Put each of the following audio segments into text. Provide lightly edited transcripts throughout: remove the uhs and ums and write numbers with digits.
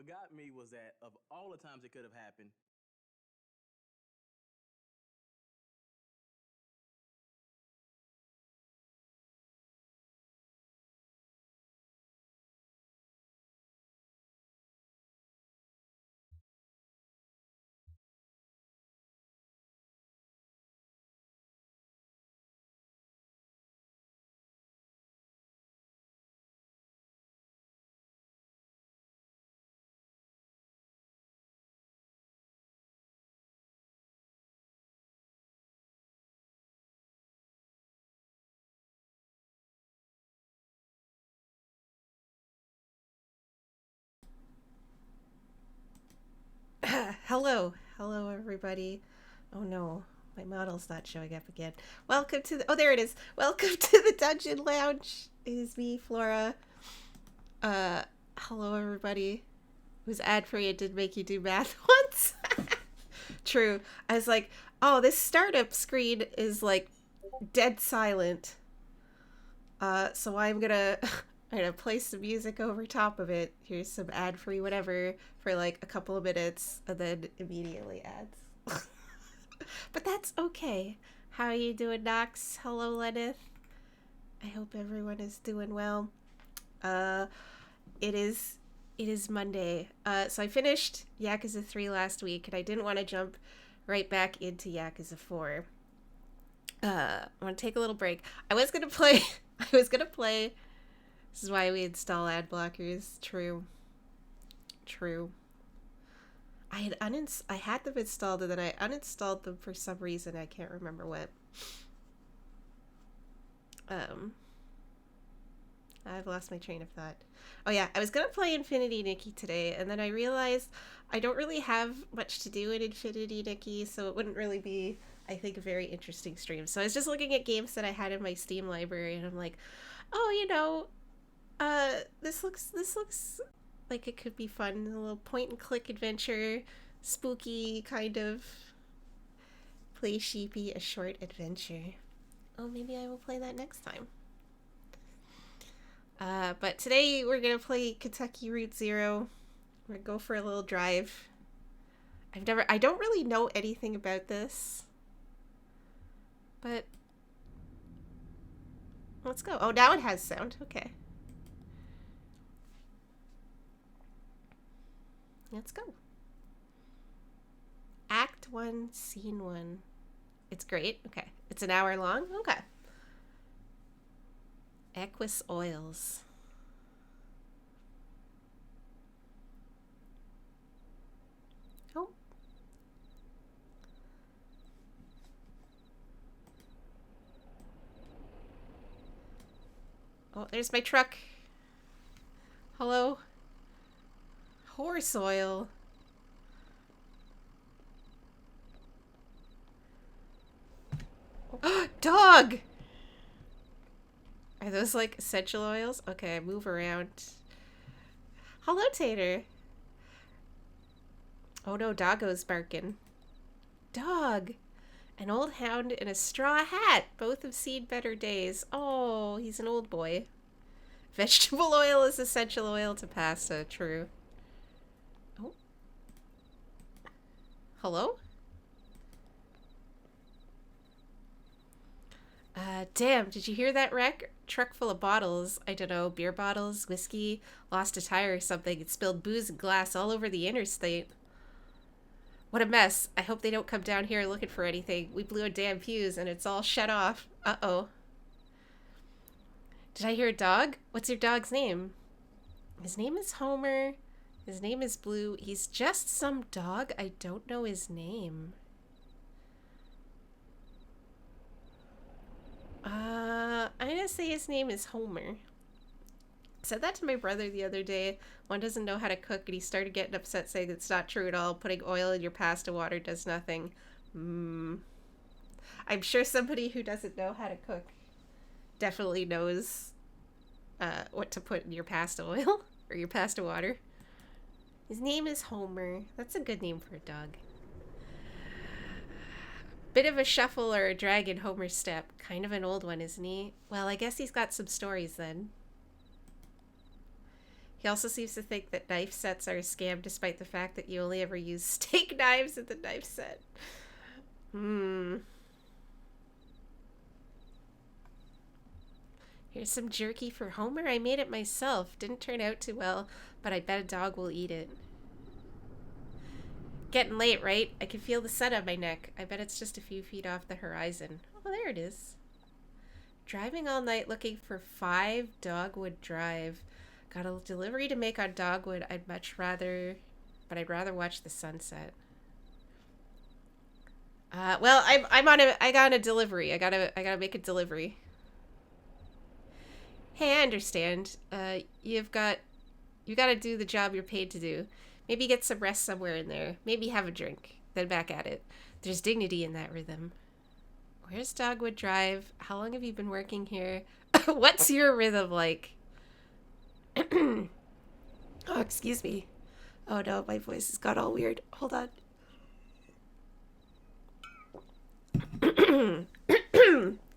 got me was that of all the times it could have happened, Hello, everybody. Oh no, my model's not showing up again. Welcome to the. Oh, there it is. Welcome to the Dungeon Lounge. It is me, Flora. Uh, Hello, everybody. It was ad free. It did make you do math once. True. I was like, oh, this startup screen is like dead silent. So I'm gonna. I'm gonna play some music over top of it. Here's some ad free whatever for like a couple of minutes and then immediately ads. But that's okay. How are you doing, Knox? Hello, Lenith. I hope everyone is doing well. Uh, it is it is Monday. So I finished Yakuza 3 last week, and I didn't want to jump right back into Yakuza 4. I want to take a little break. I was gonna play. I was gonna play. This is why we install ad blockers. True. True. I had them installed and then I uninstalled them for some reason. I can't remember what. Um, I've lost my train of thought. Oh yeah, I was gonna play Infinity Nikki today, and then I realized I don't really have much to do in Infinity Nikki, so it wouldn't really be, I think, a very interesting stream. So I was just looking at games that I had in my Steam library, and I'm like, oh, this looks like it could be fun. A little point and click adventure, spooky kind of play sheepy, a short adventure. Oh, maybe I will play that next time. But today we're gonna play Kentucky Route Zero. We're gonna go for a little drive. I don't really know anything about this, but let's go. Oh, now it has sound. Okay, let's go. Act 1, Scene 1. It's great. Okay, it's an hour long. Okay. Equus Oils. Oh, oh, there's my truck. Hello, horse oil. Dog! Are those like essential oils? Okay, move around. Hello, Tater. Oh no, Doggo's barking. Dog! An old hound in a straw hat. Both have seen better days. Oh, he's an old boy. Vegetable oil is essential oil to pasta. True. Oh, hello? Damn, did you hear that wreck? Truck full of bottles. I don't know, beer bottles, whiskey, lost a tire or something. It spilled booze and glass all over the interstate. What a mess. I hope they don't come down here looking for anything. We blew a damn fuse and it's all shut off. Uh-oh. Did I hear a dog? What's your dog's name? His name is Homer. His name is Blue. He's just some dog. I don't know his name. I'm gonna say his name is Homer. I said that to my brother the other day. One doesn't know how to cook, and he started getting upset, saying it's not true at all. Putting oil in your pasta water does nothing. Mm. I'm sure somebody who doesn't know how to cook definitely knows what to put in your pasta oil or your pasta water. His name is Homer. That's a good name for a dog. Bit of a shuffle or a drag in Homer's step. Kind of an old one, isn't he? Well, I guess he's got some stories then. He also seems to think that knife sets are a scam despite the fact that you only ever use steak knives in the knife set. Here's some jerky for Homer. I made it myself. Didn't turn out too well, but I bet a dog will eat it. Getting late, right? I can feel the sun on my neck. I bet it's just a few feet off the horizon. Oh, there it is. Driving all night looking for 5 Dogwood Drive. Got a delivery to make on Dogwood. I'd rather watch the sunset. Well, I got a delivery. I gotta make a delivery. Hey, I understand. You gotta do the job you're paid to do. Maybe get some rest somewhere in there. Maybe have a drink. Then back at it. There's dignity in that rhythm. Where's Dogwood Drive? How long have you been working here? What's your rhythm like? Oh, excuse me. Oh no, my voice has got all weird. Hold on.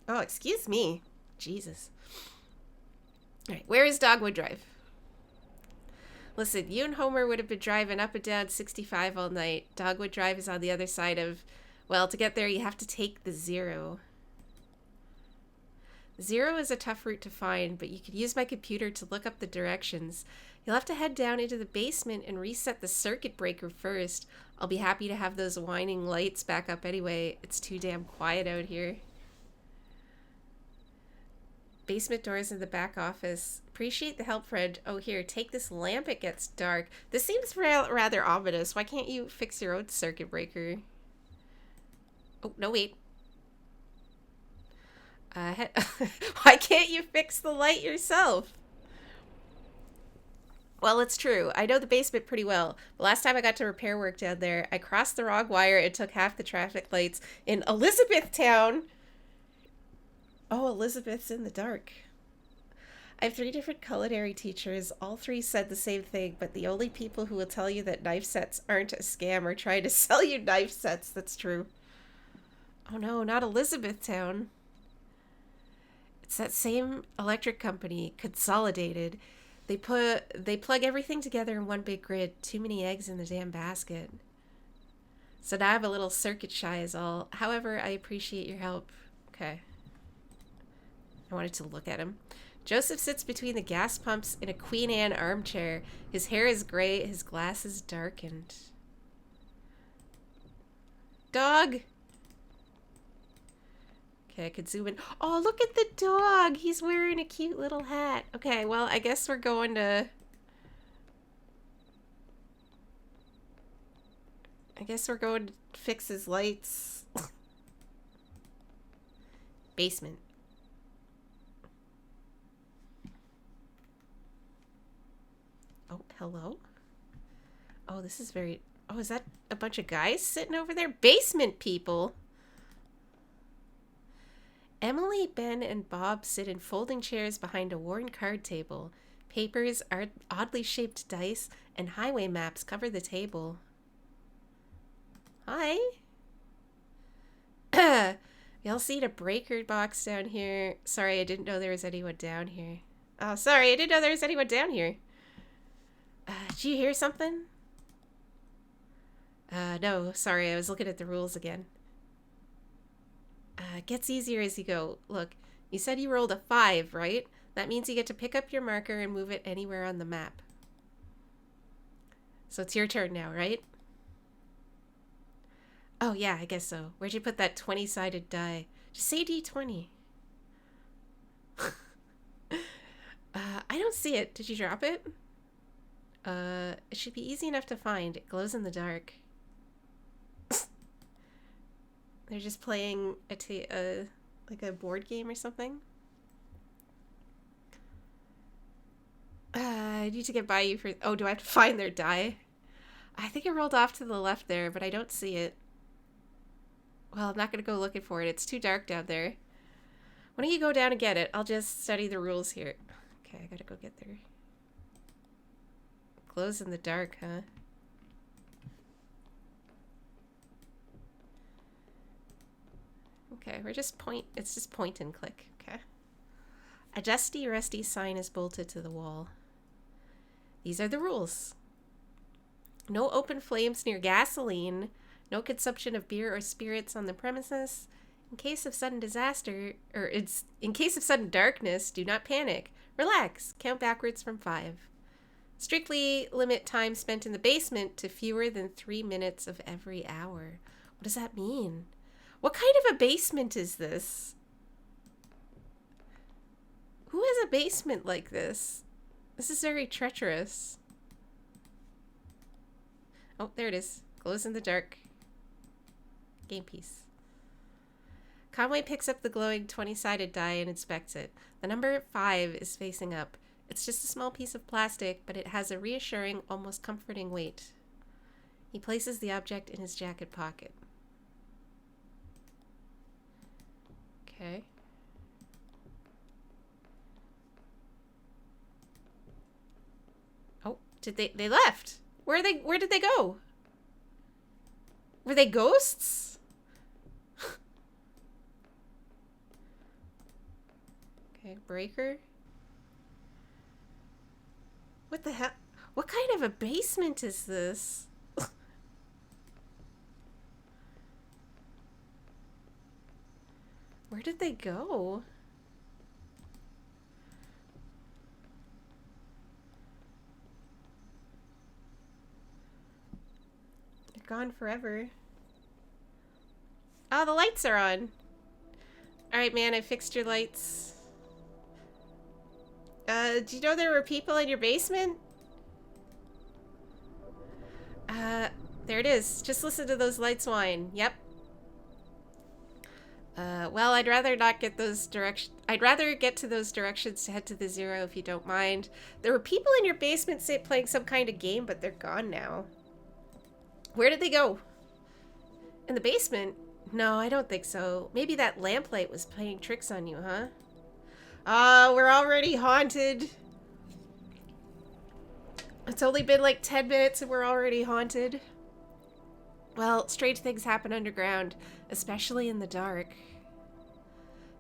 Oh, excuse me. Jesus. Alright, where is Dogwood Drive? Listen, you and Homer would have been driving up and down 65 all night. Dogwood Drive is on the other side of... Well, to get there, you have to take the 0. 0 is a tough route to find, but you could use my computer to look up the directions. You'll have to head down into the basement and reset the circuit breaker first. I'll be happy to have those whining lights back up anyway. It's too damn quiet out here. Basement doors in the back office. Appreciate the help, friend. Oh, here, take this lamp. It gets dark. This seems rather ominous. Why can't you fix your own circuit breaker? Oh, no, wait. Why can't you fix the light yourself? Well, it's true. I know the basement pretty well. The last time I got to repair work down there, I crossed the wrong wire and took half the traffic lights in Elizabethtown. Oh, Elizabeth's in the dark. I have 3 different culinary teachers. All 3 said the same thing, but the only people who will tell you that knife sets aren't a scam are trying to sell you knife sets. That's true. Oh no, not Elizabethtown. It's that same electric company, Consolidated. They plug everything together in one big grid. Too many eggs in the damn basket. So now I'm a little circuit shy is all. However, I appreciate your help. Okay. I wanted to look at him. Joseph sits between the gas pumps in a Queen Anne armchair. His hair is gray, his glasses darkened. Dog! Okay, I could zoom in. Oh, look at the dog! He's wearing a cute little hat. Okay, well, I guess we're going to... fix his lights. Basement. Oh, hello? Oh, this is very... Oh, is that a bunch of guys sitting over there? Basement people! Emily, Ben, and Bob sit in folding chairs behind a worn card table. Papers, oddly shaped dice, and highway maps cover the table. Hi! Y'all seen a breaker box down here? Sorry, I didn't know there was anyone down here. Oh, sorry, I didn't know there was anyone down here. Did you hear something? No, sorry, I was looking at the rules again. It gets easier as you go. Look, you said you rolled a 5, right? That means you get to pick up your marker and move it anywhere on the map. So it's your turn now, right? Oh, yeah, I guess so. Where'd you put that 20-sided die? Just say D20. I don't see it. Did you drop it? It should be easy enough to find. It glows in the dark. They're just playing like a board game or something. I need to get by you for... Oh, do I have to find their die? I think it rolled off to the left there, but I don't see it. Well, I'm not going to go looking for it. It's too dark down there. Why don't you go down and get it? I'll just study the rules here. Okay, I gotta go get there. Glows in the dark, huh? Okay, it's just point and click, okay? A dusty, rusty sign is bolted to the wall. These are the rules. No open flames near gasoline. No consumption of beer or spirits on the premises. In case of sudden disaster, in case of sudden darkness, do not panic. Relax. Count backwards from 5. Strictly limit time spent in the basement to fewer than 3 minutes of every hour. What does that mean? What kind of a basement is this? Who has a basement like this? This is very treacherous. Oh, there it is. Glows in the dark. Game piece. Conway picks up the glowing 20-sided die and inspects it. The number 5 is facing up. It's just a small piece of plastic, but it has a reassuring, almost comforting weight. He places the object in his jacket pocket. Okay. Oh, they left. Where did they go? Were they ghosts? Okay, breaker. What the hell? What kind of a basement is this? Where did they go? They're gone forever. Oh, the lights are on. Alright, man, I fixed your lights. Do you know there were people in your basement? There it is. Just listen to those lights whine. Yep. Well, I'd rather not get those directions. I'd rather get to those directions to head to the 0 if you don't mind. There were people in your basement playing some kind of game, but they're gone now. Where did they go? In the basement? No, I don't think so. Maybe that lamplight was playing tricks on you, huh? We're already haunted. It's only been like 10 minutes and we're already haunted. Well, strange things happen underground, especially in the dark.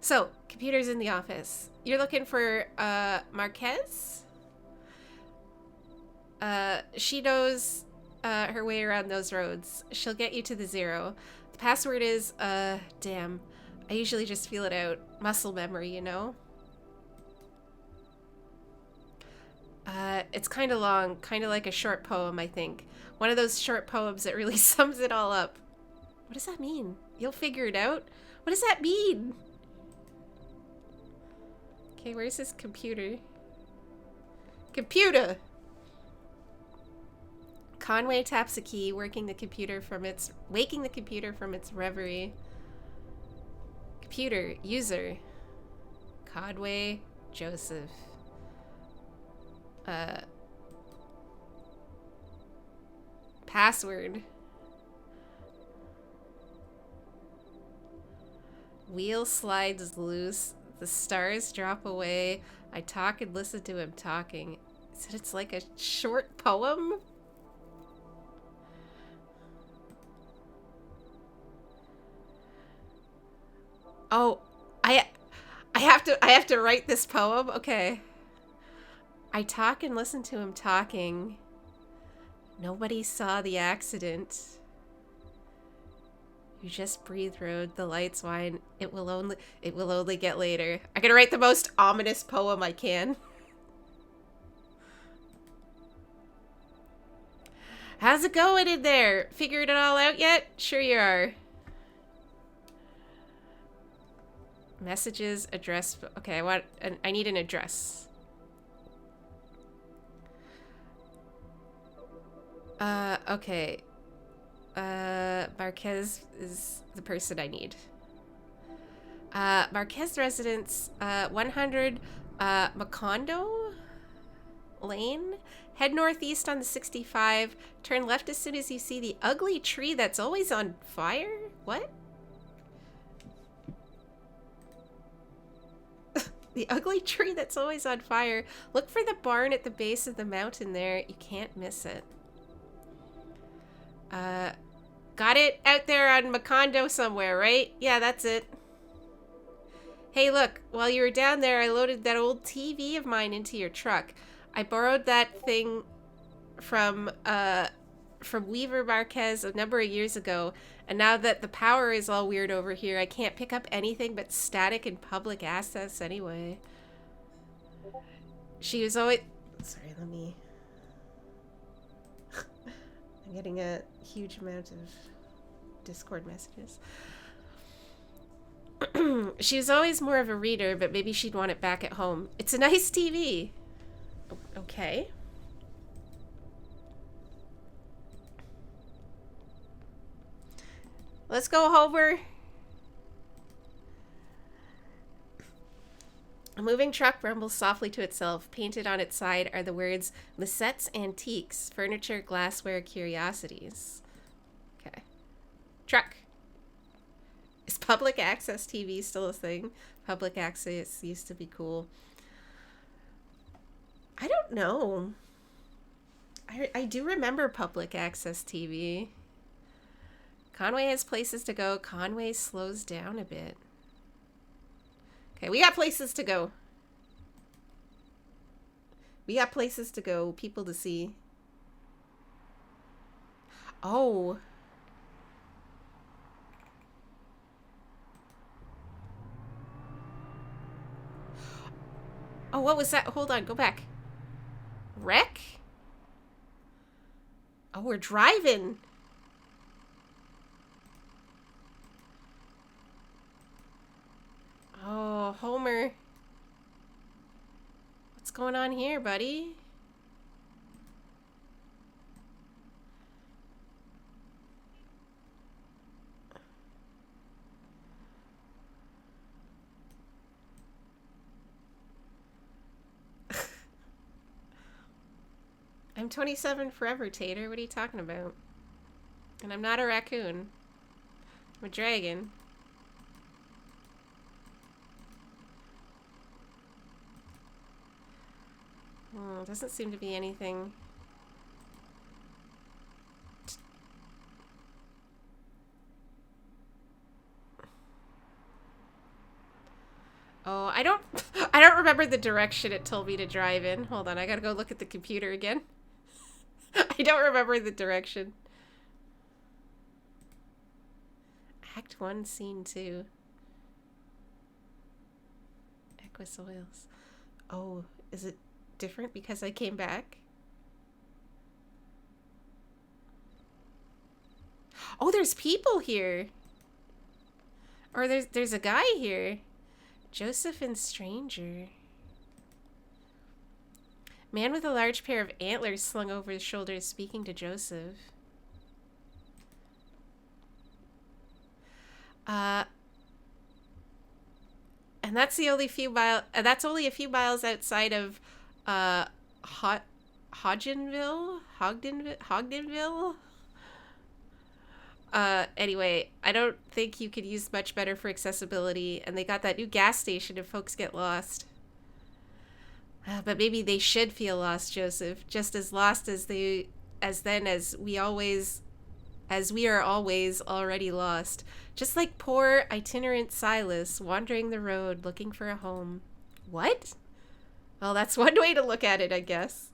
So, computer's in the office. You're looking for, Marquez? She knows, her way around those roads. She'll get you to the 0. The password is, damn. I usually just feel it out. Muscle memory, you know? It's kind of long, kind of like a short poem, I think. One of those short poems that really sums it all up. What does that mean? You'll figure it out? What does that mean? Okay, where's his computer? Computer! Conway taps a key, waking the computer from its reverie. Computer, user. Conway, Joseph. Password. Wheel slides loose. The stars drop away. I talk and listen to him talking. He said it's like a short poem? Oh, I have to write this poem? Okay. I talk and listen to him talking. Nobody saw the accident. You just breathe road, the lights whine. It will only get later. I gotta write the most ominous poem I can. How's it going in there? Figured it all out yet? Sure you are. Messages, address. Okay, I need an address. Okay. Marquez is the person I need. Marquez residence, 100, Macondo Lane. Head northeast on the 65. Turn left as soon as you see the ugly tree that's always on fire? What? The ugly tree that's always on fire. Look for the barn at the base of the mountain there. You can't miss it. Got it out there on Macondo somewhere, right? Yeah, that's it. Hey, look, while you were down there, I loaded that old TV of mine into your truck. I borrowed that thing from Weaver Marquez a number of years ago, and now that the power is all weird over here, I can't pick up anything but static and public access anyway. She was always... Sorry, let me... I'm getting a huge amount of Discord messages. She was always more of a reader, but maybe she'd want it back at home. It's a nice TV. Okay. Let's go, Homer. A moving truck rumbles softly to itself. Painted on its side are the words, Lisette's Antiques, Furniture, Glassware, Curiosities. Okay. Truck. Is public access TV still a thing? Public access used to be cool. I don't know. I do remember public access TV. Conway has places to go. Conway slows down a bit. Okay, we got places to go. We got places to go. People to see. Oh. Oh, what was that? Hold on, go back. Wreck? Oh, we're driving. Oh, Homer. What's going on here, buddy? I'm 27 forever, Tater. What are you talking about? And I'm not a raccoon. I'm a dragon. Doesn't seem to be anything. Oh, I don't remember the direction it told me to drive in. Hold on, I gotta go look at the computer again. I don't remember the direction. Act 1, Scene 2. Equus Oils. Oh, is it different because I came back? Oh, there's people here. Or there's a guy here. Joseph and Stranger. Man with a large pair of antlers slung over his shoulders speaking to Joseph. And that's the only few that's only a few miles outside of Hodgenville? Anyway, I don't think you could use much better for accessibility, and they got that new gas station if folks get lost. But maybe they should feel lost, Joseph, just as lost as we are always already lost. Just like poor itinerant Silas wandering the road looking for a home. What? Well, that's one way to look at it, I guess.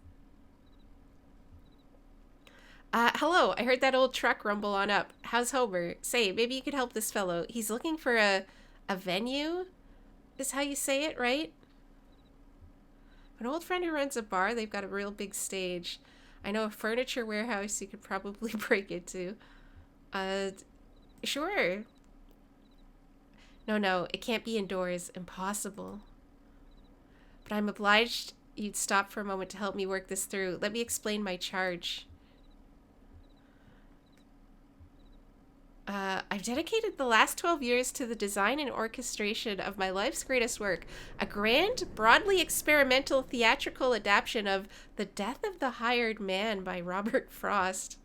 Hello, I heard that old truck rumble on up. How's Homer? Say, maybe you could help this fellow. He's looking for a venue? Is how you say it, right? An old friend who runs a bar, they've got a real big stage. I know a furniture warehouse you could probably break into. Sure. No, it can't be indoors. Impossible. But I'm obliged you'd stop for a moment to help me work this through. Let me explain my charge. I've dedicated the last 12 years to the design and orchestration of my life's greatest work, a grand, broadly experimental theatrical adaptation of The Death of the Hired Man by Robert Frost.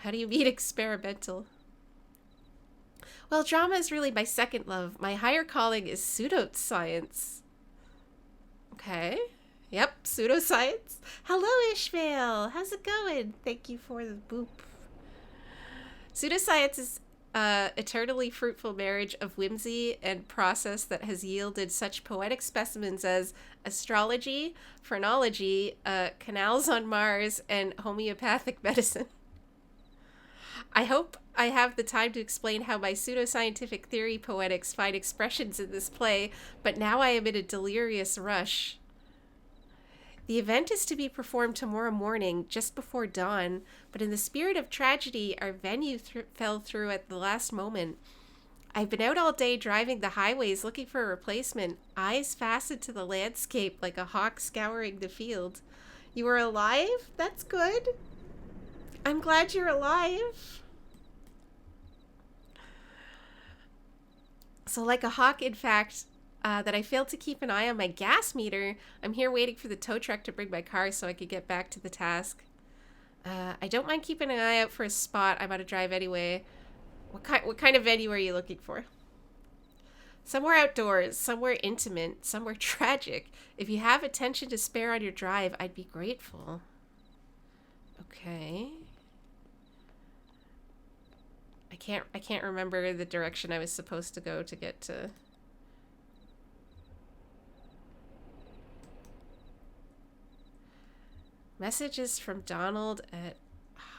How do you mean experimental? Well, drama is really my second love. My higher calling is pseudoscience. Okay. Yep, pseudoscience. Hello, Ishmael. How's it going? Thank you for the boop. Pseudoscience is eternally fruitful marriage of whimsy and process that has yielded such poetic specimens as astrology, phrenology, canals on Mars, and homeopathic medicine. I hope I have the time to explain how my pseudoscientific theory poetics find expressions in this play, but now I am in a delirious rush. The event is to be performed tomorrow morning, just before dawn, but in the spirit of tragedy, our venue fell through at the last moment. I've been out all day driving the highways looking for a replacement, eyes fastened to the landscape like a hawk scouring the field. You are alive? That's good. I'm glad you're alive. So like a hawk, in fact, that I failed to keep an eye on my gas meter. I'm here waiting for the tow truck to bring my car so I could get back to the task. I don't mind keeping an eye out for a spot I'm about to drive anyway. What kind of venue are you looking for? Somewhere outdoors, somewhere intimate, somewhere tragic. If you have attention to spare on your drive, I'd be grateful. Okay. I can't remember the direction I was supposed to go to get to. Messages from Donald at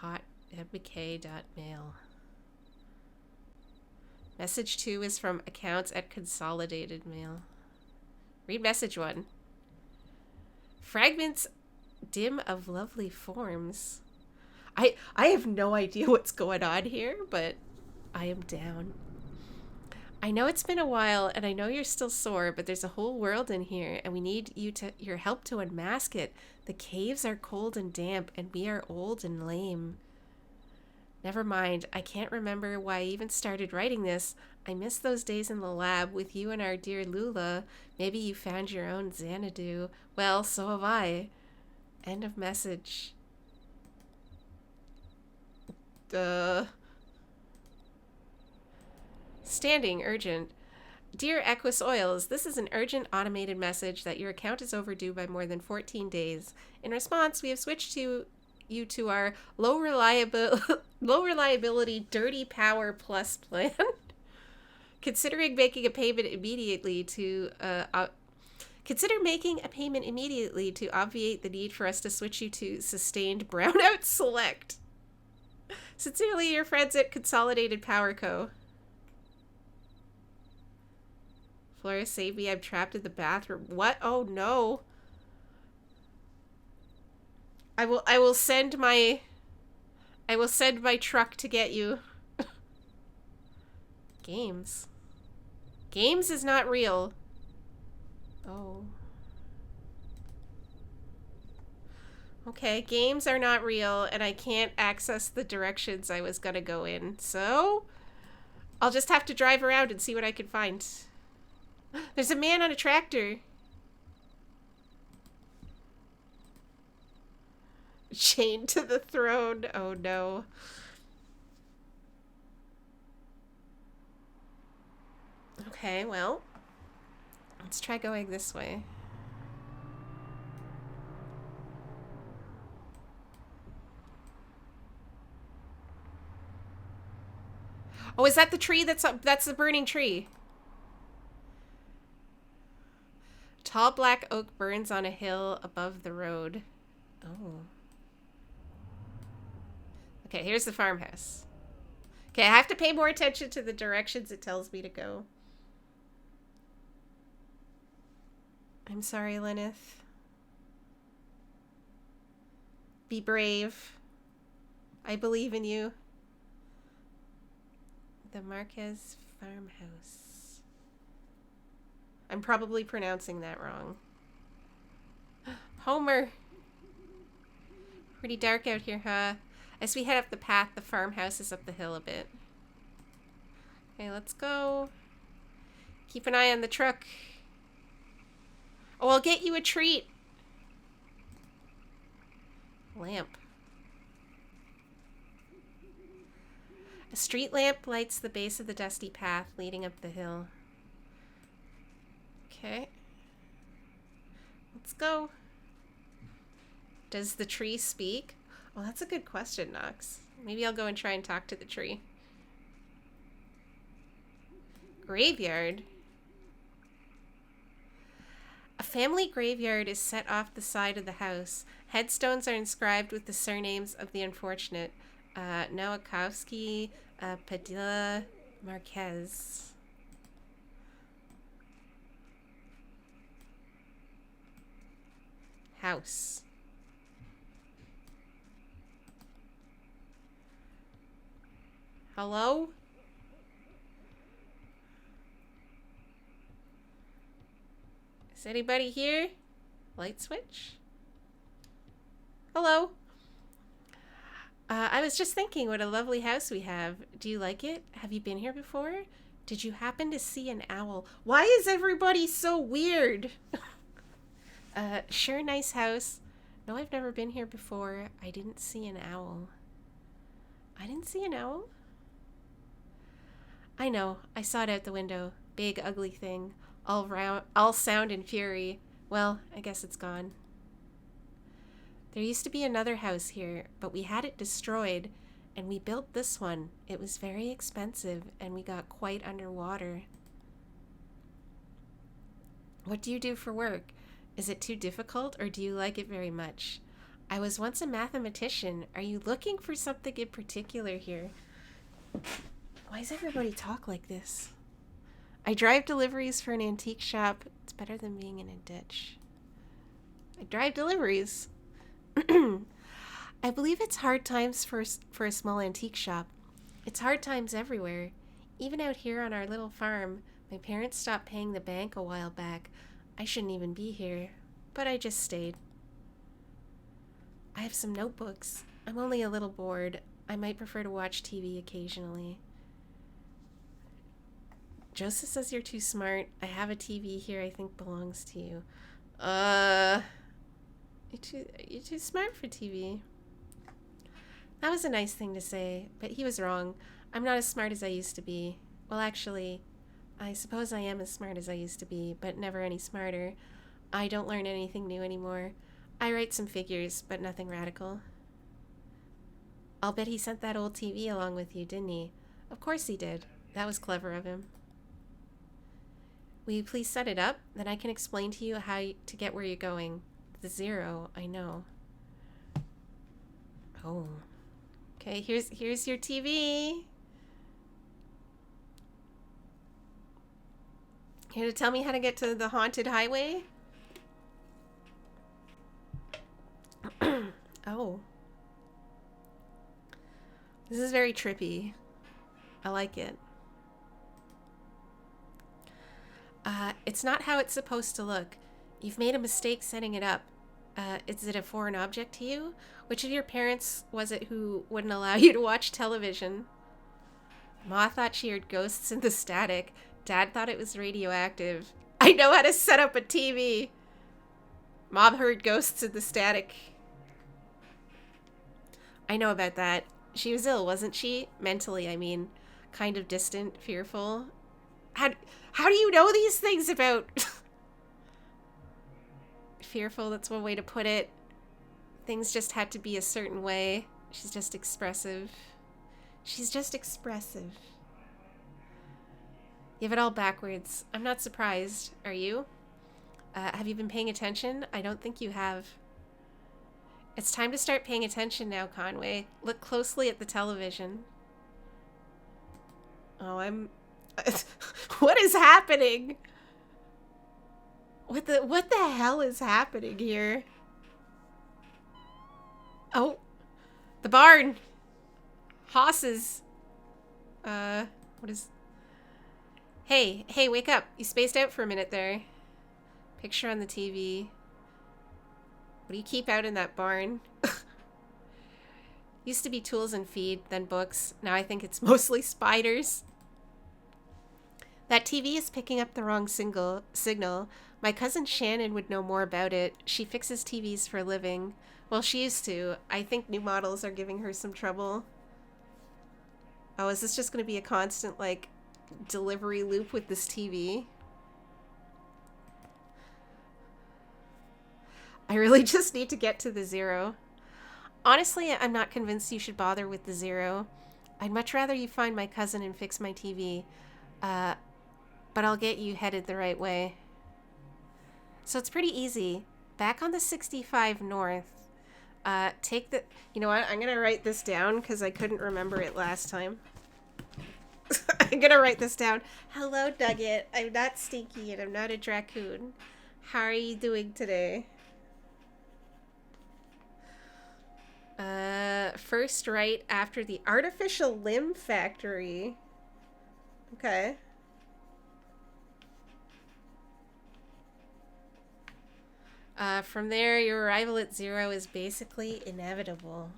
hotmk.mail. Message 2 is from accounts at Consolidated Mail. Read message 1. Fragments dim of lovely forms. I have no idea what's going on here, but I am down. I know it's been a while, and I know you're still sore, but there's a whole world in here, and we need your help to unmask it. The caves are cold and damp, and we are old and lame. Never mind, I can't remember why I even started writing this. I miss those days in the lab with you and our dear Lula. Maybe you found your own Xanadu. Well, so have I. End of message. Standing, urgent. Dear Equus Oils, this is an urgent automated message that your account is overdue by more than 14 days. In response, we have switched you to our low reliability Dirty Power Plus plan. Consider making a payment immediately to obviate the need for us to switch you to Sustained Brownout Select. Sincerely, your friends at Consolidated Power Co. Flora, save me. I'm trapped in the bathroom. What? Oh, no. I will send my truck to get you. Games. Games is not real. Oh. Okay, games are not real, and I can't access the directions I was gonna go in, so I'll just have to drive around and see what I can find. There's a man on a tractor. Chained to the throne. Oh no. Okay, well, let's try going this way. Oh, is that the tree that's up? That's the burning tree. Tall black oak burns on a hill above the road. Oh. Okay, here's the farmhouse. Okay, I have to pay more attention to the directions it tells me to go. I'm sorry, Lyneth. Be brave. I believe in you. The Marquez farmhouse. I'm probably pronouncing that wrong. Homer. Pretty dark out here, huh? As we head up the path, the farmhouse is up the hill a bit. Okay, let's go. Keep an eye on the truck. Oh, I'll get you a treat. Lamp. A street lamp lights the base of the dusty path leading up the hill. Okay. Let's go. Does the tree speak? Well, that's a good question, Nox. Maybe I'll go and try and talk to the tree. Graveyard. A family graveyard is set off the side of the house. Headstones are inscribed with the surnames of the unfortunate. Nowakowski, Padilla, Marquez. House. Hello? Is anybody here? Light switch? Hello? I was just thinking what a lovely house we have. Do you like it? Have you been here before? Did you happen to see an owl? Why is everybody so weird? Sure, nice house. No, I've never been here before. I didn't see an owl. I didn't see an owl? I know. I saw it out the window. Big, ugly thing. All sound and fury. Well, I guess it's gone. There used to be another house here, but we had it destroyed, and we built this one. It was very expensive, and we got quite underwater. What do you do for work? Is it too difficult, or do you like it very much? I was once a mathematician. Are you looking for something in particular here? Why does everybody talk like this? I drive deliveries for an antique shop. It's better than being in a ditch. I drive deliveries. I believe it's hard times for a small antique shop. It's hard times everywhere. Even out here on our little farm, my parents stopped paying the bank a while back. I shouldn't even be here, but I just stayed. I have some notebooks. I'm only a little bored. I might prefer to watch TV occasionally. Joseph says you're too smart. I have a TV here I think belongs to you. You're too smart for TV. That was a nice thing to say, but he was wrong. I'm not as smart as I used to be. Well, actually, I suppose I am as smart as I used to be, but never any smarter. I don't learn anything new anymore. I write some figures, but nothing radical. I'll bet he sent that old TV along with you, didn't he? Of course he did. That was clever of him. Will you please set it up? Then I can explain to you how to get where you're going. The zero, I know. Oh. Okay, here's your TV. Here to tell me how to get to the haunted highway? Oh. This is very trippy. I like it. It's not how it's supposed to look. You've made a mistake setting it up. Is it a foreign object to you? Which of your parents was it who wouldn't allow you to watch television? Ma thought she heard ghosts in the static. Dad thought it was radioactive. I know how to set up a TV. Mom heard ghosts in the static. I know about that. She was ill, wasn't she? Mentally, I mean. Kind of distant, fearful. How do you know these things about... Fearful, that's one way to put it. Things just had to be a certain way. She's just expressive. She's just expressive. You have it all backwards. I'm not surprised. Are you? Have you been paying attention? I don't think you have. It's time to start paying attention now, Conway. Look closely at the television. Oh, What is happening? What the hell is happening here? Oh, the barn. Hosses. What is... Hey, wake up. You spaced out for a minute there. Picture on the TV. What do you keep out in that barn? Used to be tools and feed, then books. Now I think it's mostly spiders. That TV is picking up the wrong signal. My cousin Shannon would know more about it. She fixes TVs for a living. Well, she used to. I think new models are giving her some trouble. Oh, is this just going to be a constant, like, delivery loop with this TV? I really just need to get to the zero. Honestly, I'm not convinced you should bother with the zero. I'd much rather you find my cousin and fix my TV. but I'll get you headed the right way. So it's pretty easy. Back on the 65 north, take the... You know what? I'm going to write this down because I couldn't remember it last time. I'm going to write this down. Hello, Nugget. I'm not stinky and I'm not a raccoon. How are you doing today? First right after the artificial limb factory. Okay. From there, your arrival at 0 is basically inevitable.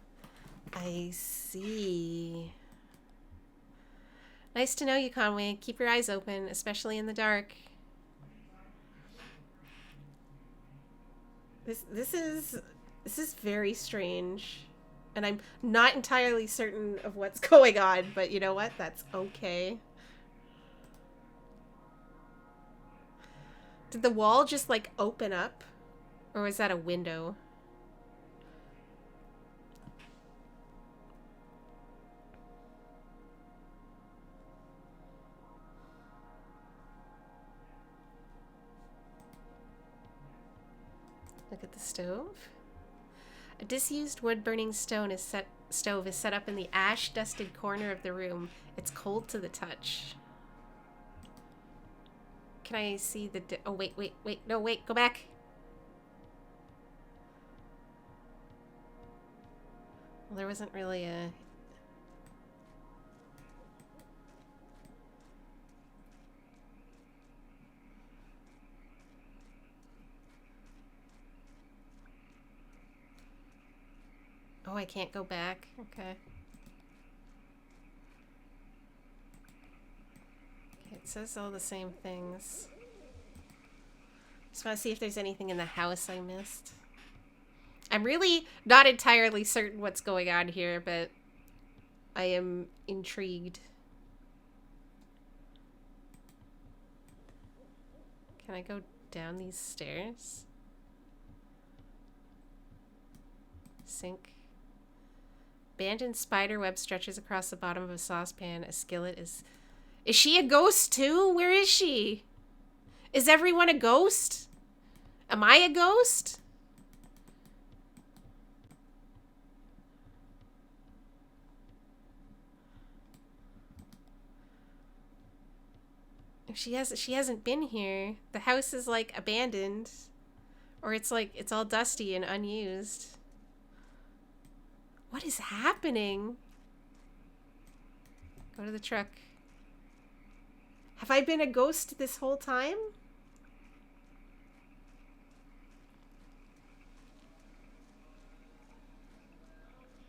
I see. Nice to know you, Conway. Keep your eyes open, especially in the dark. This is very strange. And I'm not entirely certain of what's going on, but you know what? That's okay. Did the wall just, like, open up? Or was that a window? Look at the stove. A disused wood-burning stove is set up in the ash-dusted corner of the room. It's cold to the touch. Can I see the... oh, wait. No, wait. Go back. Well, there wasn't really a... Oh, I can't go back. Okay. Okay, it says all the same things. Just want to see if there's anything in the house I missed. I'm really not entirely certain what's going on here, but I am intrigued. Can I go down these stairs? Sink. Abandoned spider web stretches across the bottom of a saucepan. A skillet is... Is she a ghost too? Where is she? Is everyone a ghost? Am I a ghost? She hasn't been here. The house is like abandoned. Or it's like it's all dusty and unused. What is happening? Go to the truck. Have I been a ghost this whole time?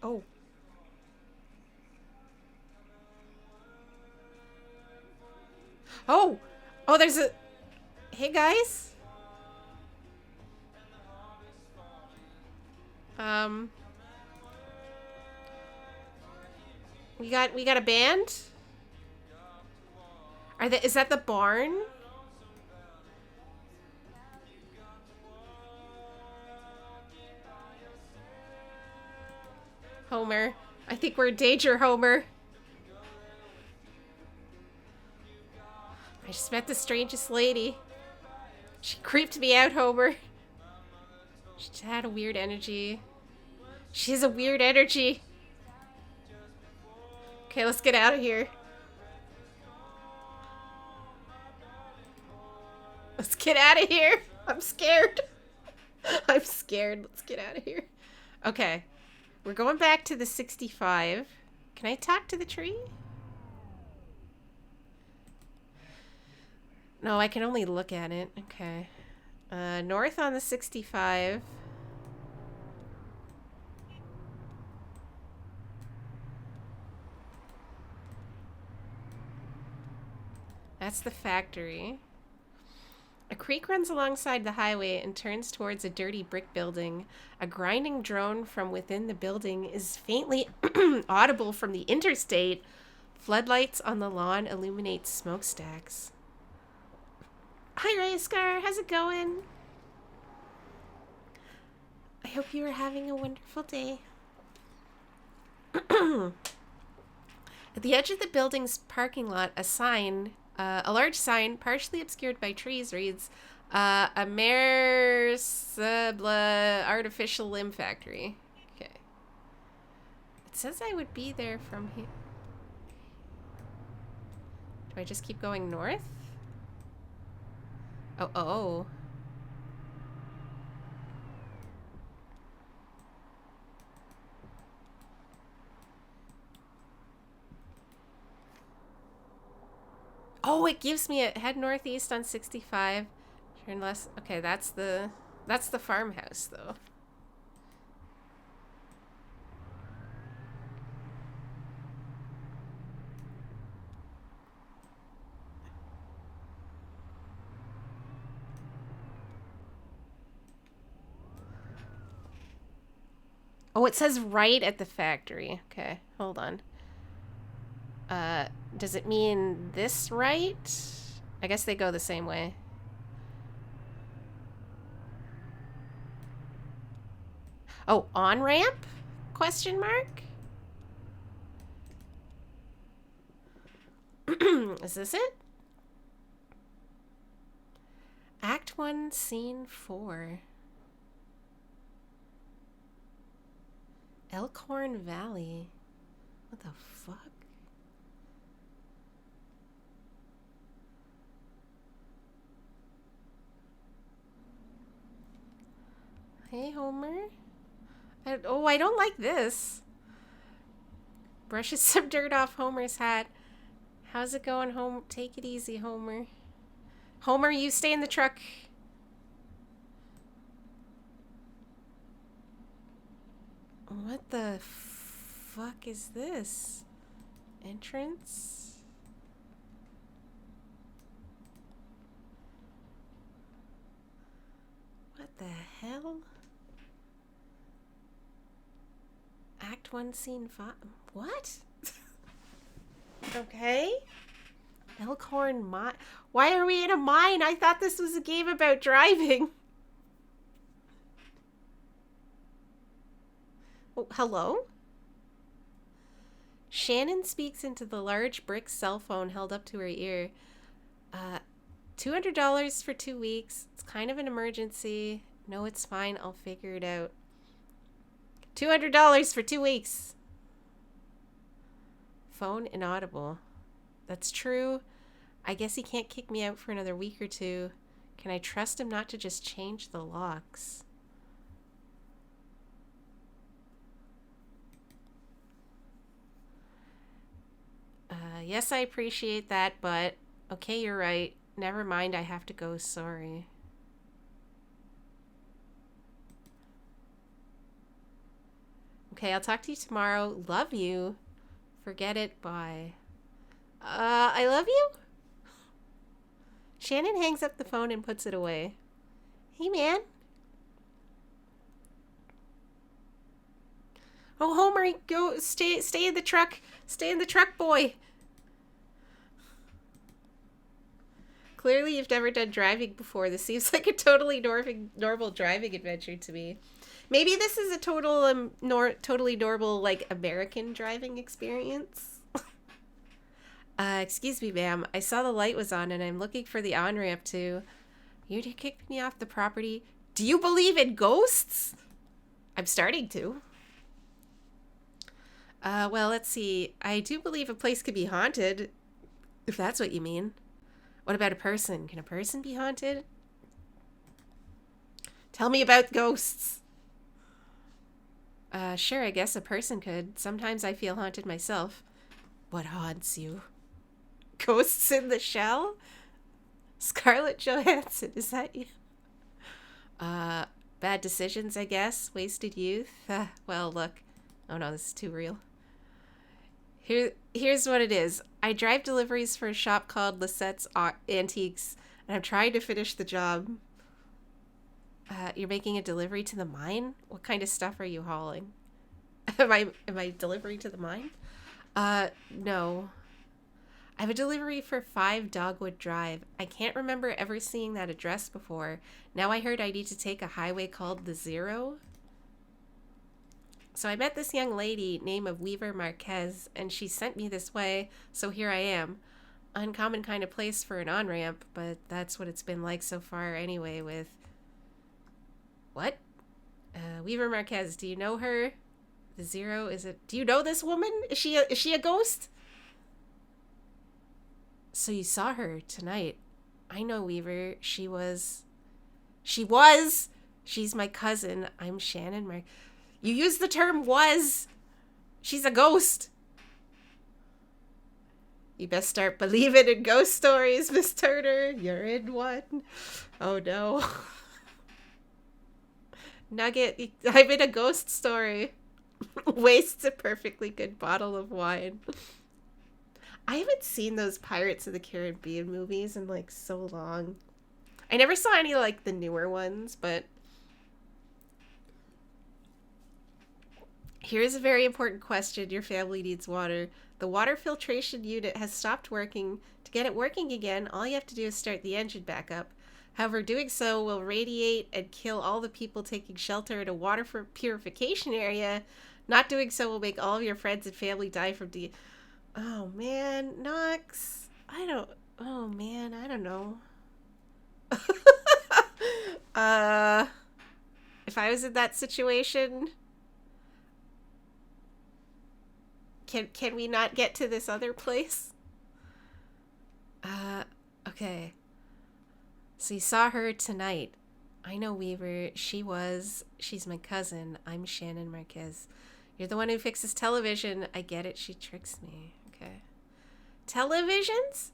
Oh. Oh! Oh, there's a... Hey, guys. We got a band? Is that the barn? Homer. I think we're in danger, Homer. I just met the strangest lady. She creeped me out, Homer. She had a weird energy. She has a weird energy. Okay, let's get out of here. Let's get out of here. I'm scared. I'm scared. Let's get out of here. Okay. We're going back to the 65. Can I talk to the tree? No, I can only look at it. Okay. North on the 65. That's the factory. A creek runs alongside the highway and turns towards a dirty brick building. A grinding drone from within the building is faintly audible from the interstate. Floodlights on the lawn illuminate smokestacks. Hi, Rayskar. How's it going? I hope you are having a wonderful day. At the edge of the building's parking lot, a sign A large sign, partially obscured by trees, reads, a artificial limb factory. Okay. It says I would be there from here. Do I just keep going north? Oh. Oh, it gives me a head northeast on 65. Turn left. Okay, that's the farmhouse though. Oh, it says right at the factory. Okay, hold on. Does it mean this right? I guess they go the same way. Oh, on ramp? Question mark? Is this it? Act 1, Scene 4. Elkhorn Valley. What the fuck? Hey, Homer. I don't like this. Brushes some dirt off Homer's hat. How's it going, Homer? Take it easy, Homer. Homer, you stay in the truck. What the fuck is this? Entrance? What the hell? Act 1, Scene 5. What? Okay. Elkhorn Mine. Why are we in a mine? I thought this was a game about driving. Oh, hello? Shannon speaks into the large brick cell phone held up to her ear. $200 for 2 weeks. It's kind of an emergency. No, it's fine. I'll figure it out. $200 for 2 weeks. Phone inaudible. That's true. I guess he can't kick me out for another week or two. Can I trust him not to just change the locks? Yes, I appreciate that, but okay, you're right. Never mind, I have to go. Sorry. Okay, I'll talk to you tomorrow. Love you. Forget it. Bye. I love you? Shannon hangs up the phone and puts it away. Hey, man. Oh, Homer, go stay in the truck. Stay in the truck, boy. Clearly, you've never done driving before. This seems like a totally normal driving adventure to me. Maybe this is a totally normal, like, American driving experience. Excuse me, ma'am. I saw the light was on and I'm looking for the on-ramp to... You kicked me off the property. Do you believe in ghosts? I'm starting to. Well, let's see. I do believe a place could be haunted, if that's what you mean. What about a person? Can a person be haunted? Tell me about ghosts. Sure, I guess a person could. Sometimes I feel haunted myself. What haunts you? Ghosts in the shell? Scarlett Johansson, is that you? Bad decisions, I guess. Wasted youth. Well, look. Oh no, this is too real. Here's what it is. I drive deliveries for a shop called Lissette's Antiques, and I'm trying to finish the job. You're making a delivery to the mine? What kind of stuff are you hauling? Am I delivering to the mine? No. I have a delivery for 5 Dogwood Drive. I can't remember ever seeing that address before. Now I heard I need to take a highway called the Zero. So I met this young lady named Weaver Marquez, and she sent me this way, so here I am. uncommon kind of place for an on-ramp, but that's what it's been like so far anyway with... What? Weaver Marquez, do you know her? The Zero, is it... Do you know this woman? Is she a ghost? So you saw her tonight. I know, Weaver. She's my cousin. I'm Shannon You used the term was. She's a ghost. You best start believing in ghost stories, Miss Turner. You're in one. Oh no. Nugget, I'm in a ghost story. Wastes a perfectly good bottle of wine. I haven't seen those Pirates of the Caribbean movies in like so long. I never saw any like the newer ones, but here's a very important question. Your family needs water. The water filtration unit has stopped working. To get it working again, all you have to do is start the engine back up. However, doing so will radiate and kill all the people taking shelter in a water purification area. Not doing so will make all of your friends and family die from Oh man, Nox. Oh man, I don't know. If I was in that situation, can we not get to this other place? Okay. So you saw her tonight. I know, Weaver. She's my cousin. I'm Shannon Marquez. You're the one who fixes television. I get it. She tricks me. Okay. Televisions?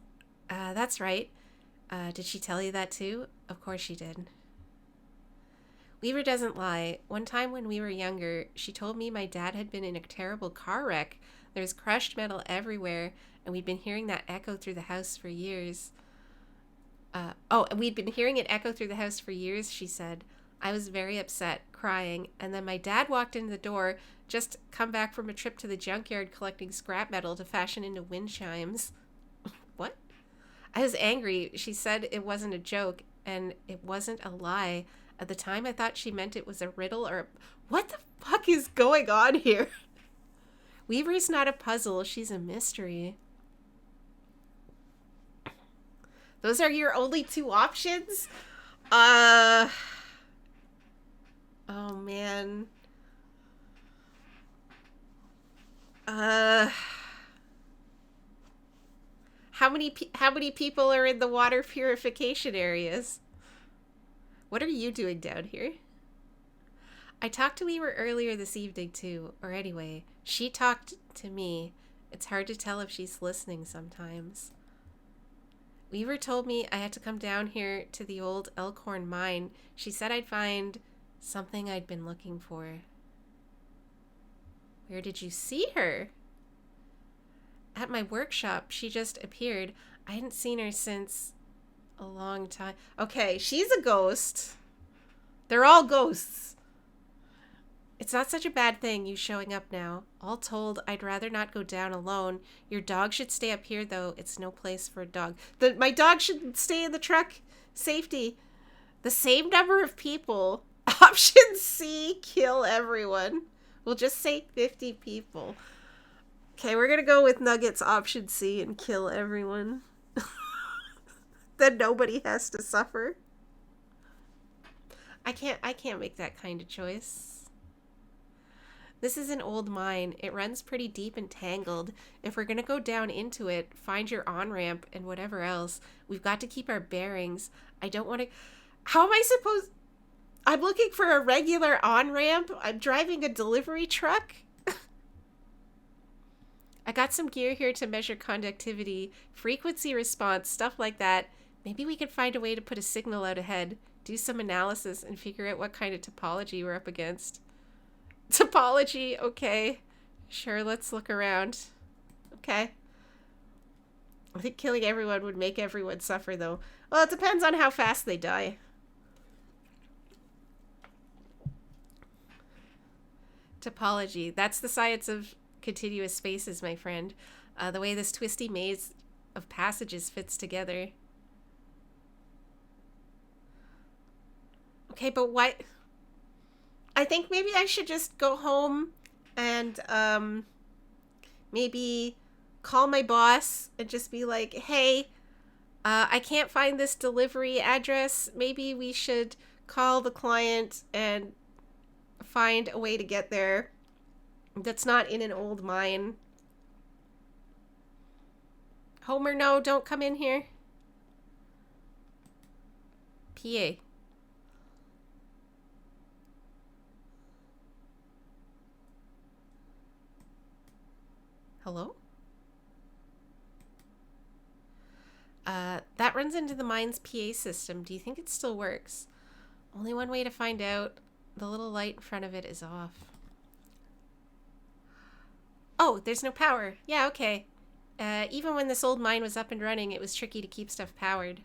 That's right. Did she tell you that too? Of course she did. Weaver doesn't lie. One time when we were younger, she told me my dad had been in a terrible car wreck. There's crushed metal everywhere, and we'd been hearing that echo through the house for years. We'd been hearing it echo through the house for years, she said. I was very upset, crying, and then my dad walked in the door, just come back from a trip to the junkyard collecting scrap metal to fashion into wind chimes. What? I was angry. She said it wasn't a joke, and it wasn't a lie. At the time, I thought she meant it was a riddle or... What the fuck is going on here? Weaver's not a puzzle. She's a mystery. Those are your only two options? Oh, man. How many people are in the water purification areas? What are you doing down here? I talked to Weaver earlier this evening too, or anyway, she talked to me. It's hard to tell if she's listening sometimes. Weaver told me I had to come down here to the old Elkhorn mine. She said I'd find something I'd been looking for. Where did you see her? At my workshop. She just appeared. I hadn't seen her since a long time. Okay, she's a ghost. They're all ghosts. It's not such a bad thing, you showing up now. All told, I'd rather not go down alone. Your dog should stay up here, though. It's no place for a dog. My dog should stay in the truck. Safety. The same number of people. Option C, kill everyone. We'll just say 50 people. Okay, we're going to go with Nuggets option C and kill everyone. Then nobody has to suffer. I can't make that kind of choice. This is an old mine. It runs pretty deep and tangled. If we're going to go down into it, find your on-ramp and whatever else, we've got to keep our bearings. I don't want to... How am I supposed... I'm looking for a regular on-ramp. I'm driving a delivery truck. I got some gear here to measure conductivity, frequency response, stuff like that. Maybe we could find a way to put a signal out ahead, do some analysis, and figure out what kind of topology we're up against. Topology, okay. Sure, let's look around. Okay. I think killing everyone would make everyone suffer, though. Well, it depends on how fast they die. Topology. That's the science of continuous spaces, my friend. The way this twisty maze of passages fits together. Okay, but why... I think maybe I should just go home and maybe call my boss and just be like, hey, I can't find this delivery address. Maybe we should call the client and find a way to get there that's not in an old mine. Homer, no, don't come in here. PA. Hello? That runs into the mine's PA system. Do you think it still works? Only one way to find out. The little light in front of it is off. Oh, there's no power. Yeah, okay. Even when this old mine was up and running, it was tricky to keep stuff powered.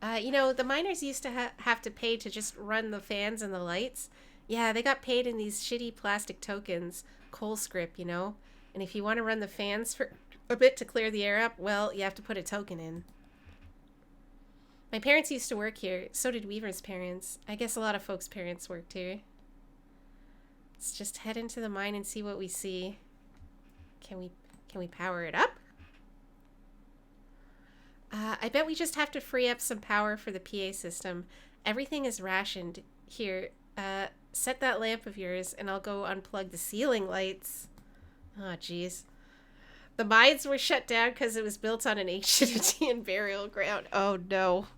You know, the miners used to have to pay to just run the fans and the lights. Yeah, they got paid in these shitty plastic tokens, coal script, you know? And if you want to run the fans for a bit to clear the air up, well, you have to put a token in. My parents used to work here. So did Weaver's parents. I guess a lot of folks' parents worked here. Let's just head into the mine and see what we see. Can we power it up? I bet we just have to free up some power for the PA system. Everything is rationed. Here, set that lamp of yours and I'll go unplug the ceiling lights. Oh, jeez. The mines were shut down because it was built on an ancient Indian burial ground. Oh, no.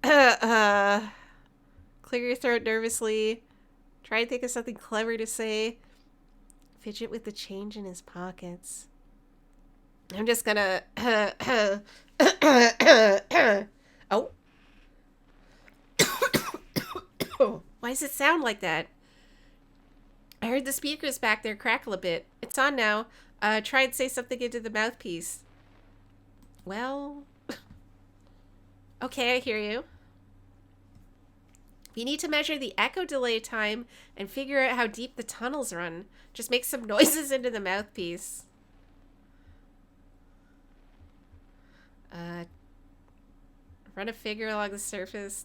Clear your throat nervously. Try and think of something clever to say. Fidget with the change in his pockets. I'm just gonna... Oh. Why does it sound like that? I heard the speakers back there crackle a bit. It's on now. Try and say something into the mouthpiece. Well... Okay, I hear you. You need to measure the echo delay time and figure out how deep the tunnels run. Just make some noises into the mouthpiece. Run a figure along the surface.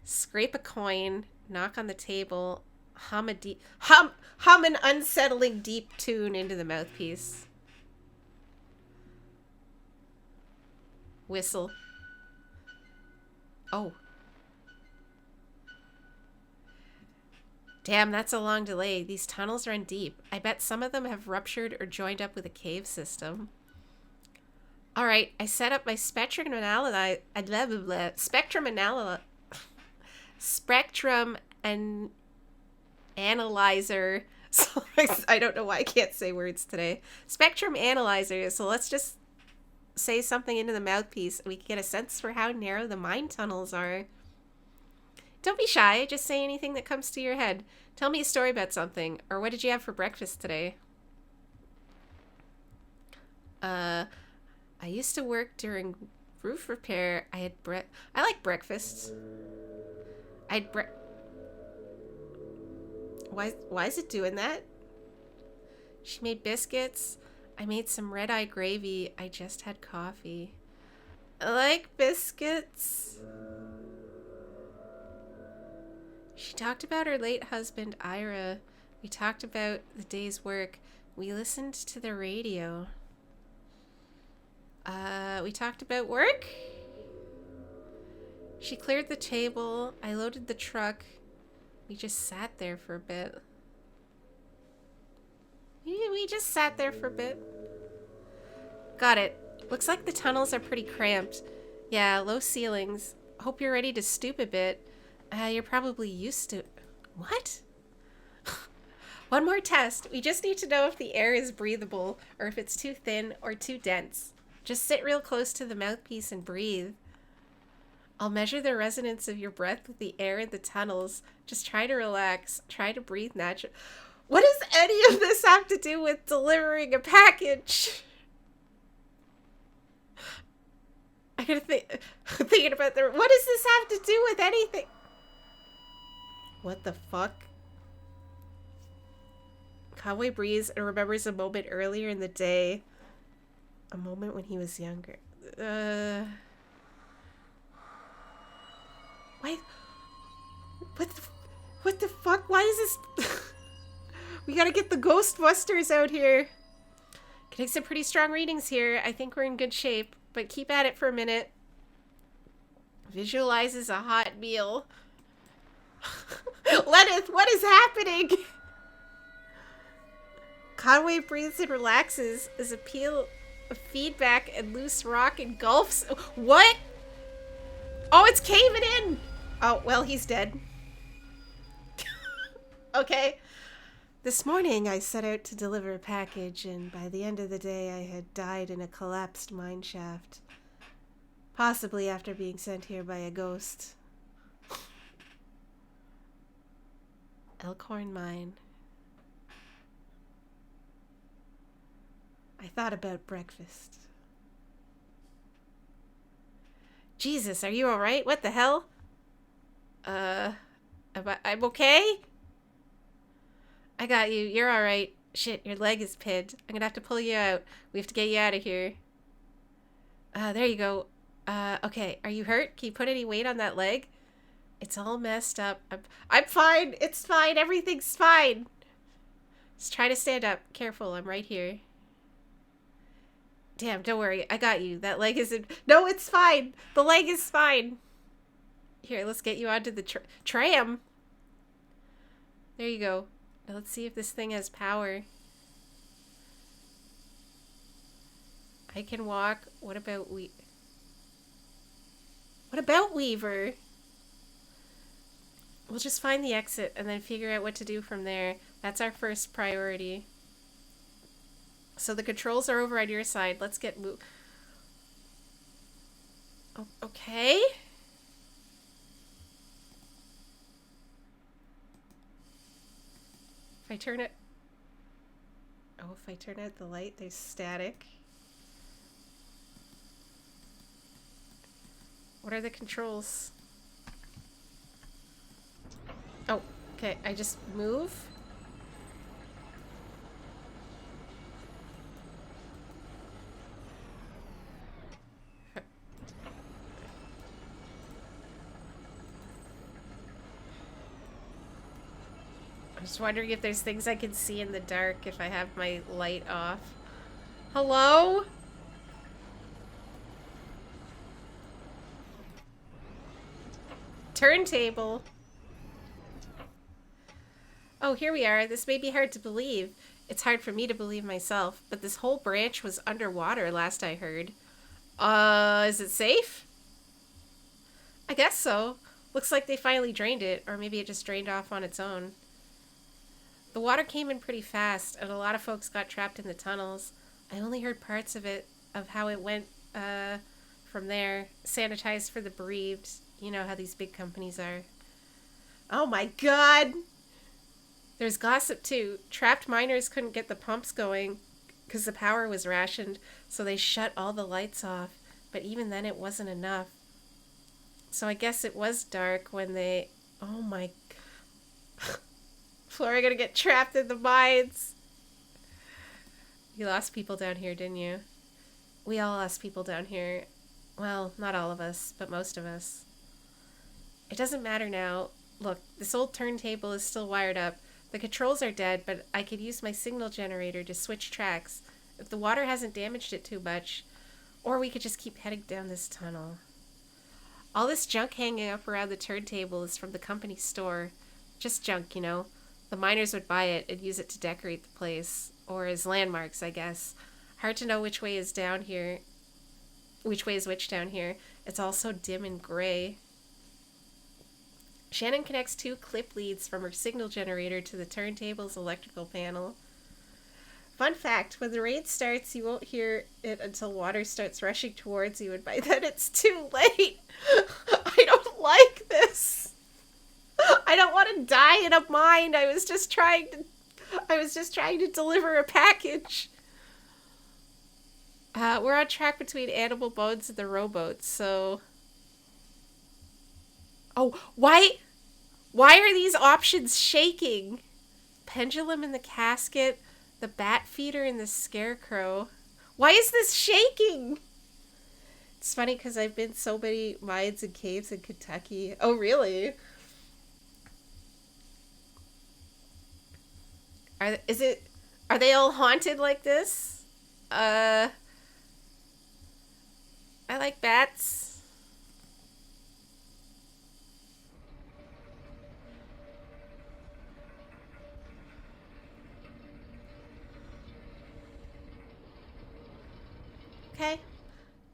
Scrape a coin. Knock on the table. Hum an unsettling deep tune into the mouthpiece. Whistle. Oh. Damn, that's a long delay. These tunnels run deep. I bet some of them have ruptured or joined up with a cave system. Alright, I set up my spectrum analyzer. So I don't know why I can't say words today. Spectrum analyzer. So let's just say something into the mouthpiece and we can get a sense for how narrow the mine tunnels are. Don't be shy. Just say anything that comes to your head. Tell me a story about something. Or what did you have for breakfast today? I used to work during roof repair. I like breakfasts. Why is it doing that? She made biscuits. I made some red-eye gravy. I just had coffee. I like biscuits. She talked about her late husband, Ira. We talked about the day's work. We listened to the radio. We talked about work? She cleared the table. I loaded the truck. We just sat there for a bit. We just sat there for a bit. Got it. Looks like the tunnels are pretty cramped. Yeah, low ceilings. Hope you're ready to stoop a bit. You're probably used to... What? One more test. We just need to know if the air is breathable or if it's too thin or too dense. Just sit real close to the mouthpiece and breathe. I'll measure the resonance of your breath with the air in the tunnels. Just try to relax. Try to breathe naturally. What does any of this have to do with delivering a package? I gotta thinking about what does this have to do with anything? What the fuck? Cowboy breathes and remembers a moment earlier in the day. A moment when he was younger. Why? What What the fuck? Why is this... We gotta get the Ghostbusters out here. Getting some pretty strong readings here. I think we're in good shape, but keep at it for a minute. Visualizes a hot meal. Lenith, what is happening? Conway breathes and relaxes as a peal of feedback and loose rock engulfs. What? Oh, it's caving in. Oh, well, he's dead. Okay. This morning, I set out to deliver a package, and by the end of the day, I had died in a collapsed mine shaft. Possibly after being sent here by a ghost. Elkhorn Mine. I thought about breakfast. Jesus, are you alright? What the hell? I'm okay? I got you. You're alright. Shit, your leg is pinned. I'm gonna have to pull you out. We have to get you out of here. There you go. Okay. Are you hurt? Can you put any weight on that leg? It's all messed up. I'm fine. It's fine. Everything's fine. Just try to stand up. Careful. I'm right here. Damn, don't worry. I got you. That leg isn't... No, it's fine. The leg is fine. Here, let's get you onto the tram. There you go. Now let's see if this thing has power. I can walk. What about Weaver? We'll just find the exit and then figure out what to do from there. That's our first priority. So the controls are over on your side. Let's get Oh, okay. If I turn it... Oh, if I turn out the light, there's static. What are the controls? Oh, okay. I just move. I'm just wondering if there's things I can see in the dark if I have my light off. Hello? Turntable. Oh, here we are. This may be hard to believe. It's hard for me to believe myself, but this whole branch was underwater last I heard. Is it safe? I guess so. Looks like they finally drained it, or maybe it just drained off on its own. The water came in pretty fast, and a lot of folks got trapped in the tunnels. I only heard parts of it, of how it went from there. Sanitized for the bereaved. You know how these big companies are. Oh my god! There's gossip too. Trapped miners couldn't get the pumps going because the power was rationed, so they shut all the lights off. But even then it wasn't enough. So I guess it was dark when they... Oh my... Flora gonna get trapped in the mines. You lost people down here, didn't you? We all lost people down here. Well, not all of us, but most of us. It doesn't matter now. Look, this old turntable is still wired up. The controls are dead, but I could use my signal generator to switch tracks if the water hasn't damaged it too much. Or we could just keep heading down this tunnel. All this junk hanging up around the turntable is from the company store. Just junk, you know. The miners would buy it and use it to decorate the place. Or as landmarks, I guess. Hard to know which way is down here. Which way is which down here. It's all so dim and gray. Shannon connects 2 clip leads from her signal generator to the turntable's electrical panel. Fun fact, when the rain starts, you won't hear it until water starts rushing towards you, and by then it's too late. I don't like this. I don't want to die in a mine. I was just trying to deliver a package. We're on track between Animal Bones and the rowboats, so... Oh, why are these options shaking? Pendulum in the casket, the bat feeder and the scarecrow. Why is this shaking? It's funny because I've been so many mines and caves in Kentucky. Oh, really? Are they all haunted like this? I like bats. Okay.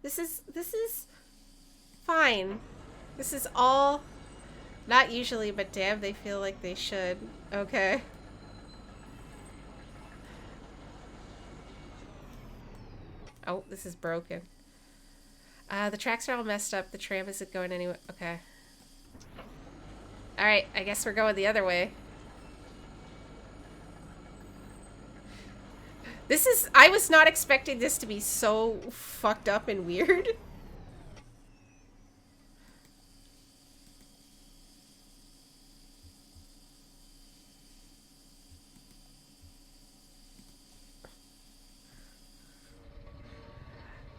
This is fine. This is all not usually, but damn, they feel like they should. Okay. Oh, this is broken. The tracks are all messed up. The tram isn't going anywhere. Okay. Alright, I guess we're going the other way. I was not expecting this to be so fucked up and weird.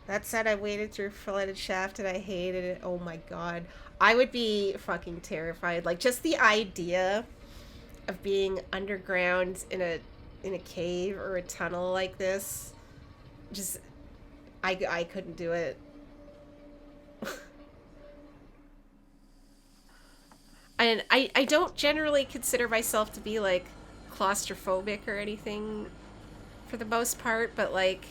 That said, I waded through flooded shaft and I hated it. Oh my god. I would be fucking terrified. Like, just the idea of being underground in a cave or a tunnel like this. Just, I couldn't do it. And I don't generally consider myself to be, like, claustrophobic or anything for the most part, but, like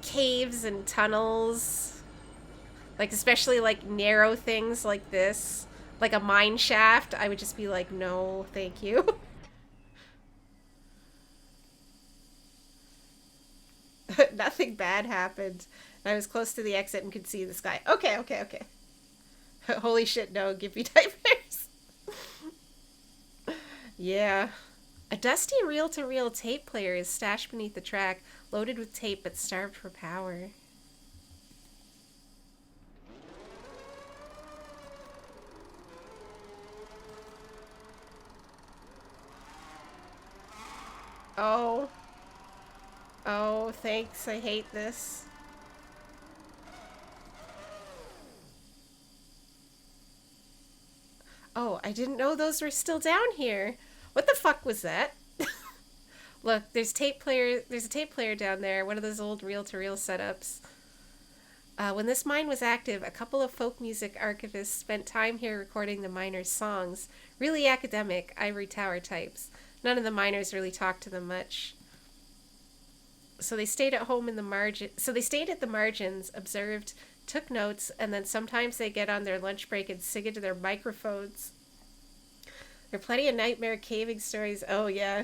caves and tunnels, like especially like narrow things like this, like a mine shaft, I would just be like, no, thank you. Nothing bad happened. I was close to the exit and could see the sky. Okay, okay, okay. Holy shit, no, give me nightmares. Yeah. A dusty reel-to-reel tape player is stashed beneath the track, loaded with tape but starved for power. Oh. Oh, thanks. I hate this. Oh, I didn't know those were still down here. What the fuck was that? Look, there's a tape player down there, one of those old reel-to-reel setups. When this mine was active, a couple of folk music archivists spent time here recording the miners' songs. Really academic, ivory tower types. None of the miners really talked to them much. So they stayed at home in the margin. So they stayed at the margins, observed, took notes, and then sometimes they get on their lunch break and sing into their microphones. There are plenty of nightmare caving stories. Oh, yeah.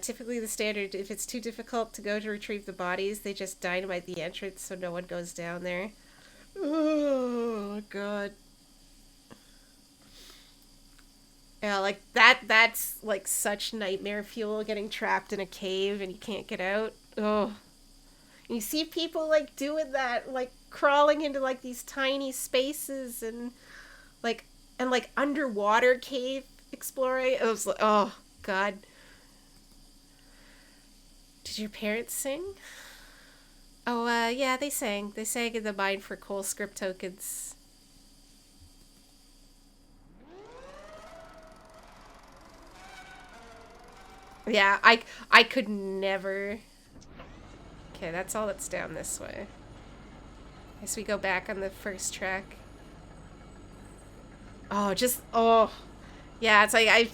Typically the standard, if it's too difficult to go to retrieve the bodies, they just dynamite the entrance so no one goes down there. Oh, God. Yeah, like, that's, like, such nightmare fuel, getting trapped in a cave and you can't get out. Oh. And you see people, like, doing that, like, crawling into, like, these tiny spaces and, like, underwater cave exploring. It was like, oh, God. Did your parents sing? Oh, yeah, they sang. They sang in the mine for coal script tokens. Yeah, I could never. Okay, that's all that's down this way. Guess we go back on the first track. Oh, oh. Yeah, it's like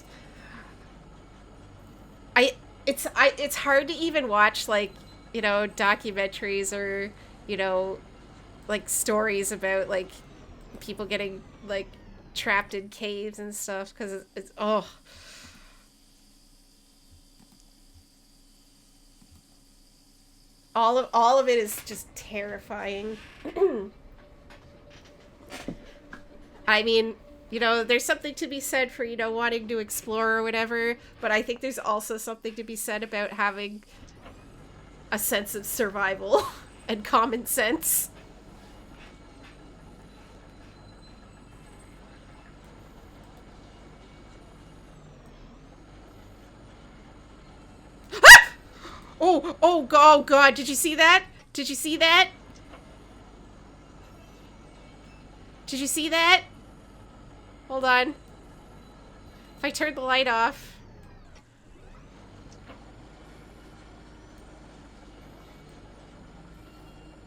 it's hard to even watch, like, you know, documentaries or, you know, like stories about, like, people getting, like, trapped in caves and stuff, because it's oh. All of it is just terrifying. I mean, you know, there's something to be said for, you know, wanting to explore or whatever, but I think there's also something to be said about having a sense of survival and common sense. Oh, God, did you see that? Did you see that? Did you see that? Hold on. If I turn the light off.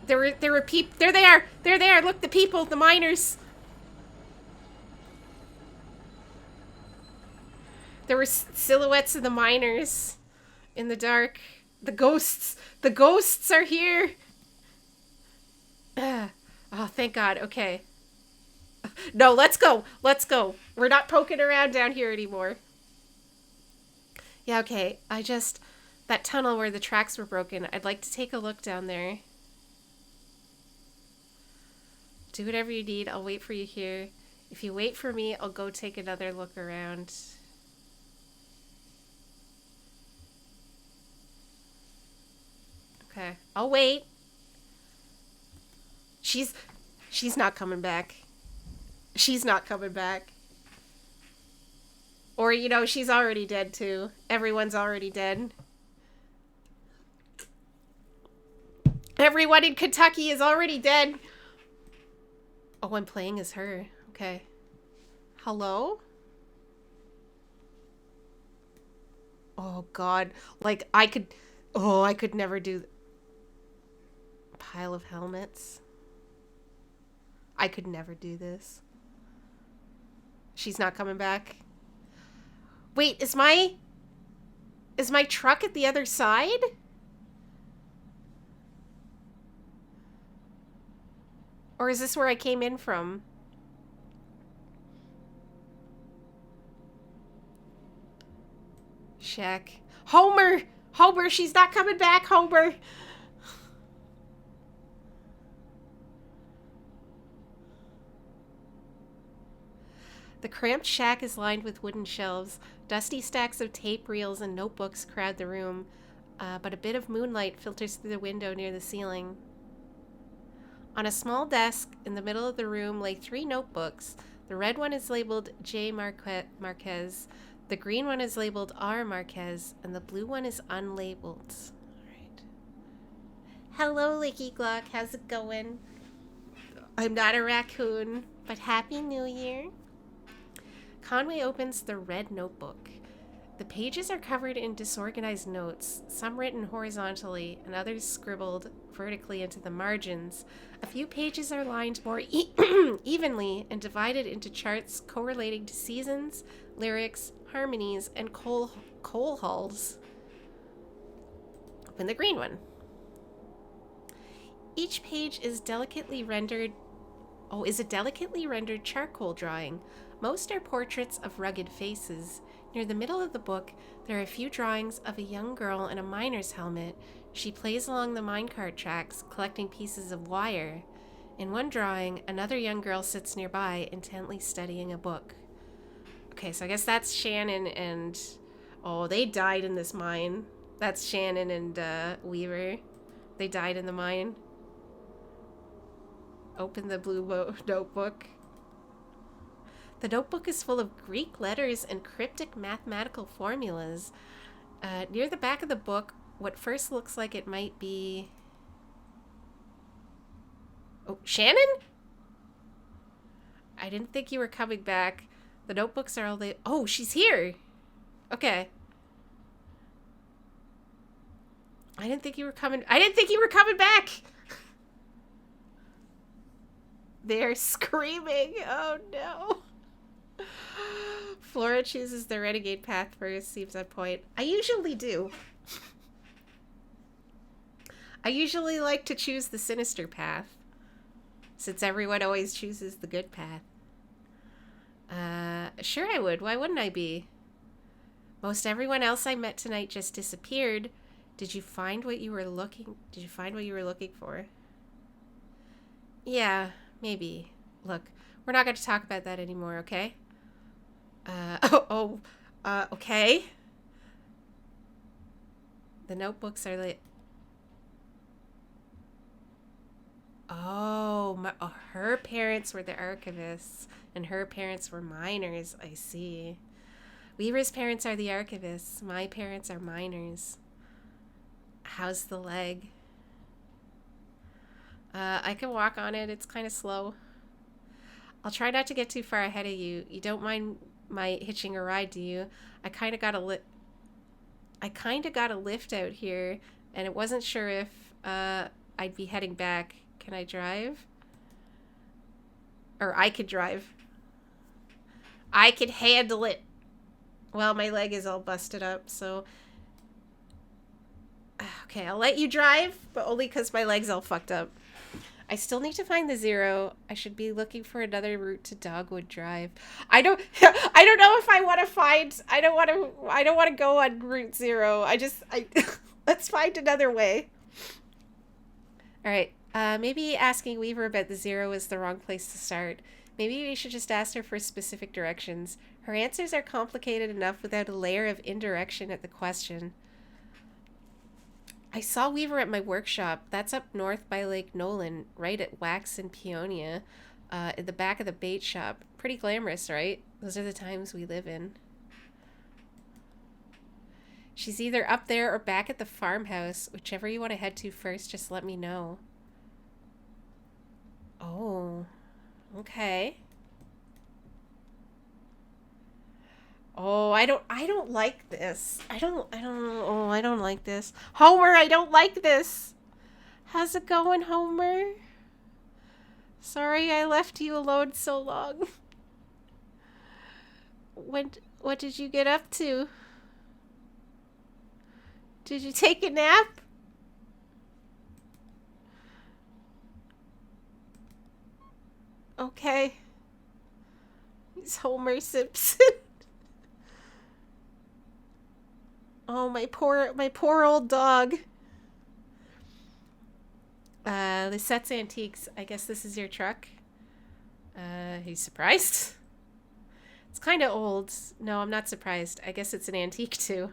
There were people. There they are. They're there. Look, the people, the miners. There were silhouettes of the miners in the dark. The ghosts. The ghosts are here. Oh, thank God. Okay. No, let's go. Let's go. We're not poking around down here anymore. Yeah, okay. That tunnel where the tracks were broken, I'd like to take a look down there. Do whatever you need. I'll wait for you here. If you wait for me, I'll go take another look around. Okay. I'll wait. She's not coming back. She's not coming back. Or, you know, she's already dead too. Everyone's already dead. Everyone in Kentucky is already dead. Oh, I'm playing as her. Okay. Hello? Oh, God. Like, I could never do... Pile of helmets. I could never do this. She's not coming back. Wait, is my truck at the other side? Or is this where I came in from? Check. Homer! Homer, she's not coming back, Homer! The cramped shack is lined with wooden shelves. Dusty stacks of tape reels and notebooks crowd the room, but a bit of moonlight filters through the window near the ceiling. On a small desk in the middle of the room lay 3 notebooks. The red one is labeled J. Marquez, the green one is labeled R. Marquez, and the blue one is unlabeled. All right. Hello, Licky Glock. How's it going? I'm not a raccoon, but Happy New Year. Conway opens the red notebook. The pages are covered in disorganized notes, some written horizontally and others scribbled vertically into the margins. A few pages are lined more evenly and divided into charts correlating to seasons, lyrics, harmonies, and coal hulls. Open the green one. Each page is a delicately rendered charcoal drawing. Most are portraits of rugged faces. Near the middle of the book, there are a few drawings of a young girl in a miner's helmet. She plays along the minecart tracks, collecting pieces of wire. In one drawing, another young girl sits nearby, intently studying a book. Okay, so I guess that's Shannon and... Oh, they died in this mine. That's Shannon and Weaver. They died in the mine. Open the blue notebook. The notebook is full of Greek letters and cryptic mathematical formulas. Near the back of the book, what first looks like it might be... Oh, Shannon? I didn't think you were coming back. The notebooks are all... Oh, she's here! Okay. I didn't think you were coming back! They're screaming! Oh, no! Flora chooses the renegade path first, seems on point. I usually do. I usually like to choose the sinister path, since everyone always chooses the good path. Sure I would. Why wouldn't I be? Most everyone else I met tonight just disappeared. Did you find what you were looking for? Yeah, maybe. Look, we're not going to talk about that anymore, okay? Okay. The notebooks are like... her parents were the archivists, and her parents were miners, I see. Weaver's parents are the archivists. My parents are miners. How's the leg? I can walk on it. It's kind of slow. I'll try not to get too far ahead of you. You don't mind my hitching a ride to you. I kind of got a lift out here, and it wasn't sure if I'd be heading back. Can I drive? Or I could drive. I could handle it. Well, my leg is all busted up, so... Okay, I'll let you drive, but only because my leg's all fucked up. I still need to find the 0. I should be looking for another route to Dogwood Drive. I don't know if I want to find... I don't want to go on Route 0. Let's find another way. All right. Maybe asking Weaver about the 0 is the wrong place to start. Maybe we should just ask her for specific directions. Her answers are complicated enough without a layer of indirection at the question. I saw Weaver at my workshop. That's up north by Lake Nolan, right at Wax and Peonia, in the back of the bait shop. Pretty glamorous, right? Those are the times we live in. She's either up there or back at the farmhouse. Whichever you want to head to first, just let me know. Oh, okay. Oh, I don't like this. I don't like this. Homer, I don't like this. How's it going, Homer? Sorry I left you alone so long. What did you get up to? Did you take a nap? Okay. He's Homer Simpson. Oh, my poor old dog. Lisette's Antiques. I guess this is your truck. He's surprised? It's kind of old. No, I'm not surprised. I guess it's an antique too.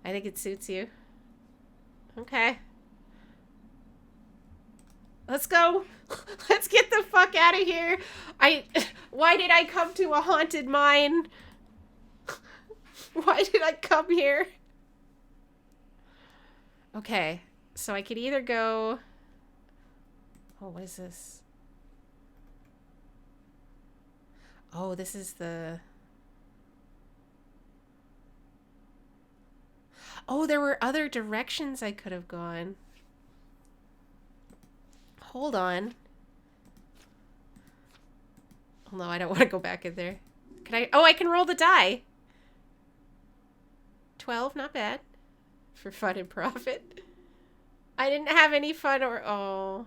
I think it suits you. Okay. Let's go. Let's get the fuck out of here. Why did I come to a haunted mine? Why did I come here? Okay, so I could either go... Oh, what is this? Oh, this is the... Oh, there were other directions I could have gone. Hold on. Oh, no, I don't want to go back in there. Can I... Oh, I can roll the die. 12, not bad. For fun and profit. I didn't have any fun or... Oh.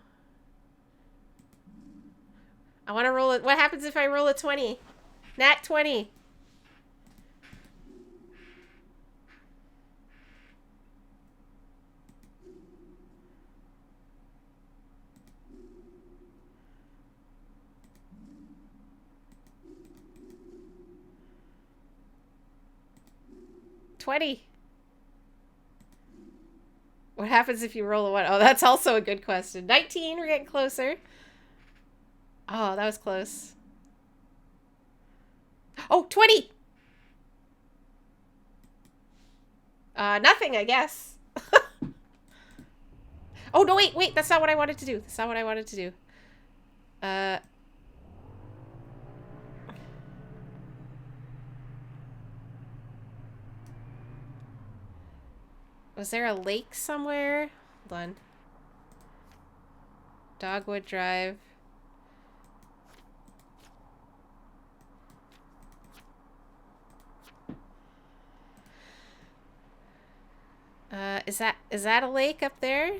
I want to roll it. What happens if I roll a 20? Nat 20. What happens if you roll a 1? Oh, that's also a good question. 19, we're getting closer. Oh, that was close. Oh, 20! Nothing, I guess. Oh, no, wait, that's not what I wanted to do. That's not what I wanted to do. Was there a lake somewhere? Hold on. Dogwood Drive. Is that a lake up there?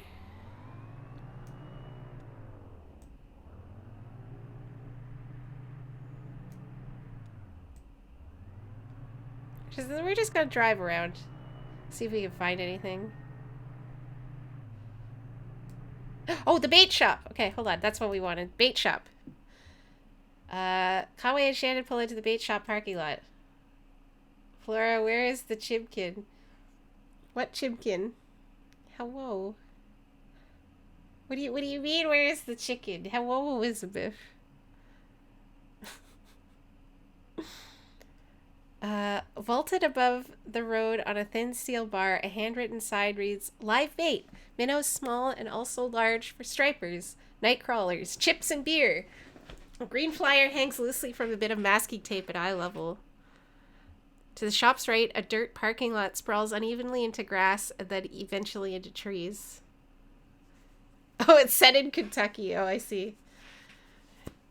We're just gonna drive around. See if we can find anything. Oh, the bait shop! Okay, hold on. That's what we wanted. Bait shop. Conway and Shannon pull into the bait shop parking lot. Flora, where is the chimkin? What chimkin? Hello. What do you mean, where is the chicken? Hello, Elizabeth. Vaulted above the road on a thin steel bar, a handwritten sign reads, "Live bait. Minnows small and also large for stripers, night crawlers, chips and beer." A green flyer hangs loosely from a bit of masking tape at eye level. To the shop's right, a dirt parking lot sprawls unevenly into grass and then eventually into trees. Oh, it's set in Kentucky. Oh, I see.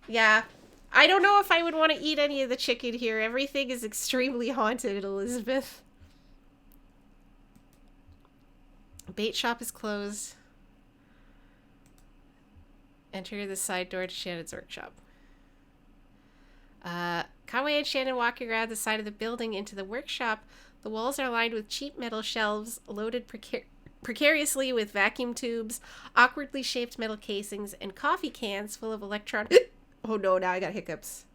Yeah. I don't know if I would want to eat any of the chicken here. Everything is extremely haunted, Elizabeth. Bait shop is closed. Enter the side door to Shannon's workshop. Conway and Shannon walking around the side of the building into the workshop. The walls are lined with cheap metal shelves loaded precariously with vacuum tubes, awkwardly shaped metal casings, and coffee cans full of electronic... Oh no, now I got hiccups.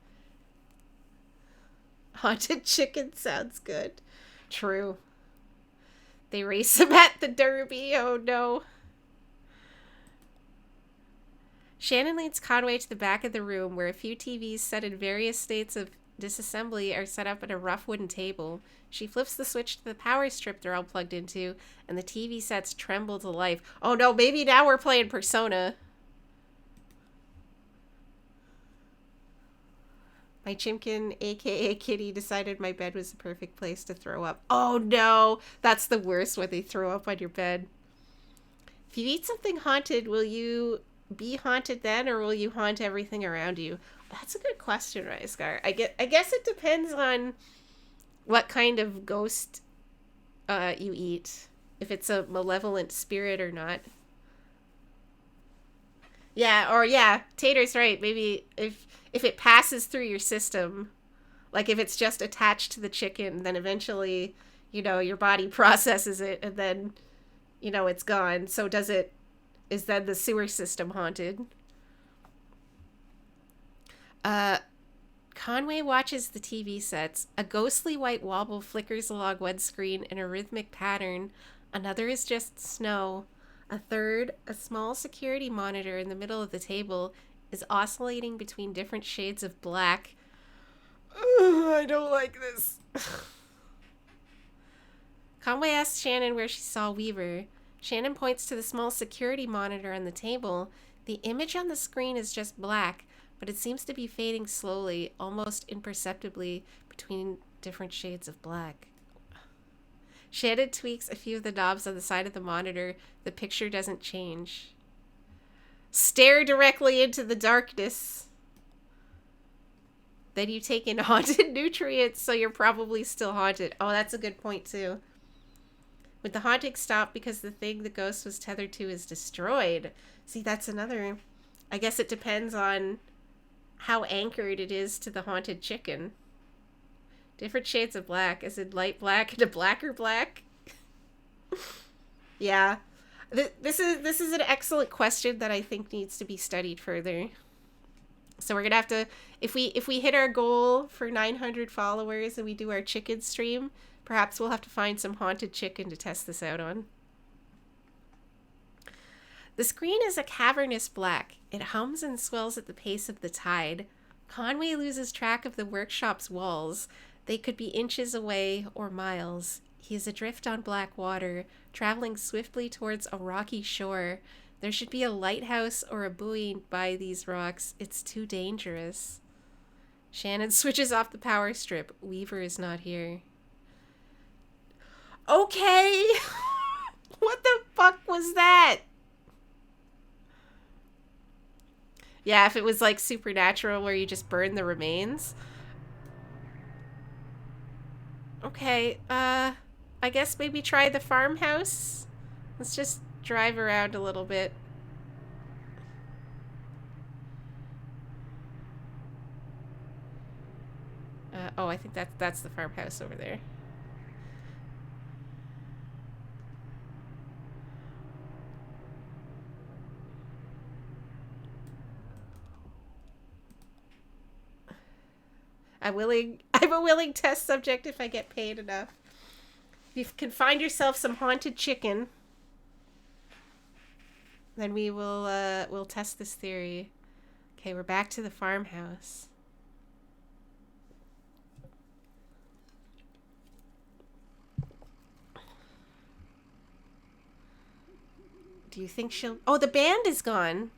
Haunted chicken sounds good. True. They race him at the Derby. Oh no. Shannon leads Conway to the back of the room where a few TVs set in various states of disassembly are set up at a rough wooden table. She flips the switch to the power strip they're all plugged into, and the TV sets tremble to life. Oh no, maybe now we're playing Persona. My chimkin, aka Kitty, decided my bed was the perfect place to throw up. Oh no, that's the worst when they throw up on your bed. If you eat something haunted, will you be haunted then, or will you haunt everything around you? That's a good question, Ryscar. I guess it depends on what kind of ghost you eat. If it's a malevolent spirit or not. Yeah, Tater's right. Maybe if it passes through your system, like if it's just attached to the chicken, then eventually, your body processes it and then, it's gone. So is then the sewer system haunted? Conway watches the TV sets. A ghostly white wobble flickers along one screen in a rhythmic pattern. Another is just snow. A third, a small security monitor in the middle of the table, is oscillating between different shades of black. Ugh, I don't like this. Conway asks Shannon where she saw Weaver. Shannon points to the small security monitor on the table. The image on the screen is just black, but it seems to be fading slowly, almost imperceptibly, between different shades of black. Shannon tweaks a few of the knobs on the side of the monitor. The picture doesn't change. Stare directly into the darkness. Then you take in haunted nutrients, so you're probably still haunted. Oh, that's a good point, too. Would the haunting stop because the thing the ghost was tethered to is destroyed? See, that's another... I guess it depends on how anchored it is to the haunted chicken. Different shades of black. Is it light black and a blacker black? Yeah. This is an excellent question that I think needs to be studied further. So we're gonna have to, if we hit our goal for 900 followers and we do our chicken stream, perhaps we'll have to find some haunted chicken to test this out on. The screen is a cavernous black. It hums and swells at the pace of the tide. Conway loses track of the workshop's walls. They could be inches away or miles. He is adrift on black water, traveling swiftly towards a rocky shore. There should be a lighthouse or a buoy by these rocks. It's too dangerous. Shannon switches off the power strip. Weaver is not here. Okay! What the fuck was that? Yeah, if it was like Supernatural where you just burn the remains. Okay, I guess maybe try the farmhouse. Let's just drive around a little bit. Oh, I think that's the farmhouse over there. I'm a willing test subject if I get paid enough. If you can find yourself some haunted chicken, then we'll test this theory. Okay, we're back to the farmhouse. Do you think she'll... Oh, the band is gone.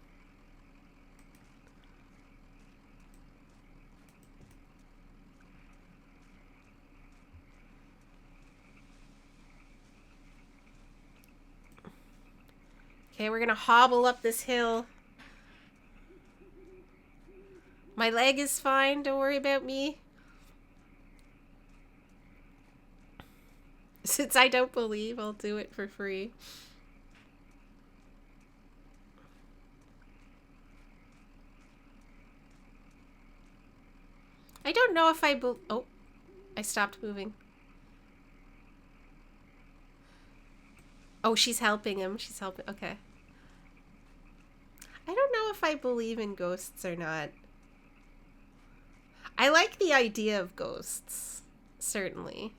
Okay, we're gonna hobble up this hill. My leg is fine. Don't worry about me. Since I don't believe, I'll do it for free. I don't know if oh, I stopped moving. Oh, she's helping him. She's helping. Okay. I don't know if I believe in ghosts or not. I like the idea of ghosts, certainly.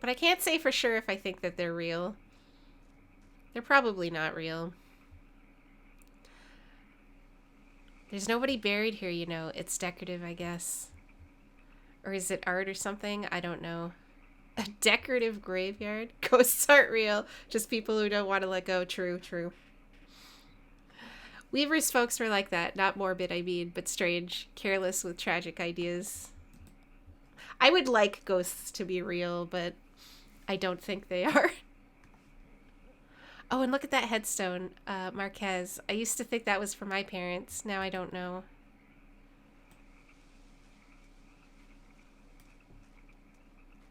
But I can't say for sure if I think that they're real. They're probably not real. There's nobody buried here, you know. It's decorative, I guess. Or is it art or something? I don't know. A decorative graveyard? Ghosts aren't real. Just people who don't want to let go. True, true. Weaver's folks were like that. Not morbid, I mean, but strange. Careless with tragic ideas. I would like ghosts to be real, but I don't think they are. Oh, and look at that headstone, Marquez. I used to think that was for my parents. Now I don't know.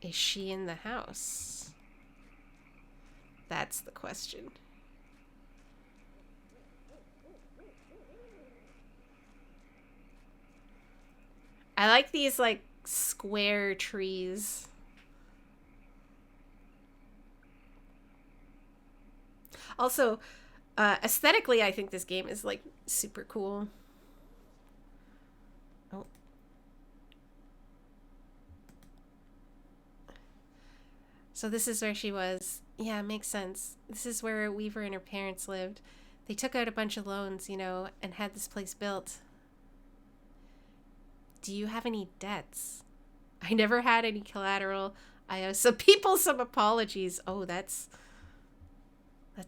Is she in the house? That's the question. I like these, like, square trees. Also, aesthetically, I think this game is, like, super cool. Oh. So this is where she was. Yeah, makes sense. This is where Weaver and her parents lived. They took out a bunch of loans, you know, and had this place built. Do you have any debts? I never had any collateral. I owe some people some apologies. Oh, that's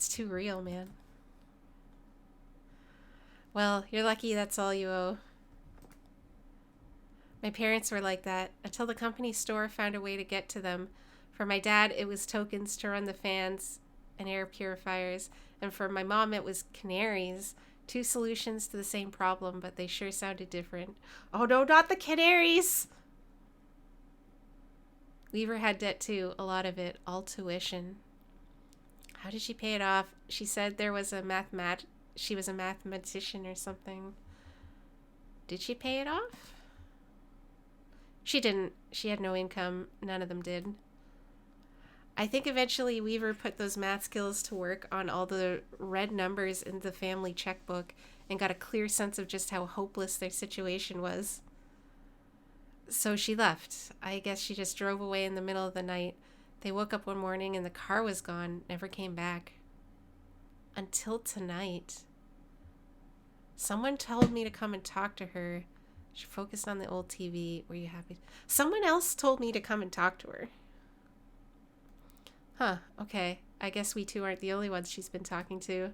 too real, man. Well, you're lucky that's all you owe. My parents were like that until the company store found a way to get to them. For my dad, it was tokens to run the fans and air purifiers. And for my mom, it was canaries. Two solutions to the same problem, but they sure sounded different. Oh no, not the canaries! Weaver had debt too, a lot of it, all tuition. How did she pay it off? She said there was she was a mathematician or something. Did she pay it off? She didn't. She had no income. None of them did. I think eventually Weaver put those math skills to work on all the red numbers in the family checkbook and got a clear sense of just how hopeless their situation was. So she left. I guess she just drove away in the middle of the night. They woke up one morning and the car was gone, never came back. Until tonight. Someone told me to come and talk to her. She focused on the old TV. Were you happy? Someone else told me to come and talk to her. Huh, okay. I guess we two aren't the only ones she's been talking to.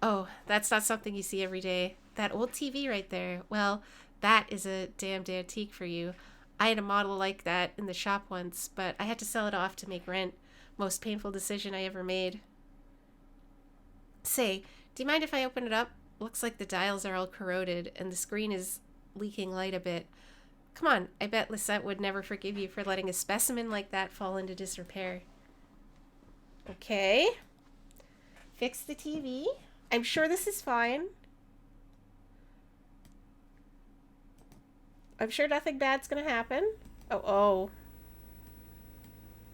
Oh, that's not something you see every day. That old TV right there. Well, that is a damned antique for you. I had a model like that in the shop once, but I had to sell it off to make rent. Most painful decision I ever made. Say, do you mind if I open it up? Looks like the dials are all corroded and the screen is leaking light a bit. Come on, I bet Lisette would never forgive you for letting a specimen like that fall into disrepair. Okay. Fix the TV. I'm sure this is fine. I'm sure nothing bad's gonna happen. Oh.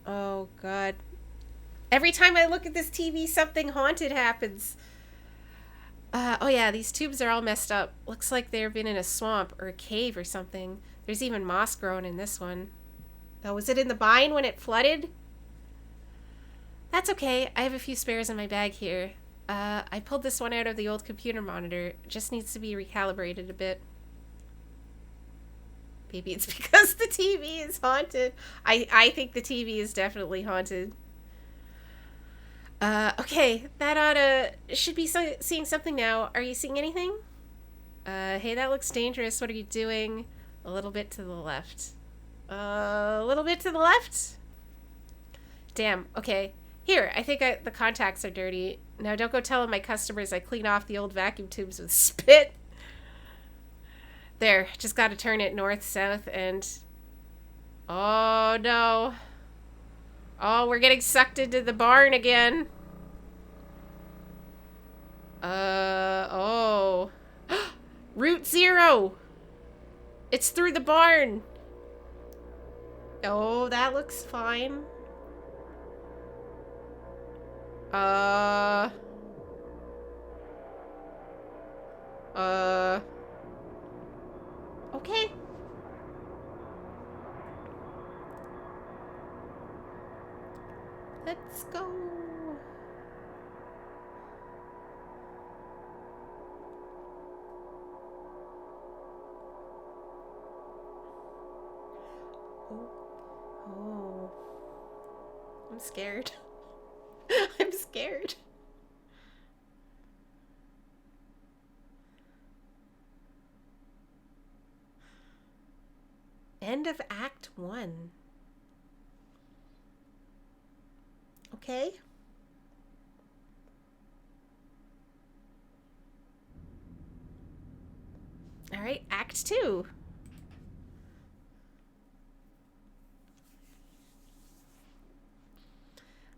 Oh, God. Every time I look at this TV, something haunted happens. Oh yeah, these tubes are all messed up. Looks like they've been in a swamp or a cave or something. There's even moss growing in this one. Oh, was it in the bind when it flooded? That's okay. I have a few spares in my bag here. I pulled this one out of the old computer monitor. It just needs to be recalibrated a bit. Maybe it's because the TV is haunted. I think the TV is definitely haunted. Okay, that should be seeing something now. Are you seeing anything? Hey, that looks dangerous. What are you doing? A little bit to the left. A little bit to the left? Damn, okay. Here, I think the contacts are dirty. Now don't go telling my customers I clean off the old vacuum tubes with spit. There, just gotta turn it north, south, and... Oh, no. Oh, we're getting sucked into the barn again. Oh. Route 0! It's through the barn! Oh, that looks fine. Uh... Okay. Let's go. Oh. I'm scared. I'm scared. End of Act 1. Okay. All right, Act 2.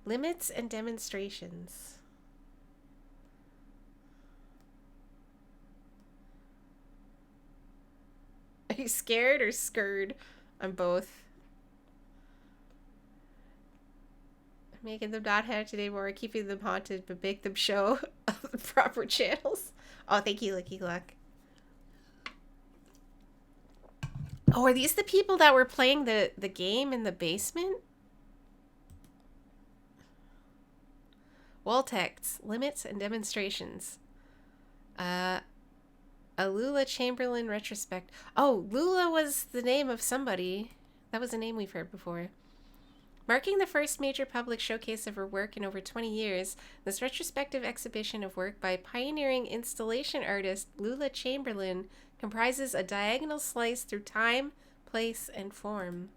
Limits and demonstrations. Are you scared or scared? I'm both. Making them not haunted anymore, keeping them haunted, but make them show the proper channels. Oh, thank you, Licky Luck. Oh, are these the people that were playing the game in the basement? Wall texts, limits, and demonstrations. A Lula Chamberlain retrospect. Oh, Lula was the name of somebody. That was a name we've heard before. Marking the first major public showcase of her work in over 20 years, this retrospective exhibition of work by pioneering installation artist Lula Chamberlain comprises a diagonal slice through time, place, and form.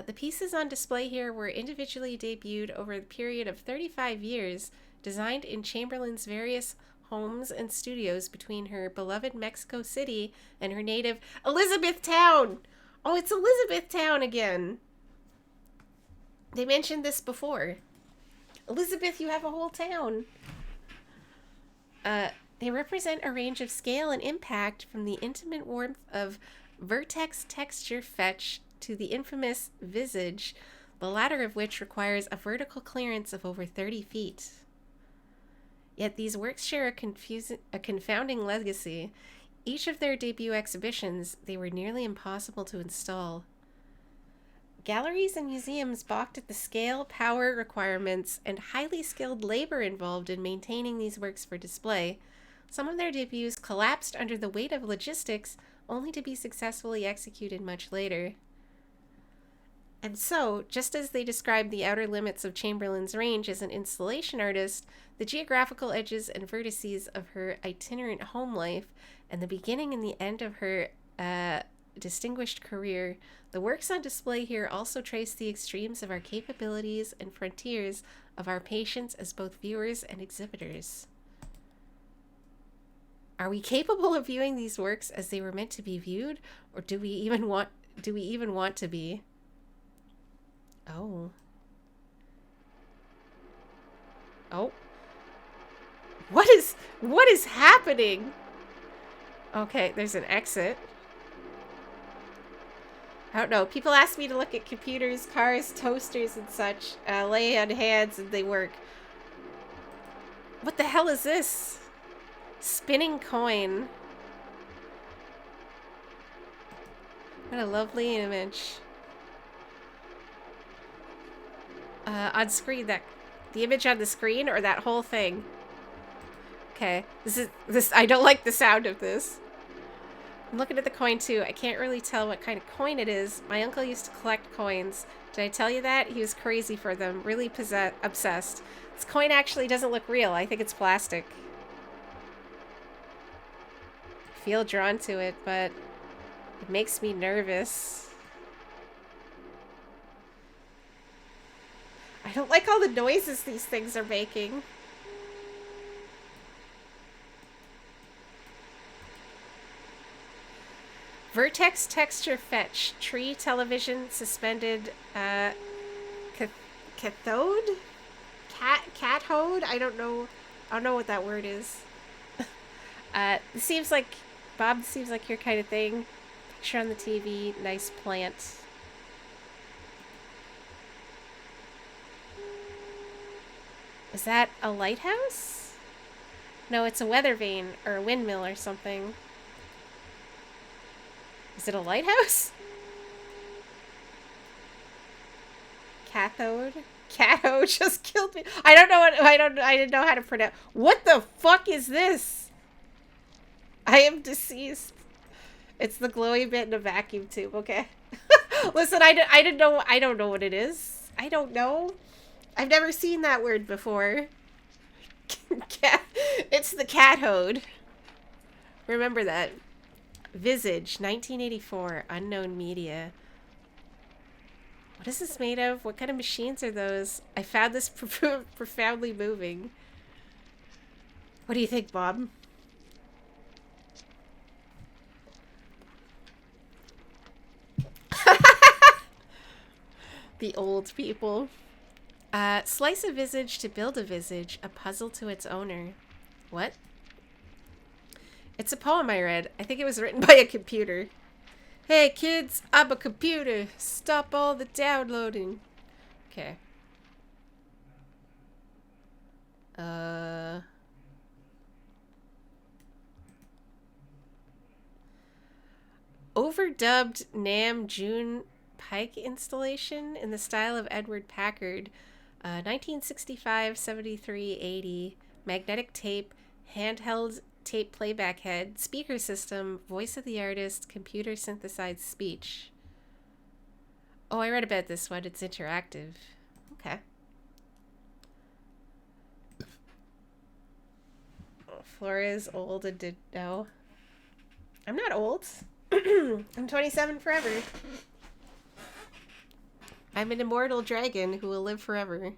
The pieces on display here were individually debuted over the period of 35 years, designed in Chamberlain's various homes and studios between her beloved Mexico City and her native Elizabethtown. Oh, it's Elizabethtown again. They mentioned this before. Elizabeth, you have a whole town. They represent a range of scale and impact from the intimate warmth of vertex texture fetch to the infamous visage, the latter of which requires a vertical clearance of over 30 feet. Yet these works share a confounding legacy. Each of their debut exhibitions, they were nearly impossible to install. Galleries and museums balked at the scale, power requirements, and highly skilled labor involved in maintaining these works for display. Some of their debuts collapsed under the weight of logistics, only to be successfully executed much later. And so, just as they described the outer limits of Chamberlain's range as an installation artist, the geographical edges and vertices of her itinerant home life, and the beginning and the end of her distinguished career, the works on display here also trace the extremes of our capabilities and frontiers of our patience as both viewers and exhibitors. Are we capable of viewing these works as they were meant to be viewed, or do we even want to be? Oh. Oh. What is happening? Okay, there's an exit. I don't know. People ask me to look at computers, cars, toasters, and such. Lay on hands and they work. What the hell is this? Spinning coin. What a lovely image. On screen, the image on the screen or that whole thing? Okay, this. I don't like the sound of this. I'm looking at the coin too. I can't really tell what kind of coin it is. My uncle used to collect coins. Did I tell you that? He was crazy for them. Really obsessed. This coin actually doesn't look real. I think it's plastic. feel drawn to it, but it makes me nervous. I don't like all the noises these things are making. Vertex texture fetch. Tree television suspended cathode? Cathode? I don't know what that word is. It seems like Bob seems like your kind of thing. Picture on the TV, nice plant. Is that a lighthouse? No, it's a weather vane or a windmill or something. Is it a lighthouse? Cathode? Cathode just killed me. I didn't know how to pronounce. What the fuck is this? I am deceased. It's the glowy bit in a vacuum tube, okay? Listen, I don't know what it is. I don't know. I've never seen that word before. It's the cathode. Remember that. Visage, 1984, unknown media. What is this made of? What kind of machines are those? I found this profoundly moving. What do you think, Bob? The old people. Slice a visage to build a visage, a puzzle to its owner. What? It's a poem I read. I think it was written by a computer. Hey kids, I'm a computer. Stop all the downloading. Okay. Overdubbed Nam June Pike installation in the style of Edward Packard. 1965, 73, 80. Magnetic tape, handheld tape playback head, speaker system, voice of the artist, computer synthesized speech. Oh, I read about this one. It's interactive. Okay. Flora is old and did no. I'm not old. I'm 27 forever. I'm an immortal dragon who will live forever.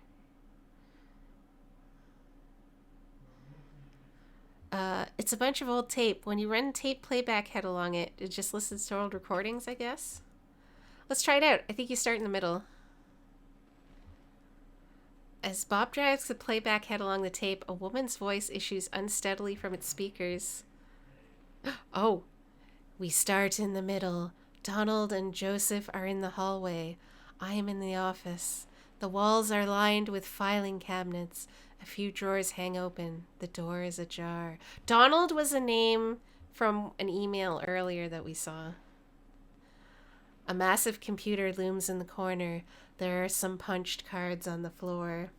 It's a bunch of old tape. When you run tape playback head along it, it just listens to old recordings, I guess. Let's try it out. I think you start in the middle. As Bob drags the playback head along the tape, a woman's voice issues unsteadily from its speakers. Oh, we start in the middle. Donald and Joseph are in the hallway. I am in the office. The walls are lined with filing cabinets. A few drawers hang open. The door is ajar. Donald was a name from an email earlier that we saw. A massive computer looms in the corner. There are some punched cards on the floor.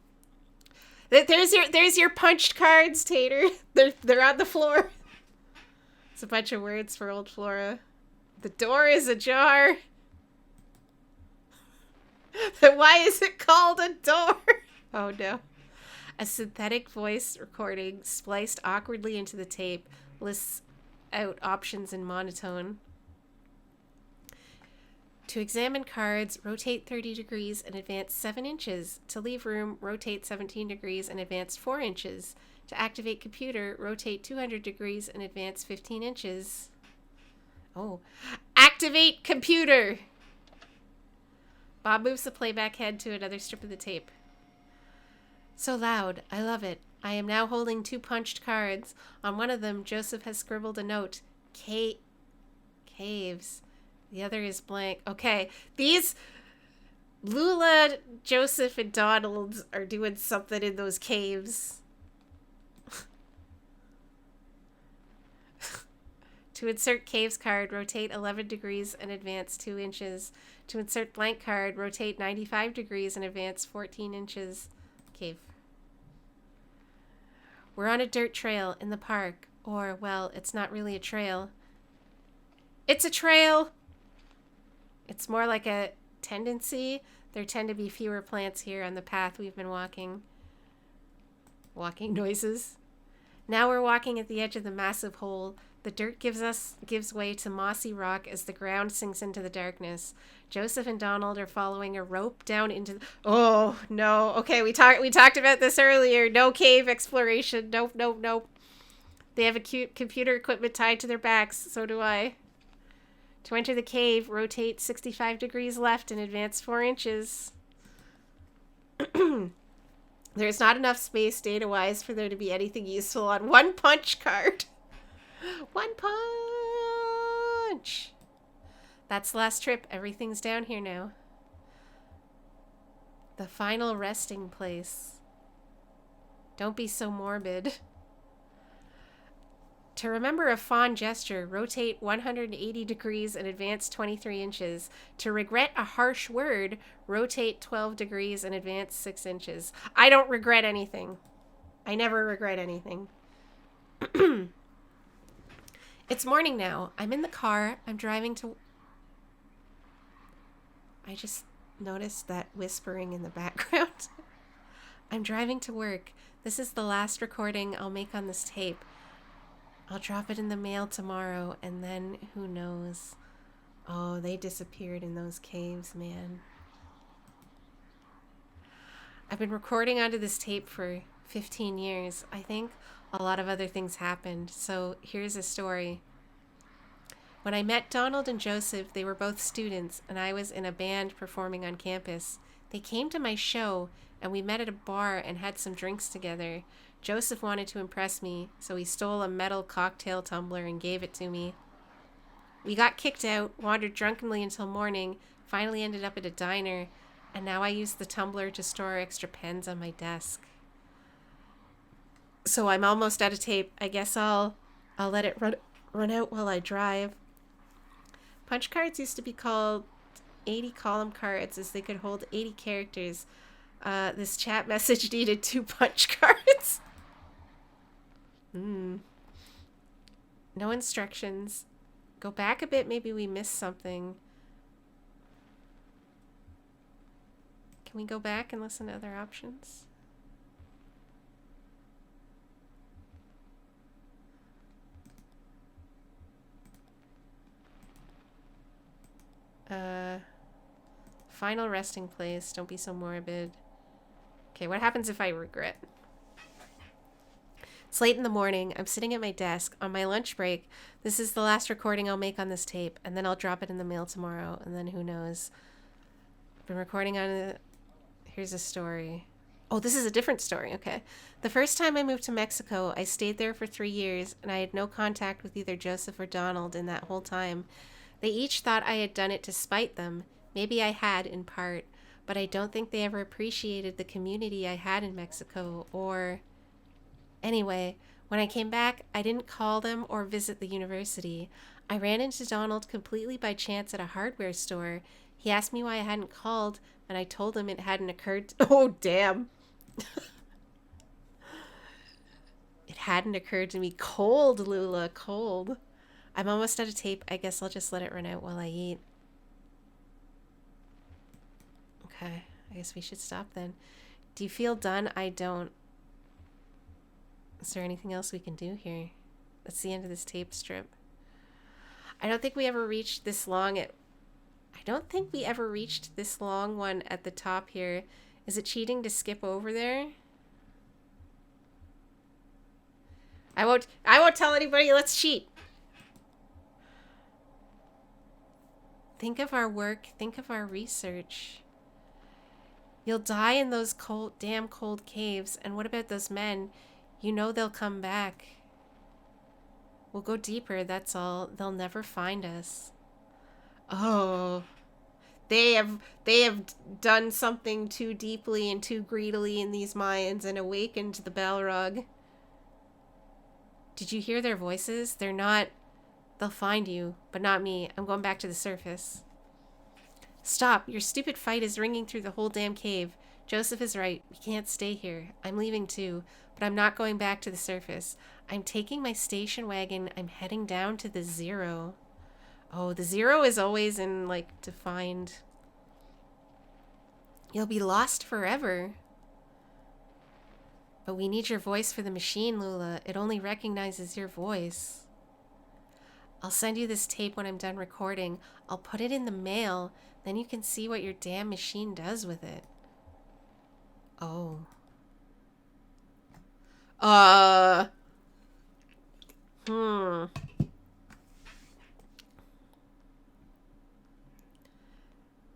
There's your punched cards, Tater. They're on the floor. It's a bunch of words for old Flora. The door is ajar. Then why is it called a door? Oh no. A synthetic voice recording spliced awkwardly into the tape lists out options in monotone. To examine cards, rotate 30 degrees and advance 7 inches. To leave room, rotate 17 degrees and advance 4 inches. To activate computer, rotate 200 degrees and advance 15 inches. Oh. Activate computer! Bob moves the playback head to another strip of the tape. So loud. I love it. I am now holding 2 punched cards. On one of them, Joseph has scribbled a note. Caves. The other is blank. Okay. These Lula, Joseph, and Donald are doing something in those caves. To insert caves card, rotate 11 degrees and advance 2 inches. To insert blank card, rotate 95 degrees and advance 14 inches. Cave. We're on a dirt trail in the park. Or, well, it's not really a trail. It's a trail! It's more like a tendency. There tend to be fewer plants here on the path we've been walking. Walking noises. Now we're walking at the edge of the massive hole. The dirt gives way to mossy rock as the ground sinks into the darkness. Joseph and Donald are following a rope down into Oh, no. Okay, we talked about this earlier. No cave exploration. Nope, nope, nope. They have a cute computer equipment tied to their backs. So do I. To enter the cave, rotate 65 degrees left and advance 4 inches. There's not enough space data-wise for there to be anything useful on one punch card. One punch! That's the last trip. Everything's down here now. The final resting place. Don't be so morbid. To remember a fond gesture, rotate 180 degrees and advance 23 inches. To regret a harsh word, rotate 12 degrees and advance 6 inches. I don't regret anything. I never regret anything. It's morning now. I'm in the car. I'm driving to... I just noticed that whispering in the background. I'm driving to work. This is the last recording I'll make on this tape. I'll drop it in the mail tomorrow, and then who knows? Oh, they disappeared in those caves, man. I've been recording onto this tape for 15 years. I think a lot of other things happened, so here's a story. When I met Donald and Joseph, they were both students, and I was in a band performing on campus. They came to my show, and we met at a bar and had some drinks together. Joseph wanted to impress me, so he stole a metal cocktail tumbler and gave it to me. We got kicked out, wandered drunkenly until morning, finally ended up at a diner, and now I use the tumbler to store extra pens on my desk. So I'm almost out of tape. I guess I'll let it run out while I drive. Punch cards used to be called 80 column cards as they could hold 80 characters. This chat message needed 2 punch cards. No instructions. Go back a bit, maybe we missed something. Can we go back and listen to other options? Final resting place. Don't be so morbid. Okay, what happens if I regret? It's late in the morning. I'm sitting at my desk on my lunch break. This is the last recording I'll make on this tape, and then I'll drop it in the mail tomorrow, and then who knows. I've been recording on it. Here's a story. Oh, this is a different story. Okay. The first time I moved to Mexico, I stayed there for 3 years, and I had no contact with either Joseph or Donald in that whole time. They each thought I had done it to spite them. Maybe I had, in part, but I don't think they ever appreciated the community I had in Mexico, or... Anyway, when I came back, I didn't call them or visit the university. I ran into Donald completely by chance at a hardware store. He asked me why I hadn't called, and I told him it hadn't occurred... Oh, damn. It hadn't occurred to me. Cold, Lula, cold. I'm almost out of tape. I guess I'll just let it run out while I eat. Okay, I guess we should stop then. Do you feel done? I don't. Is there anything else we can do here? That's the end of this tape strip. I don't think we ever reached this long one at the top here. Is it cheating to skip over there? I won't tell anybody. Let's cheat. Think of our work. Think of our research. You'll die in those damn cold caves. And what about those men? You know they'll come back. We'll go deeper, that's all. They'll never find us. Oh. They have done something too deeply and too greedily in these mines and awakened the Balrog. Did you hear their voices? They're not... They'll find you, but not me. I'm going back to the surface. Stop. Your stupid fight is ringing through the whole damn cave. Joseph is right. We can't stay here. I'm leaving too, but I'm not going back to the surface. I'm taking my station wagon. I'm heading down to the zero. Oh, the zero is always in, defined. You'll be lost forever. But we need your voice for the machine, Lula. It only recognizes your voice. I'll send you this tape when I'm done recording. I'll put it in the mail. Then you can see what your damn machine does with it. Oh. Hmm.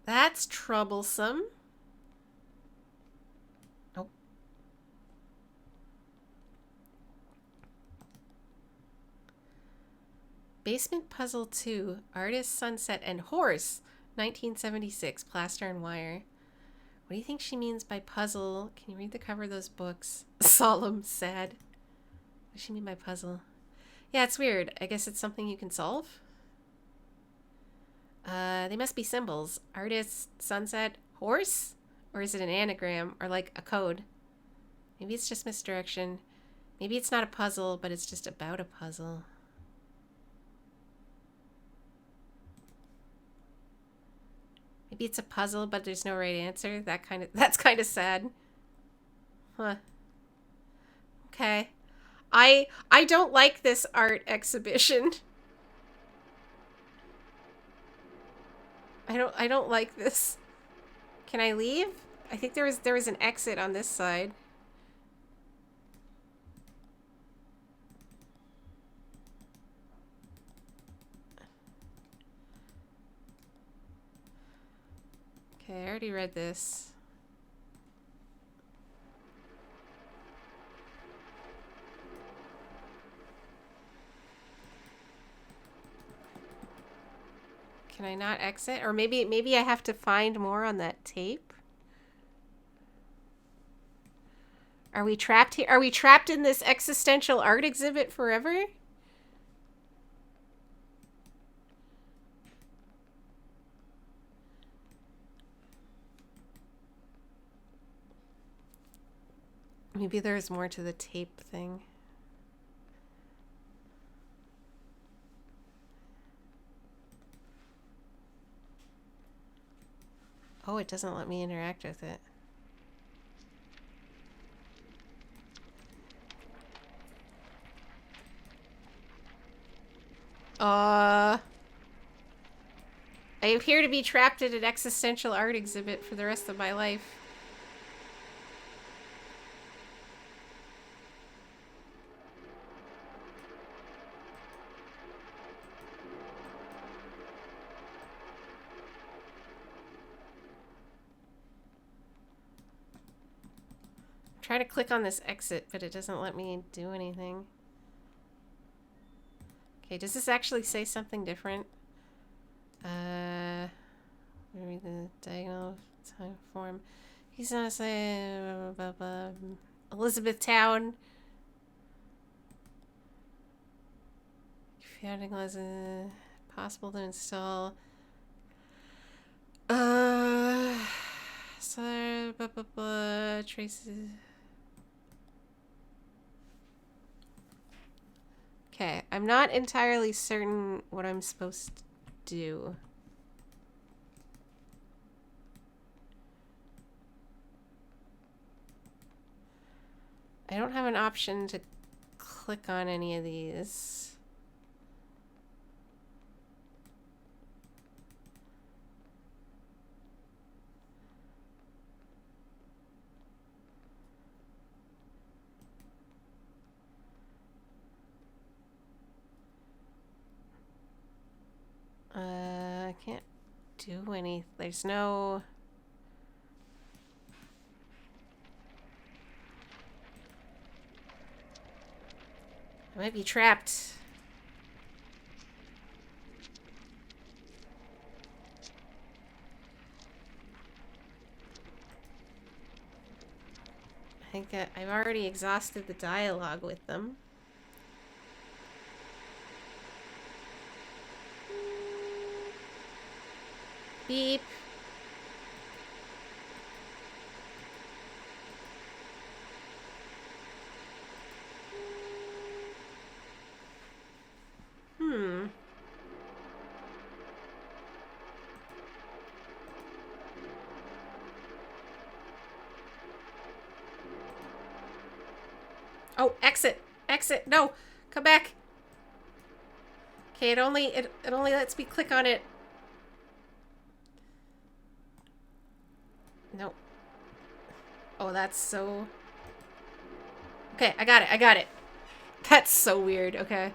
That's troublesome. Nope. Basement Puzzle 2, Artist, Sunset, and Horse, 1976, plaster and wire. What do you think she means by puzzle? Can you read the cover of those books? Solemn, sad. What does she mean by puzzle? Yeah, it's weird. I guess it's something you can solve? They must be symbols. Artist, sunset, horse? Or is it an anagram or like a code? Maybe it's just misdirection. Maybe it's not a puzzle, but it's just about a puzzle. Maybe it's a puzzle, but there's no right answer. That's kind of sad. Huh. Okay. I don't like this art exhibition. I don't like this. Can I leave? I think there was an exit on this side. Okay, I already read this. Can I not exit? Or maybe I have to find more on that tape? Are we trapped here? Are we trapped in this existential art exhibit forever? Maybe there's more to the tape thing. Oh, it doesn't let me interact with it. I appear to be trapped in an existential art exhibit for the rest of my life. Try to click on this exit, but it doesn't let me do anything. Okay, does this actually say something different? Read the diagonal time form. He's not saying Elizabethtown. Founding was possible to install. So traces. Okay, I'm not entirely certain what I'm supposed to do. I don't have an option to click on any of these. I can't do any. There's no. I might be trapped. I think I've already exhausted the dialogue with them. Beep. Oh, exit. Exit. No. Come back. Okay, it only lets me click on it. Nope. Oh, that's so... Okay, I got it. That's so weird. Okay.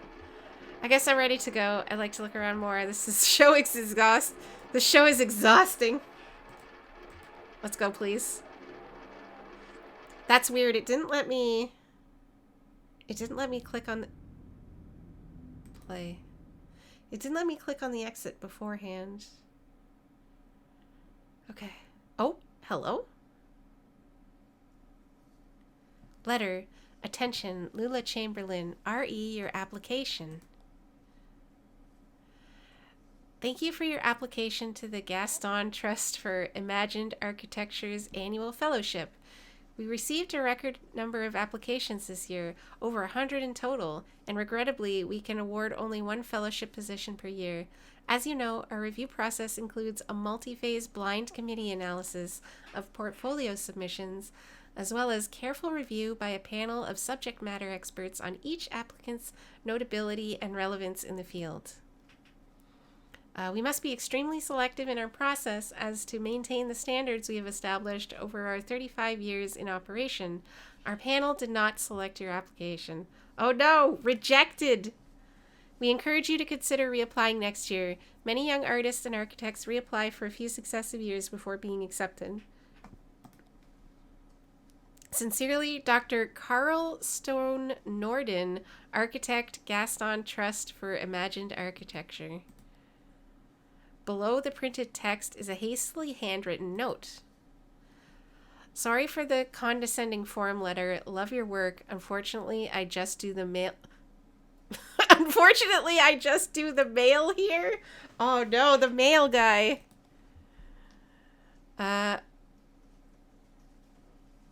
I guess I'm ready to go. I'd like to look around more. The show is exhausting. Let's go, please. That's weird. It didn't let me click on the... Play. It didn't let me click on the exit beforehand. Okay. Oh, hello? Letter. Attention, Lula Chamberlain. RE your application. Thank you for your application to the Gaston Trust for Imagined Architecture's annual fellowship. We received a record number of applications this year, over 100 in total, and regrettably, we can award only one fellowship position per year. As you know, our review process includes a multi-phase blind committee analysis of portfolio submissions, as well as careful review by a panel of subject matter experts on each applicant's notability and relevance in the field. We must be extremely selective in our process as to maintain the standards we have established over our 35 years in operation. Our panel did not select your application. Oh no! Rejected! We encourage you to consider reapplying next year. Many young artists and architects reapply for a few successive years before being accepted. Sincerely, Dr. Carl Stone Norden, Architect, Gaston Trust for Imagined Architecture. Below the printed text is a hastily handwritten note. Sorry for the condescending form letter. Love your work. Unfortunately, I just do the mail. Unfortunately, I just do the mail here. Oh no, the mail guy.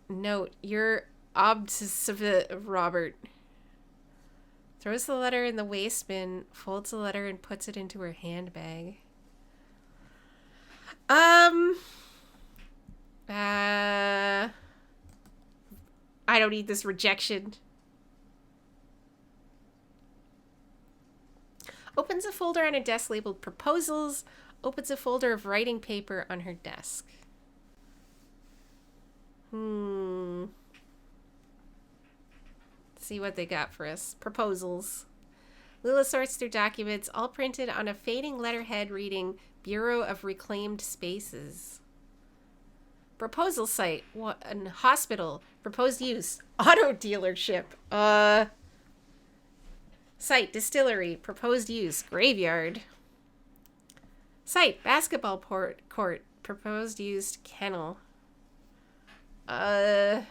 Note, you're obsessive, Robert. Throws the letter in the waste bin, folds the letter, and puts it into her handbag. I don't need this rejection. Opens a folder on a desk labeled proposals. Opens a folder of writing paper on her desk. See what they got for us. Proposals. Lula sorts through documents, all printed on a fading letterhead reading Bureau of Reclaimed Spaces. Proposal site. What? Hospital. Proposed use. Auto dealership. Site. Distillery. Proposed use. Graveyard. Site. Basketball court. Proposed use. Kennel. The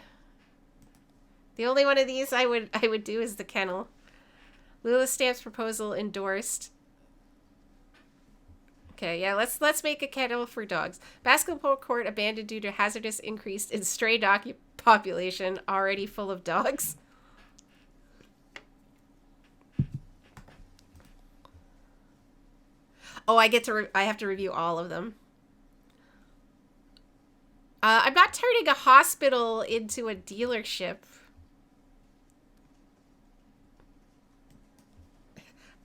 only one of these I would do is the kennel. Lula stamps proposal endorsed. Okay, yeah, let's make a kennel for dogs. Basketball court abandoned due to hazardous increase in stray dog population, already full of dogs. Oh, I have to review all of them. I'm not turning a hospital into a dealership.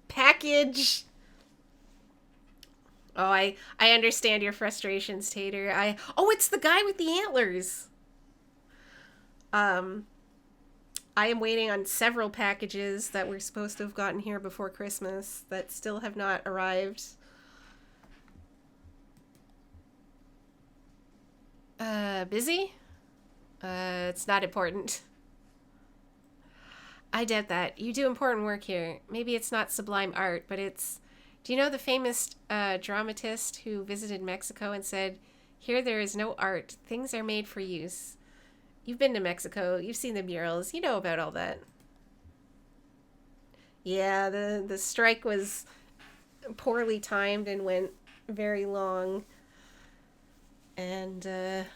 Package. Oh, I understand your frustrations, Tater. Oh, it's the guy with the antlers. I am waiting on several packages that were supposed to have gotten here before Christmas that still have not arrived. Busy? It's not important. I doubt that. You do important work here. Maybe it's not sublime art, but it's... Do you know the famous dramatist who visited Mexico and said, "Here there is no art. Things are made for use." You've been to Mexico. You've seen the murals. You know about all that. Yeah, the strike was poorly timed and went very long. And, yeah,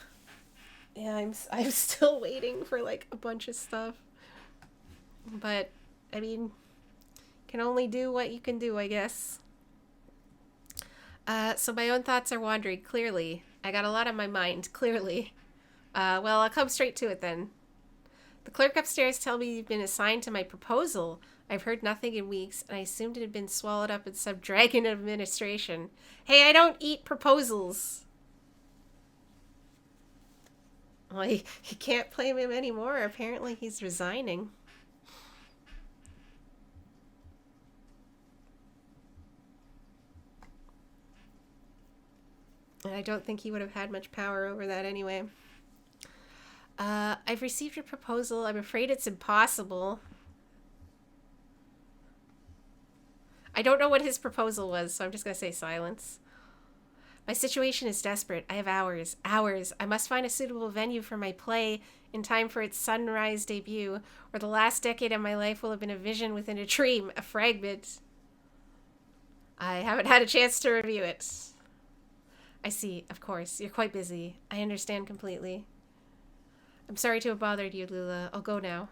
I'm still waiting for, like, a bunch of stuff. But, I mean, can only do what you can do, I guess. So my own thoughts are wandering, clearly. I got a lot on my mind, clearly. Well, I'll come straight to it then. The clerk upstairs tells me you've been assigned to my proposal. I've heard nothing in weeks, and I assumed it had been swallowed up in some dragon administration. Hey, I don't eat proposals. Well, he can't blame him anymore. Apparently, he's resigning. And I don't think he would have had much power over that anyway. I've received a proposal. I'm afraid it's impossible. I don't know what his proposal was, so I'm just going to say silence. My situation is desperate. I have hours. Hours. I must find a suitable venue for my play in time for its sunrise debut, or the last decade of my life will have been a vision within a dream, a fragment. I haven't had a chance to review it. I see, of course. You're quite busy. I understand completely. I'm sorry to have bothered you, Lula. I'll go now.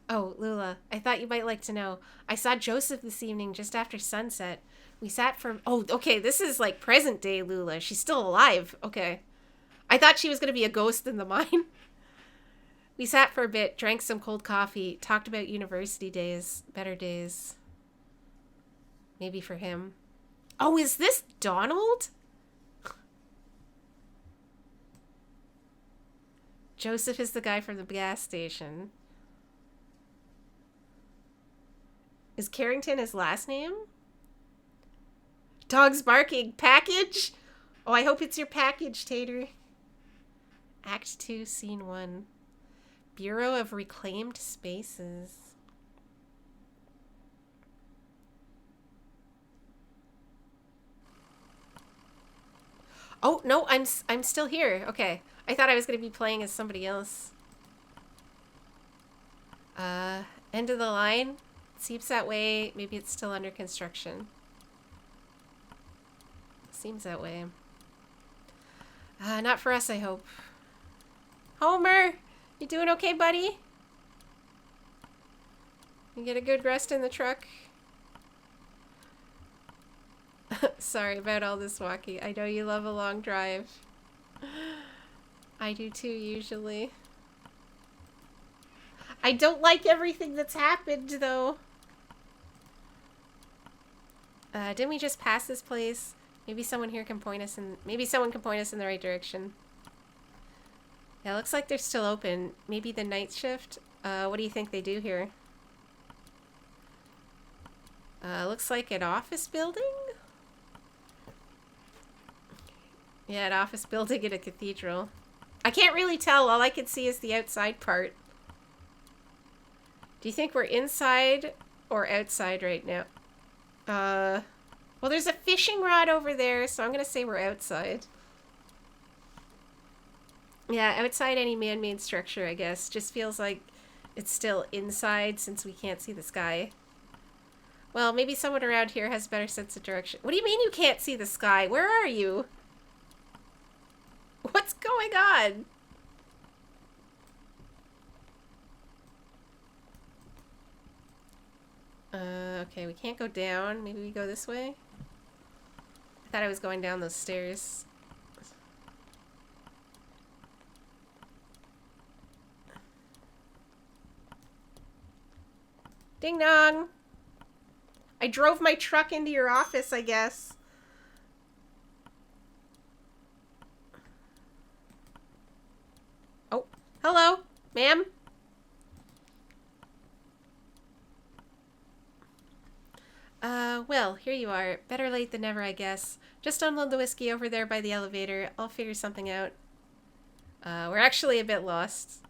Oh, Lula, I thought you might like to know. I saw Joseph this evening just after sunset. We sat for... Oh, okay, this is like present day Lula. She's still alive. Okay. I thought she was going to be a ghost in the mine. We sat for a bit, drank some cold coffee, talked about university days, better days. Maybe for him. Oh, is this Donald? Joseph is the guy from the gas station. Is Carrington his last name? Dog's barking. Package? Oh, I hope it's your package, Tater. Act 2, Scene 1. Bureau of Reclaimed Spaces. Oh, no, I'm still here. Okay. I thought I was going to be playing as somebody else. End of the line. Seems that way. Maybe it's still under construction. Seems that way. Not for us, I hope. Homer! You doing okay, buddy? You get a good rest in the truck? Sorry about all this walking. I know you love a long drive. I do too, usually. I don't like everything that's happened, though. Didn't we just pass this place? Maybe someone here can point us in... Maybe someone can point us in the right direction. Yeah, it looks like they're still open. Maybe the night shift? What do you think they do here? Looks like an office building? Yeah, an office building in a cathedral. I can't really tell. All I can see is the outside part. Do you think we're inside or outside right now? Well, there's a fishing rod over there, so I'm going to say we're outside. Yeah, outside any man-made structure, I guess. Just feels like it's still inside since we can't see the sky. Well, maybe someone around here has a better sense of direction. What do you mean you can't see the sky? Where are you? What's going on? Okay, we can't go down. Maybe we go this way? I thought I was going down those stairs. Ding dong! I drove my truck into your office, I guess. Oh, hello, ma'am. Well, here you are. Better late than never, I guess. Just unload the whiskey over there by the elevator. I'll figure something out. We're actually a bit lost.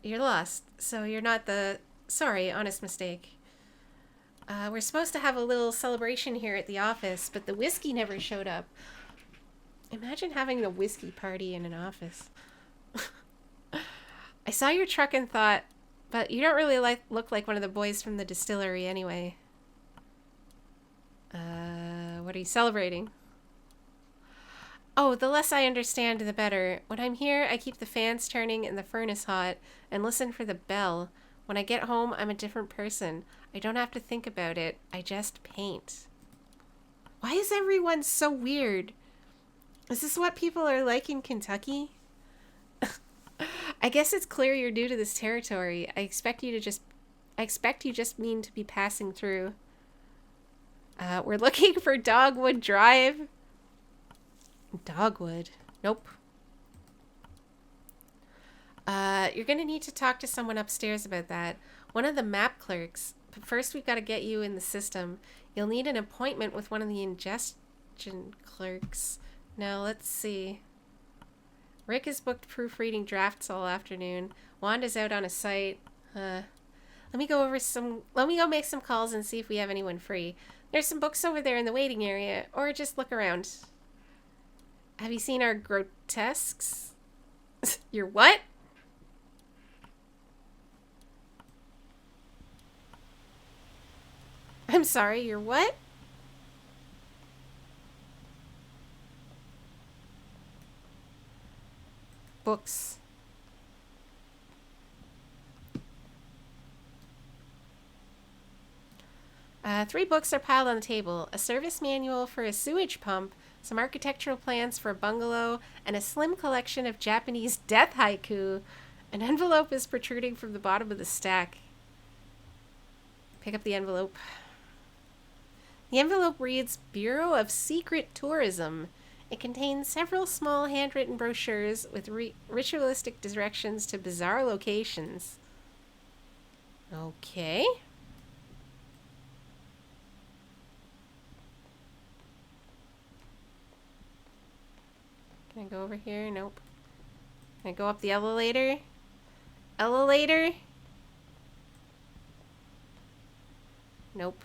You're lost, so you're not the... Sorry, honest mistake. We're supposed to have a little celebration here at the office, but the whiskey never showed up. Imagine having a whiskey party in an office. I saw your truck and thought, but you don't really look like one of the boys from the distillery anyway. What are you celebrating? Oh, the less I understand, the better. When I'm here, I keep the fans turning and the furnace hot and listen for the bell. When I get home, I'm a different person. I don't have to think about it. I just paint. Why is everyone so weird? Is this what people are like in Kentucky? I guess it's clear you're new to this territory. I expect you to just I expect you just mean to be passing through. We're looking for Dogwood Drive. Dogwood? Nope. You're gonna need to talk to someone upstairs about that. One of the map clerks. But first we've got to get you in the system. You'll need an appointment with one of the ingestion clerks. Now, let's see. Rick is booked proofreading drafts all afternoon. Wanda's out on a site. Let me go make some calls and see if we have anyone free. There's some books over there in the waiting area, or just look around. Have you seen our grotesques? Your what? I'm sorry, your what? Books. Three books are piled on the table. A service manual for a sewage pump, some architectural plans for a bungalow, and a slim collection of Japanese death haiku. An envelope is protruding from the bottom of the stack. Pick up the envelope. The envelope reads, Bureau of Secret Tourism. It contains several small handwritten brochures with ritualistic directions to bizarre locations. Okay. Can I go over here? Nope. Can I go up the elevator? Elevator? Nope.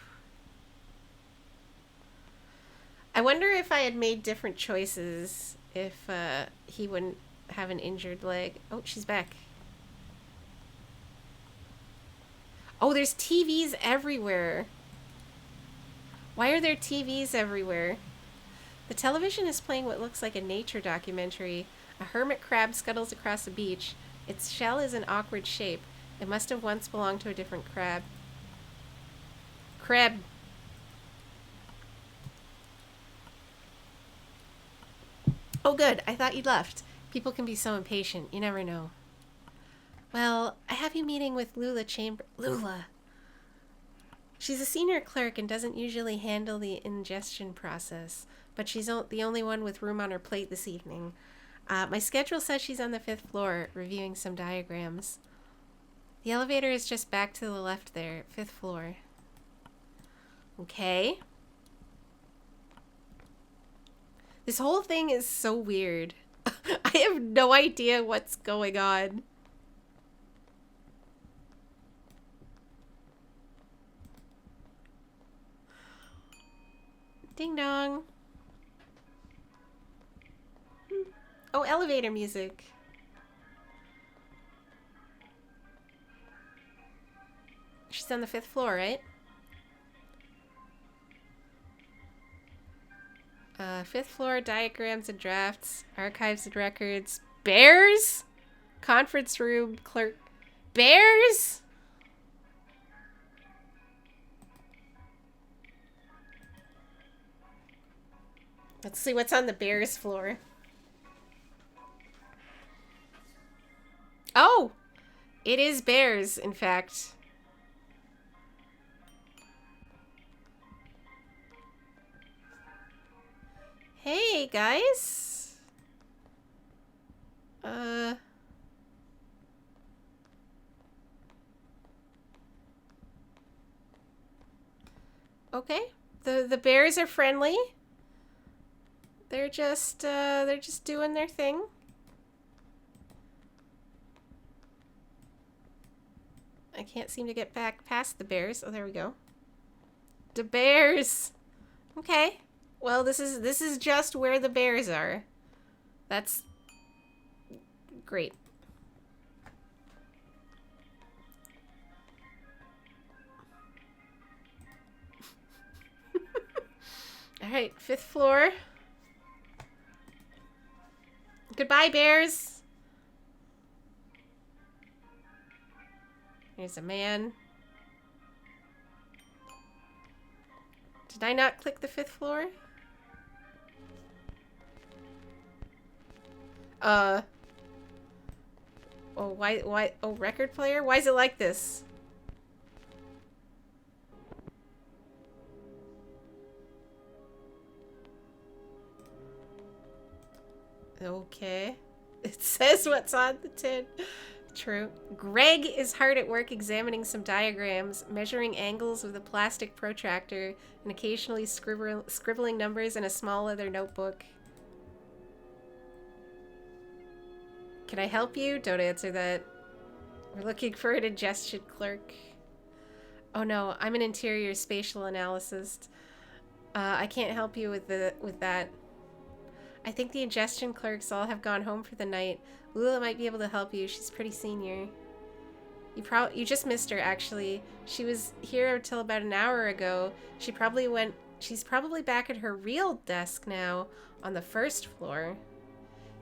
I wonder if I had made different choices if he wouldn't have an injured leg. Oh, she's back. Oh, there's TVs everywhere. Why are there TVs everywhere? The television is playing what looks like a nature documentary. A hermit crab scuttles across the beach. Its shell is an awkward shape. It must have once belonged to a different crab. Crab. Oh, good. I thought you'd left. People can be so impatient. You never know. Well, I have you meeting with Lula Lula. She's a senior clerk and doesn't usually handle the ingestion process, but she's the only one with room on her plate this evening. My schedule says she's on the 5th floor, reviewing some diagrams. The elevator is just back to the left there, 5th floor. Okay. This whole thing is so weird. I have no idea what's going on. Ding dong. Oh, elevator music. She's on the 5th floor, right? 5th floor, diagrams and drafts, archives and records. Bears? Conference room, clerk. Bears? Let's see what's on the bears floor. Oh! It is bears, in fact. Hey, guys. Okay. The bears are friendly. They're just doing their thing. I can't seem to get back past the bears. Oh, there we go. The bears. Okay. Well, this is just where the bears are. That's great. All right, 5th floor. Goodbye, bears. Here's a man. Did I not click the 5th floor? Oh, why, oh, record player? Why is it like this? Okay. It says what's on the tin. True. Greg is hard at work examining some diagrams, measuring angles with a plastic protractor, and occasionally scribbling numbers in a small leather notebook. Can I help you? Don't answer that. We're looking for an ingestion clerk. Oh no, I'm an interior spatial analyst. I can't help you with that. I think the ingestion clerks all have gone home for the night. Lula might be able to help you. She's pretty senior. You just missed her, actually. She was here until about an hour ago. She's probably back at her real desk now on the first floor.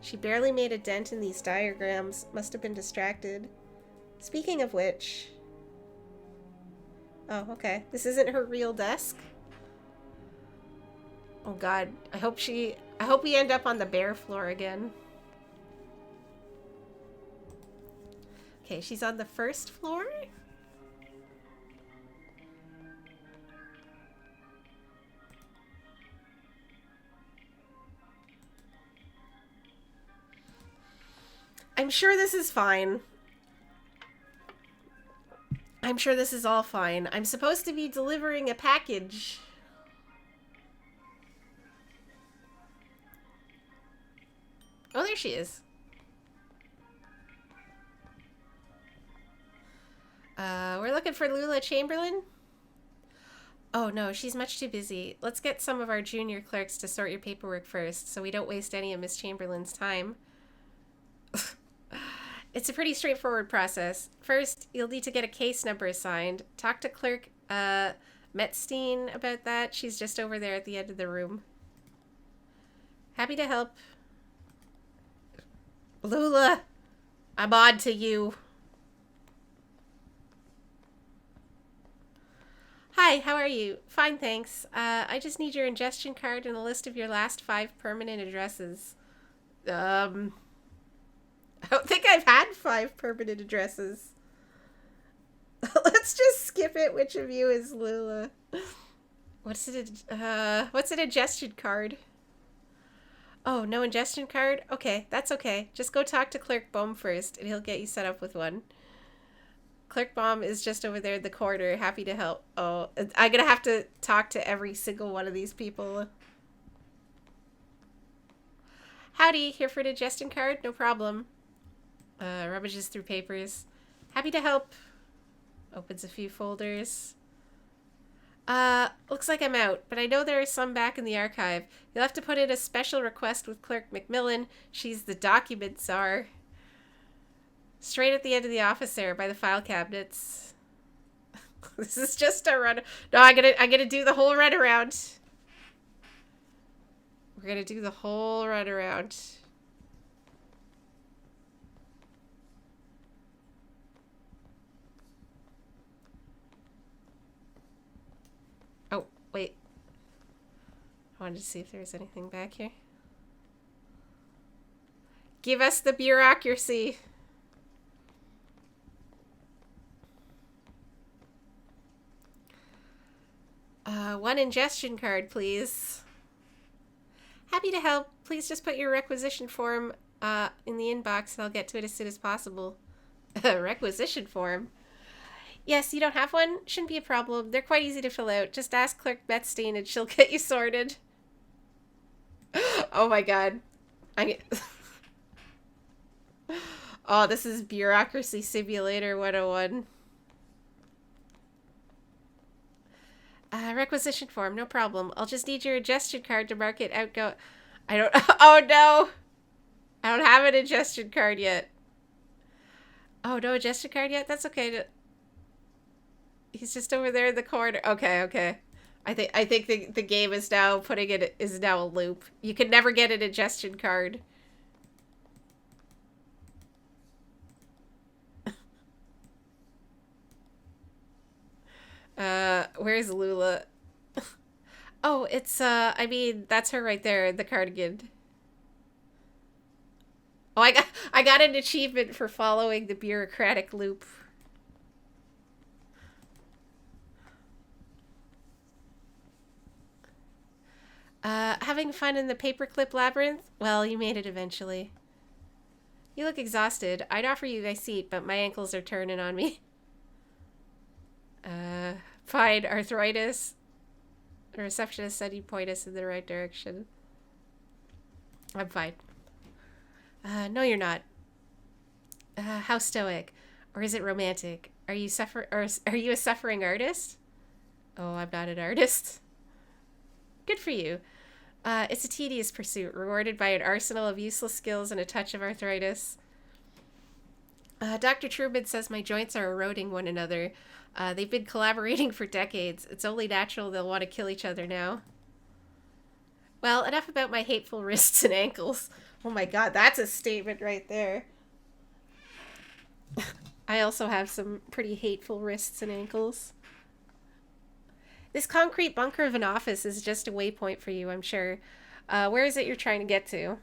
She barely made a dent in these diagrams. Must have been distracted. Speaking of which... Oh, okay. This isn't her real desk? Oh god. I hope we end up on the bare floor again. Okay, she's on the first floor? I'm sure this is fine. I'm sure this is all fine. I'm supposed to be delivering a package. Oh, there she is. We're looking for Lula Chamberlain? Oh no, she's much too busy. Let's get some of our junior clerks to sort your paperwork first, so we don't waste any of Miss Chamberlain's time. It's a pretty straightforward process. First, you'll need to get a case number assigned. Talk to Clerk Metstein about that. She's just over there at the end of the room. Happy to help. Lula, I'm on to you. Hi, how are you? Fine, thanks. I just need your ingestion card and a list of your last 5 permanent addresses. I don't think I've had 5 permanent addresses. Let's just skip it. Which of you is Lula? What's an ingestion card? Oh, no ingestion card? Okay, that's okay. Just go talk to Clerk Baum first, and he'll get you set up with one. Clerk Baum is just over there in the corner, happy to help. Oh, I'm gonna have to talk to every single one of these people. Howdy, here for an ingestion card? No problem. Rummages through papers. Happy to help. Opens a few folders. Looks like I'm out, but I know there are some back in the archive. You'll have to put in a special request with Clerk Macmillan. She's the document czar. Straight at the end of the office there, by the file cabinets. This is just a run. No, I'm gonna do the whole run around. We're gonna do the whole run around. Oh, wait. I wanted to see if there was anything back here. Give us the bureaucracy. One ingestion card, please. Happy to help. Please just put your requisition form in the inbox and I'll get to it as soon as possible. Requisition form? Yes, you don't have one? Shouldn't be a problem. They're quite easy to fill out. Just ask Clerk Metstein and she'll get you sorted. Oh my god. Oh, this is Bureaucracy Simulator 101. Requisition form, no problem. I'll just need your ingestion card to mark it outgo. I don't. Oh no! I don't have an ingestion card yet. Oh, no ingestion card yet? That's okay. He's just over there in the corner. Okay, okay. I think the game is now is now a loop. You can never get an ingestion card. Where's Lula? Oh, it's, I mean, that's her right there, the cardigan. Oh, I got an achievement for following the bureaucratic loop. Having fun in the paperclip labyrinth? Well, you made it eventually. You look exhausted. I'd offer you a seat, but my ankles are turning on me. Fine. Arthritis. The receptionist said he'd point us in the right direction. I'm fine. No, you're not. How stoic? Or is it romantic? Are you a suffering artist? Oh, I'm not an artist. Good for you. It's a tedious pursuit, rewarded by an arsenal of useless skills and a touch of arthritis. Dr. Truman says my joints are eroding one another. They've been collaborating for decades. It's only natural they'll want to kill each other now. Well, enough about my hateful wrists and ankles. Oh my god, that's a statement right there. I also have some pretty hateful wrists and ankles. This concrete bunker of an office is just a waypoint for you, I'm sure. Where is it you're trying to get to?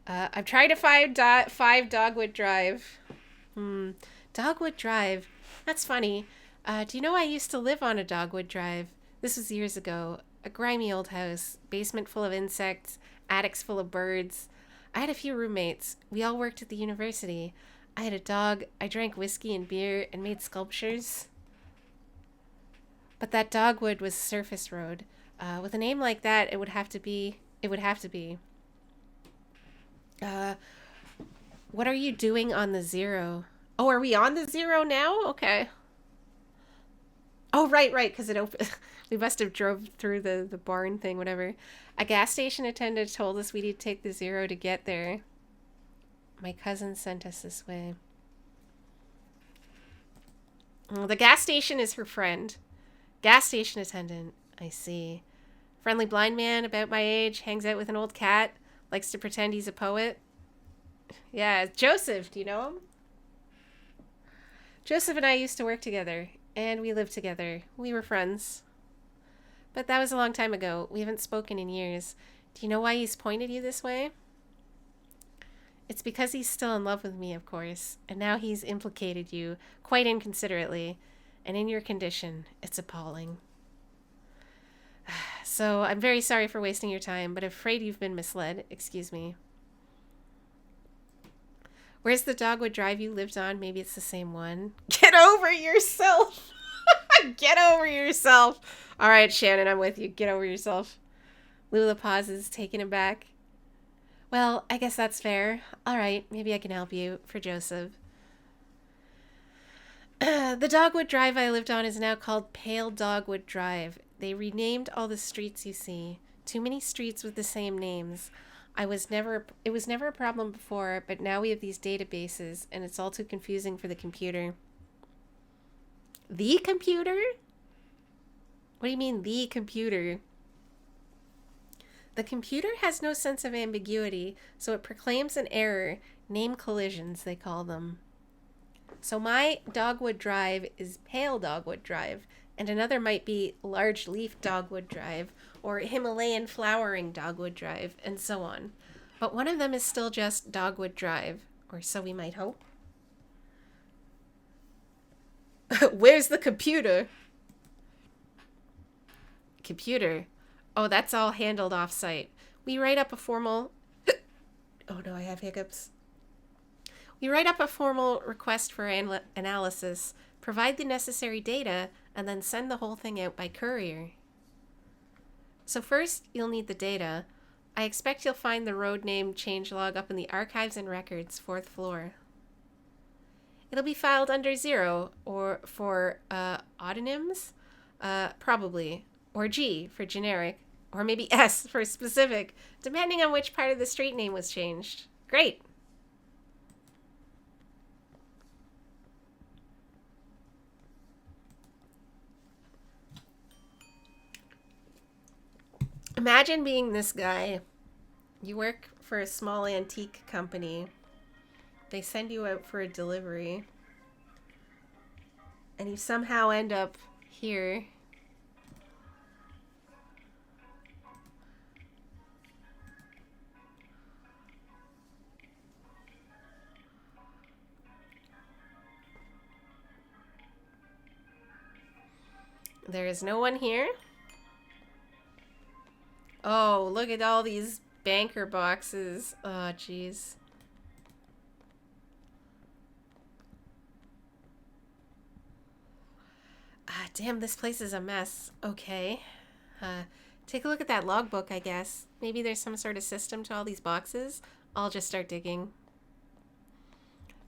I'm trying to find 5 Dogwood Drive. Dogwood Drive. That's funny. Do you know I used to live on a Dogwood Drive? This was years ago. A grimy old house. Basement full of insects. Attics full of birds. I had a few roommates. We all worked at the university. I had a dog. I drank whiskey and beer and made sculptures. But that dogwood was a surface road. With a name like that, it would have to be. What are you doing on the zero? Oh, are we on the zero now? Okay. Oh, right, because it opened. We must have drove through the barn thing, whatever. A gas station attendant told us we need to take the zero to get there. My cousin sent us this way. Oh, the gas station is her friend. Gas station attendant. I see. Friendly blind man about my age, hangs out with an old cat, likes to pretend he's a poet. Yeah, Joseph, do you know him? Joseph and I used to work together, and we lived together. We were friends. But that was a long time ago. We haven't spoken in years. Do you know why he's pointed you this way? It's because he's still in love with me, of course, and now he's implicated you, quite inconsiderately, and in your condition, it's appalling. So, I'm very sorry for wasting your time, but afraid you've been misled. Excuse me. Where's the Dogwood Drive you lived on? Maybe it's the same one. Get over yourself! Get over yourself! Alright, Shannon, I'm with you. Get over yourself. Lula pauses, taken aback. Well, I guess that's fair. Alright, maybe I can help you. For Joseph. The Dogwood Drive I lived on is now called Pale Dogwood Drive. They renamed all the streets you see. Too many streets with the same names. It was never a problem before, but now we have these databases, and it's all too confusing for the computer. The computer? What do you mean, the computer? The computer has no sense of ambiguity, so it proclaims an error. Name collisions, they call them. So my Dogwood Drive is Pale Dogwood Drive, and another might be Large Leaf Dogwood Drive, or Himalayan Flowering Dogwood Drive, and so on. But one of them is still just Dogwood Drive, or so we might hope. Where's the computer? Computer? Oh, that's all handled off-site. We write up a formal... Oh no, I have hiccups. We write up a formal request for analysis, provide the necessary data, and then send the whole thing out by courier. So first, you'll need the data. I expect you'll find the road name changelog up in the Archives and Records, 4th floor. It'll be filed under 0, or for autonyms? Probably. Or G for generic. Or maybe S for specific, depending on which part of the street name was changed. Great! Imagine being this guy. You work for a small antique company. They send you out for a delivery. And you somehow end up here. There is no one here. Oh, look at all these banker boxes. Oh, jeez. Ah, damn, this place is a mess. Okay. Take a look at that logbook, I guess. Maybe there's some sort of system to all these boxes. I'll just start digging.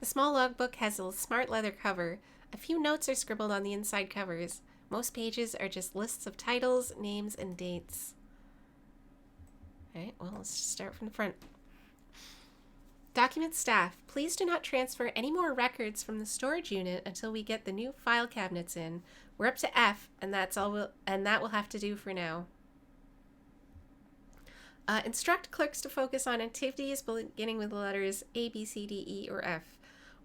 The small logbook has a smart leather cover. A few notes are scribbled on the inside covers. Most pages are just lists of titles, names, and dates. Alright, well, let's just start from the front. Document staff, please do not transfer any more records from the storage unit until we get the new file cabinets in. We're up to F, and that will have to do for now. Instruct clerks to focus on activities beginning with the letters A, B, C, D, E, or F,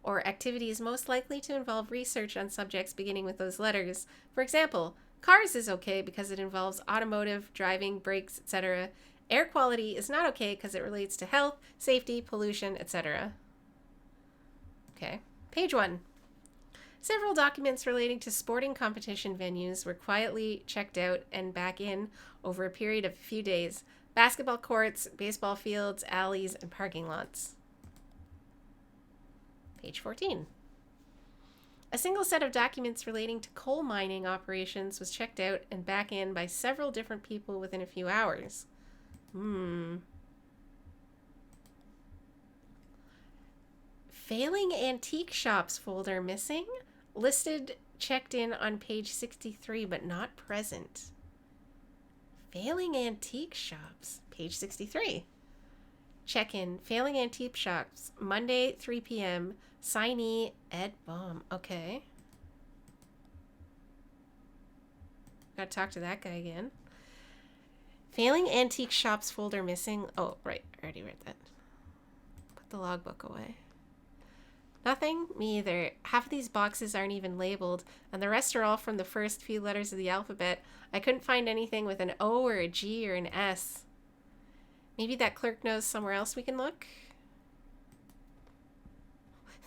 or activities most likely to involve research on subjects beginning with those letters. For example, cars is okay because it involves automotive, driving, brakes, etc. Air quality is not okay because it relates to health, safety, pollution, etc. Okay, page 1. Several documents relating to sporting competition venues were quietly checked out and back in over a period of a few days. Basketball courts, baseball fields, alleys, and parking lots. Page 14. A single set of documents relating to coal mining operations was checked out and back in by several different people within a few hours. Failing antique shops folder missing. Listed checked in on page 63 but not present. Failing antique shops. Page 63. Check-in. Failing antique shops. Monday, 3 p.m. Signee, Ed Baum. Okay. Gotta talk to that guy again. Failing antique shops folder missing. Oh, right. I already read that. Put the logbook away. Nothing? Me either. Half of these boxes aren't even labeled, and the rest are all from the first few letters of the alphabet. I couldn't find anything with an O or a G or an S. Maybe that clerk knows somewhere else we can look?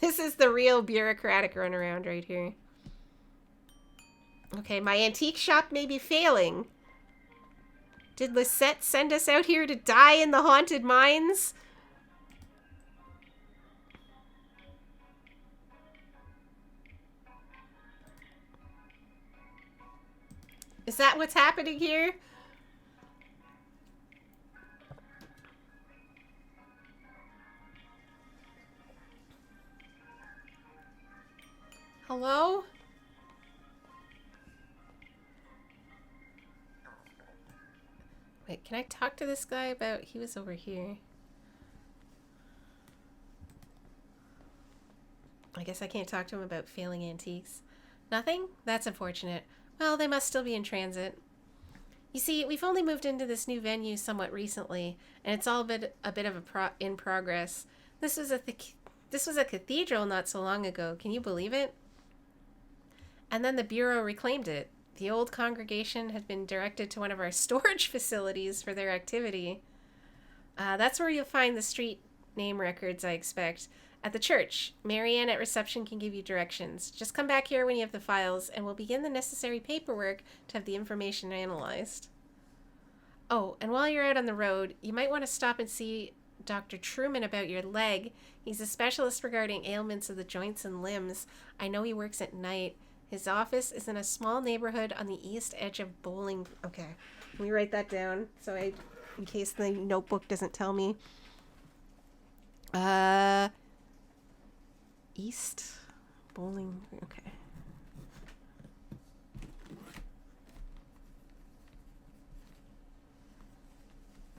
This is the real bureaucratic runaround right here. Okay, my antique shop may be failing. Did Lisette send us out here to die in the haunted mines? Is that what's happening here? Hello? Wait, can I talk to this guy about... He was over here. I guess I can't talk to him about failing antiques. Nothing? That's unfortunate. Well, they must still be in transit. You see, we've only moved into this new venue somewhat recently, and it's all a bit of in progress. This was a cathedral not so long ago. Can you believe it? And then the Bureau reclaimed it. The old congregation had been directed to one of our storage facilities for their activity. That's where you'll find the street name records, I expect. At the church. Marianne at reception can give you directions. Just come back here when you have the files, and we'll begin the necessary paperwork to have the information analyzed. Oh, and while you're out on the road, you might want to stop and see Dr. Truman about your leg. He's a specialist regarding ailments of the joints and limbs. I know he works at night. His office is in a small neighborhood on the east edge of Bowling. Okay, let me write that down in case the notebook doesn't tell me. East Bowling. Okay.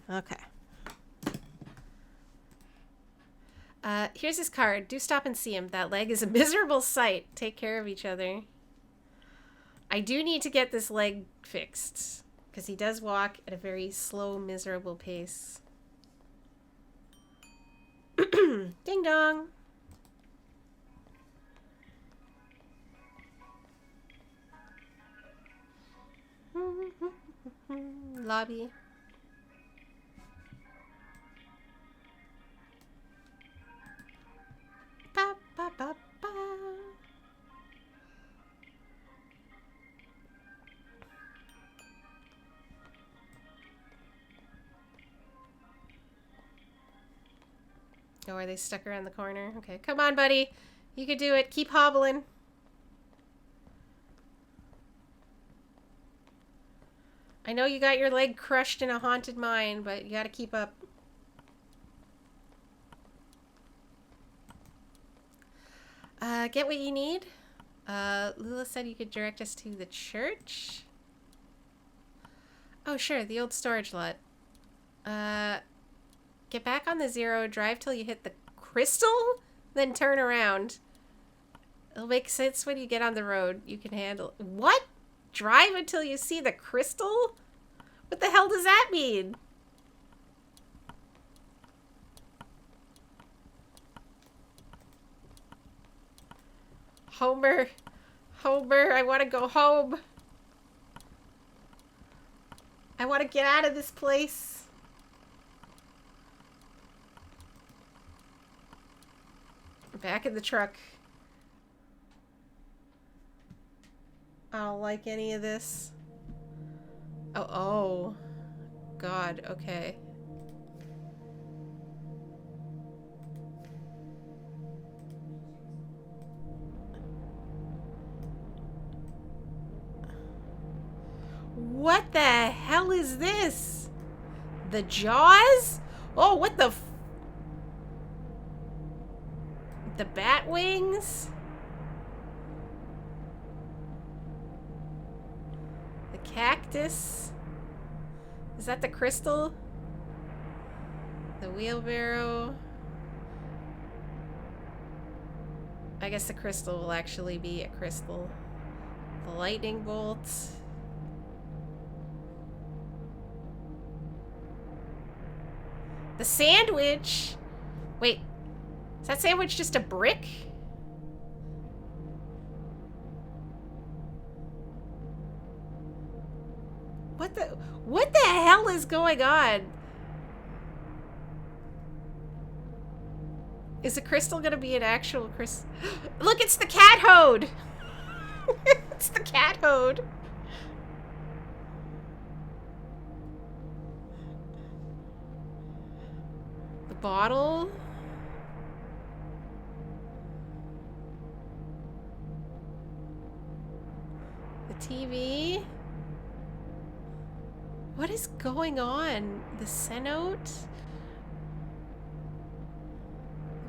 Okay. Here's his card. Do stop and see him. That leg is a miserable sight. Take care of each other. I do need to get this leg fixed, because he does walk at a very slow, miserable pace. Ding dong. Lobby. Ba, ba, ba, ba. Oh, are they stuck around the corner? Okay, come on, buddy. You can do it. Keep hobbling. I know you got your leg crushed in a haunted mine, but you gotta keep up. Get what you need? Lula said you could direct us to the church. Oh, sure, the old storage lot. Get back on the 0, drive till you hit the crystal, then turn around. It'll make sense when you get on the road. You can handle... What? Drive until you see the crystal? What the hell does that mean? Homer. Homer, I want to go home. I want to get out of this place. Back in the truck. I don't like any of this. Oh. God, okay. What the hell is this? The Jaws? Oh, what the the bat wings? The cactus? Is that the crystal? The wheelbarrow? I guess the crystal will actually be a crystal. The lightning bolt. The sandwich? Wait, is that sandwich just a brick? What the hell is going on? Is the crystal gonna be an actual crystal? Look, it's the cat hode! It's the cat hode. The bottle. The TV. What is going on? The cenote?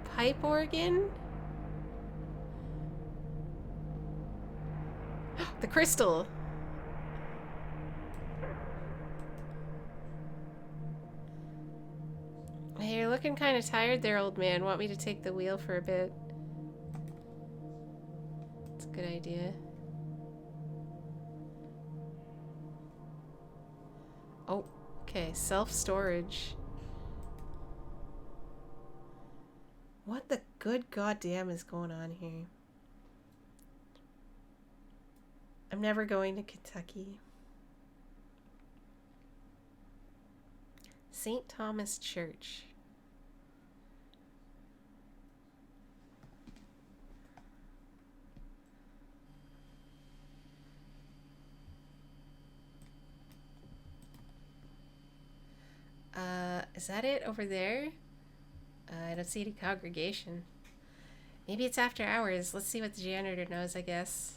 The pipe organ? The crystal. Hey, you're looking kind of tired there, old man. Want me to take the wheel for a bit? It's a good idea. Oh, okay. Self-storage. What the good goddamn is going on here? I'm never going to Kentucky. St. Thomas Church. Is that it over there? I don't see any congregation. Maybe it's after hours. Let's see what the janitor knows, I guess.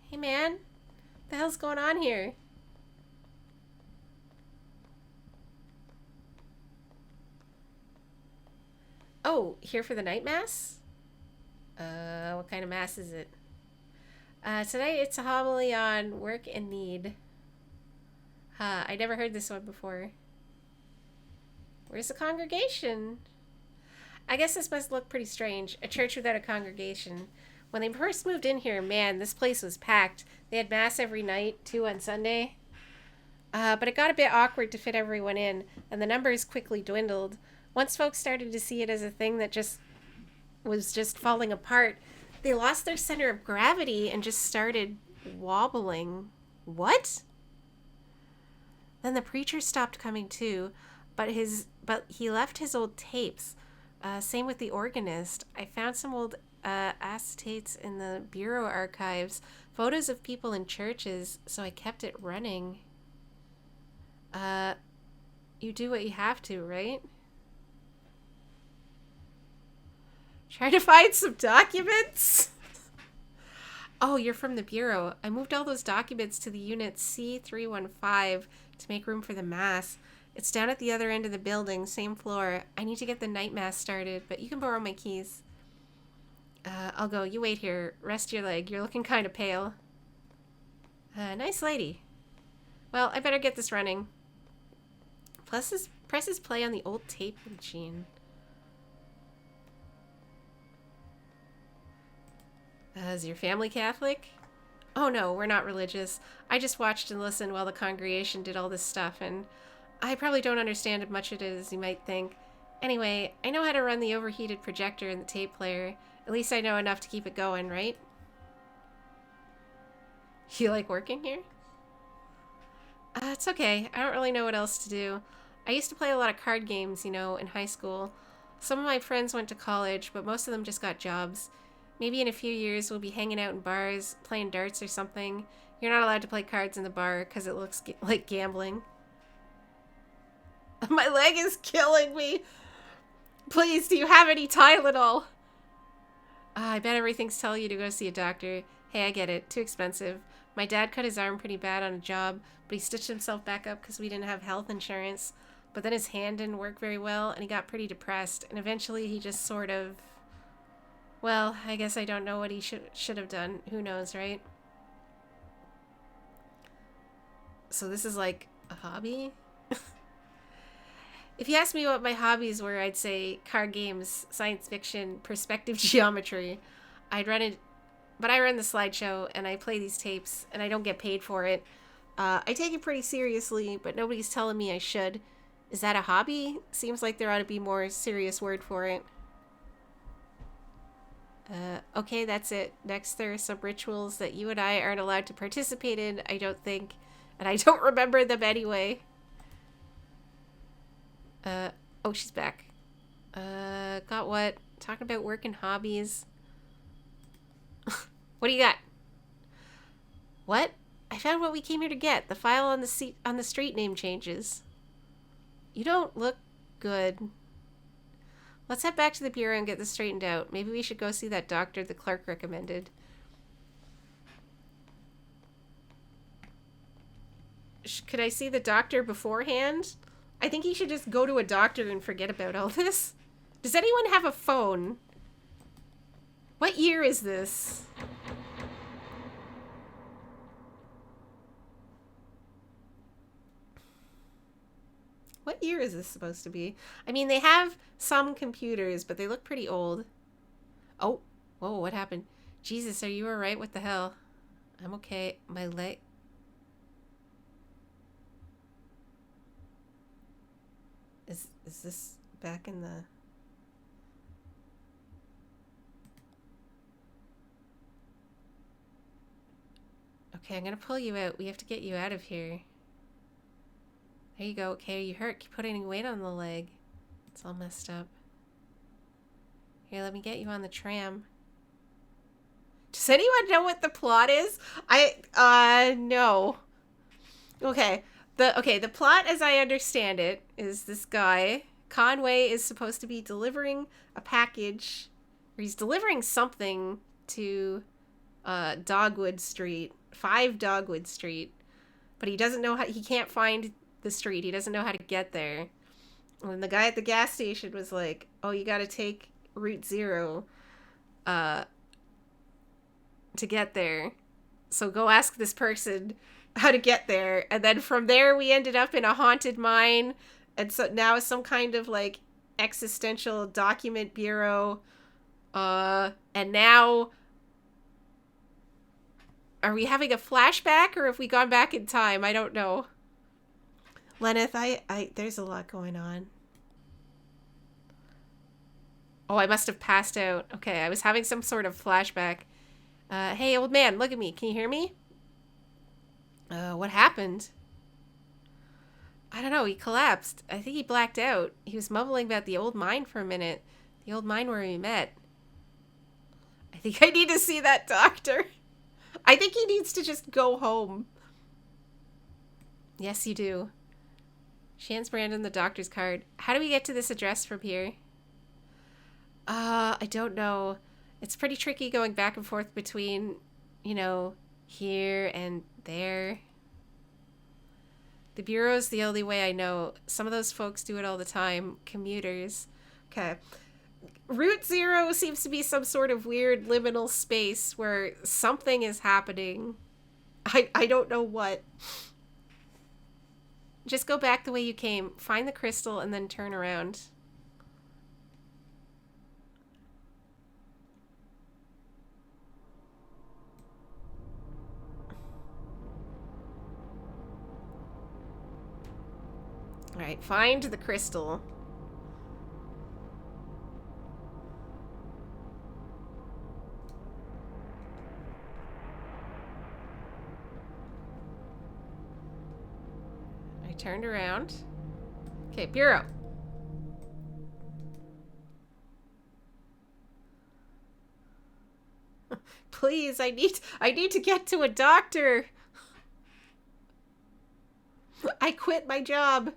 Hey, man. What the hell's going on here? Oh, here for the night mass? What kind of mass is it? Tonight it's a homily on work and need. I never heard this one before. Where's the congregation? I guess this must look pretty strange. A church without a congregation. When they first moved in here, man, this place was packed. They had mass every night, too, on Sunday. But it got a bit awkward to fit everyone in, and the numbers quickly dwindled. Once folks started to see it as a thing that was just falling apart, they lost their center of gravity and just started wobbling. What? Then the preacher stopped coming too, but he left his old tapes. Same with the organist. I found some old acetates in the bureau archives, photos of people in churches, so I kept it running. You do what you have to, right? Trying to find some documents? Oh, you're from the Bureau. I moved all those documents to the unit C315 to make room for the mass. It's down at the other end of the building, same floor. I need to get the night mass started, but you can borrow my keys. I'll go. You wait here. Rest your leg. You're looking kind of pale. Nice lady. Well, I better get this running. Presses play on the old tape machine. Is your family Catholic? Oh no, we're not religious. I just watched and listened while the congregation did all this stuff, and I probably don't understand as much of it as you might think. Anyway, I know how to run the overheated projector in the tape player. At least I know enough to keep it going, right? You like working here? It's okay. I don't really know what else to do. I used to play a lot of card games, you know, in high school. Some of my friends went to college, but most of them just got jobs. Maybe in a few years we'll be hanging out in bars, playing darts or something. You're not allowed to play cards in the bar because it looks like gambling. My leg is killing me. Please, do you have any Tylenol? I bet everything's telling you to go see a doctor. Hey, I get it. Too expensive. My dad cut his arm pretty bad on a job, but he stitched himself back up because we didn't have health insurance. But then his hand didn't work very well, and he got pretty depressed. And eventually he just sort of... Well, I guess I don't know what he should have done. Who knows, right? So this is like a hobby? If you asked me what my hobbies were, I'd say card games, science fiction, perspective geometry. I'd run it, but I run the slideshow and I play these tapes and I don't get paid for it. I take it pretty seriously, but nobody's telling me I should. Is that a hobby? Seems like there ought to be more serious word for it. Okay, that's it. Next, there are some rituals that you and I aren't allowed to participate in, I don't think. And I don't remember them anyway. Oh, she's back. Got what? Talking about work and hobbies. What do you got? What? I found what we came here to get. The file on the street name changes. You don't look good. Let's head back to the bureau and get this straightened out. Maybe we should go see that doctor the clerk recommended. Could I see the doctor beforehand? I think you should just go to a doctor and forget about all this. Does anyone have a phone? What year is this? What year is this supposed to be? I mean, they have some computers, but they look pretty old. Oh, whoa, what happened? Jesus, are you alright? What the hell? I'm okay. My leg... Is this back in the... Okay, I'm gonna pull you out. We have to get you out of here. There you go. Okay, are you hurt? Keep putting weight on the leg. It's all messed up. Here, let me get you on the tram. Does anyone know what the plot is? No. Okay. The plot, as I understand it, is this guy, Conway, is supposed to be delivering a package, or he's delivering something to Dogwood Street, 5 Dogwood Street, but he doesn't know how, he can't find the street. He doesn't know how to get there. And the guy at the gas station was like, oh, you gotta take Route 0 to get there. So go ask this person how to get there. And then from there we ended up in a haunted mine, and so now it's some kind of like existential document bureau, and now are we having a flashback, or have we gone back in time? I don't know. Lenneth, there's a lot going on. Oh, I must have passed out. Okay, I was having some sort of flashback. Hey, old man, look at me. Can you hear me? What happened? I don't know. He collapsed. I think he blacked out. He was mumbling about the old mine for a minute. The old mine where we met. I think I need to see that doctor. I think he needs to just go home. Yes, you do. She hands Brandon the doctor's card. How do we get to this address from here? I don't know. It's pretty tricky going back and forth between, you know, here and there. The Bureau's the only way I know. Some of those folks do it all the time. Commuters. Okay. Route 0 seems to be some sort of weird liminal space where something is happening. I don't know what. Just go back the way you came. Find the crystal and then turn around. Alright, find the crystal. I turned around. Okay, Bureau. Please, I need to get to a doctor. I quit my job.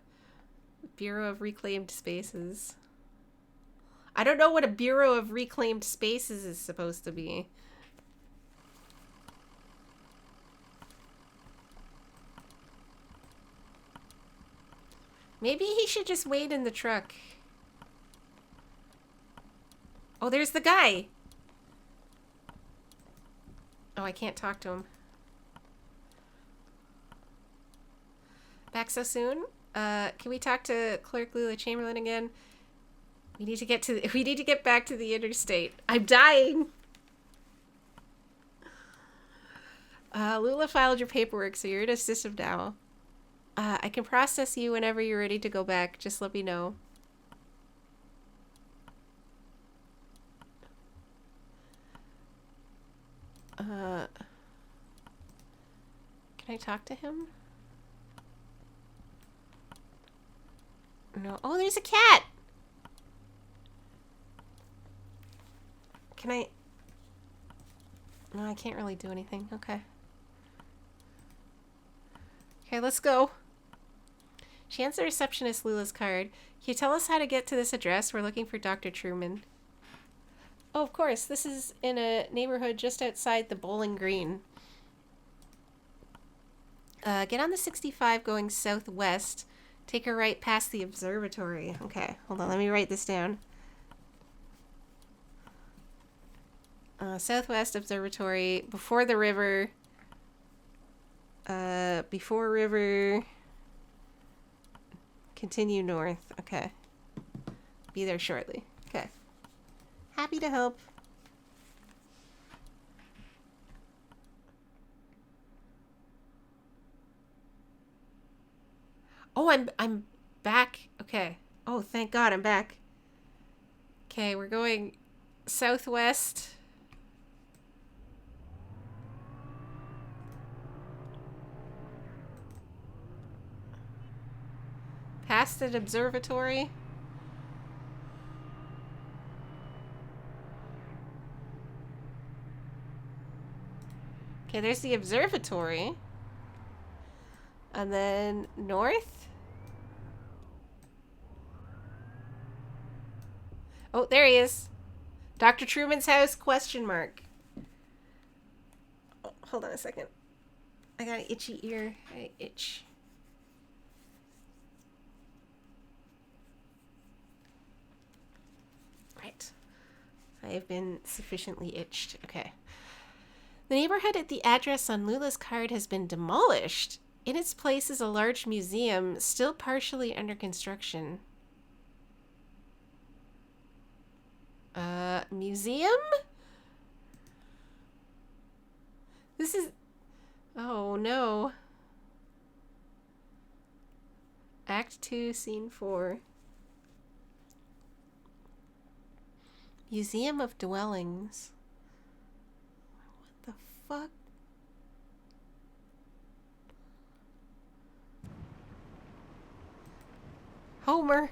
Bureau of Reclaimed Spaces. I don't know what a Bureau of Reclaimed Spaces is supposed to be. Maybe he should just wait in the truck. Oh, there's the guy. Oh, I can't talk to him. Back so soon? Can we talk to Clerk Lula Chamberlain again? We need to get back to the interstate. I'm dying. Lula filed your paperwork, so you're in a system now. I can process you whenever you're ready to go back. Just let me know. Can I talk to him? No. Oh, there's a cat! Can I... No, I can't really do anything. Okay. Okay, let's go. She hands the receptionist Lula's card. Can you tell us how to get to this address? We're looking for Dr. Truman. Oh, of course. This is in a neighborhood just outside the Bowling Green. Get on the 65 going southwest. Take a right past the observatory. Okay, hold on. Let me write this down. Southwest observatory. Before the river. Before river. Continue north. Okay. Be there shortly. Okay. Happy to help. Oh, I'm back. Okay. Oh, thank God I'm back. Okay, we're going southwest. Past an observatory. Okay, there's the observatory. And then north. Oh, there he is. Dr. Truman's house, question mark. Oh, hold on a second. I got an itchy ear. I itch. Right. I have been sufficiently itched. Okay. The neighborhood at the address on Lula's card has been demolished. In its place is a large museum, still partially under construction. Museum? This is... Oh, no. Act 2, Scene 4. Museum of Dwellings. What the fuck? Homer.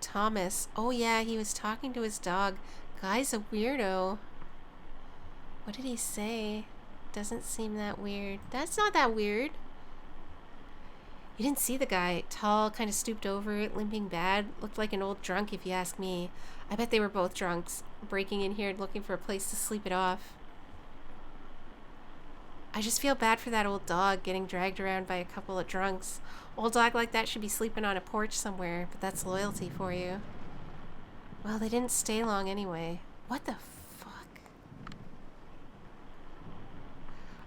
Thomas. Oh yeah, he was talking to his dog. Guy's a weirdo. What did he say? Doesn't seem that weird. That's not that weird. You didn't see the guy. Tall, kind of stooped over, limping bad. Looked like an old drunk if you ask me. I bet they were both drunks, breaking in here and looking for a place to sleep it off. I just feel bad for that old dog getting dragged around by a couple of drunks. Old dog like that should be sleeping on a porch somewhere, but that's loyalty for you. Well, they didn't stay long anyway. What the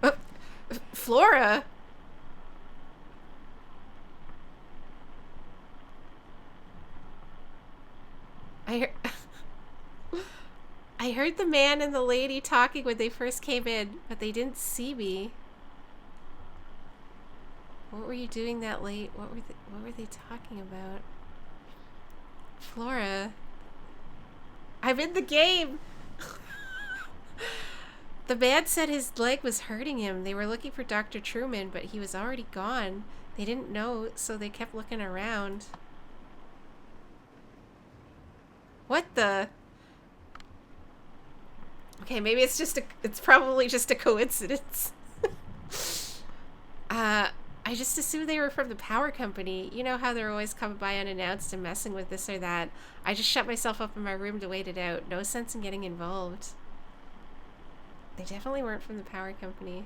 fuck? Flora! I heard the man and the lady talking when they first came in, but they didn't see me. What were you doing that late? What were they talking about? Flora. I'm in the game. The man said his leg was hurting him. They were looking for Dr. Truman, but he was already gone. They didn't know, so they kept looking around. What the? Okay, maybe it's probably just a coincidence. I just assumed they were from the power company. You know how they're always coming by unannounced and messing with this or that. I just shut myself up in my room to wait it out. No sense in getting involved. They definitely weren't from the power company.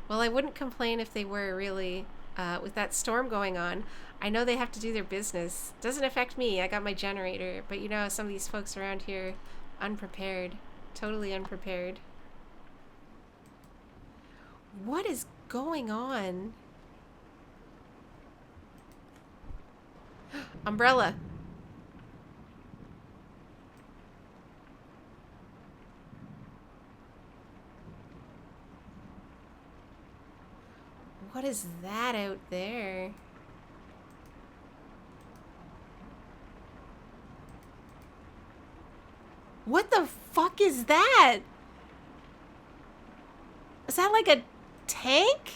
Well, I wouldn't complain if they were, really. With that storm going on, I know they have to do their business. Doesn't affect me. I got my generator. But you know how some of these folks around here, unprepared. Totally unprepared. What is going on? Umbrella. What is that out there? What the fuck is that? Is that like a tank?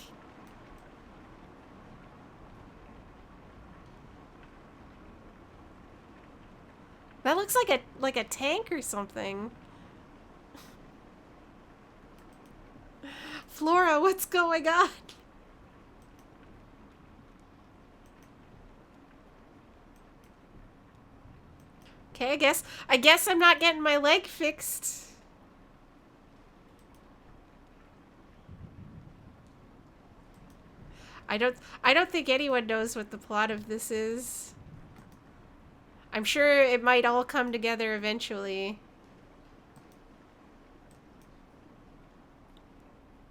That looks like a tank or something. Flora, what's going on? Okay, I guess I'm not getting my leg fixed. I don't think anyone knows what the plot of this is. I'm sure it might all come together eventually.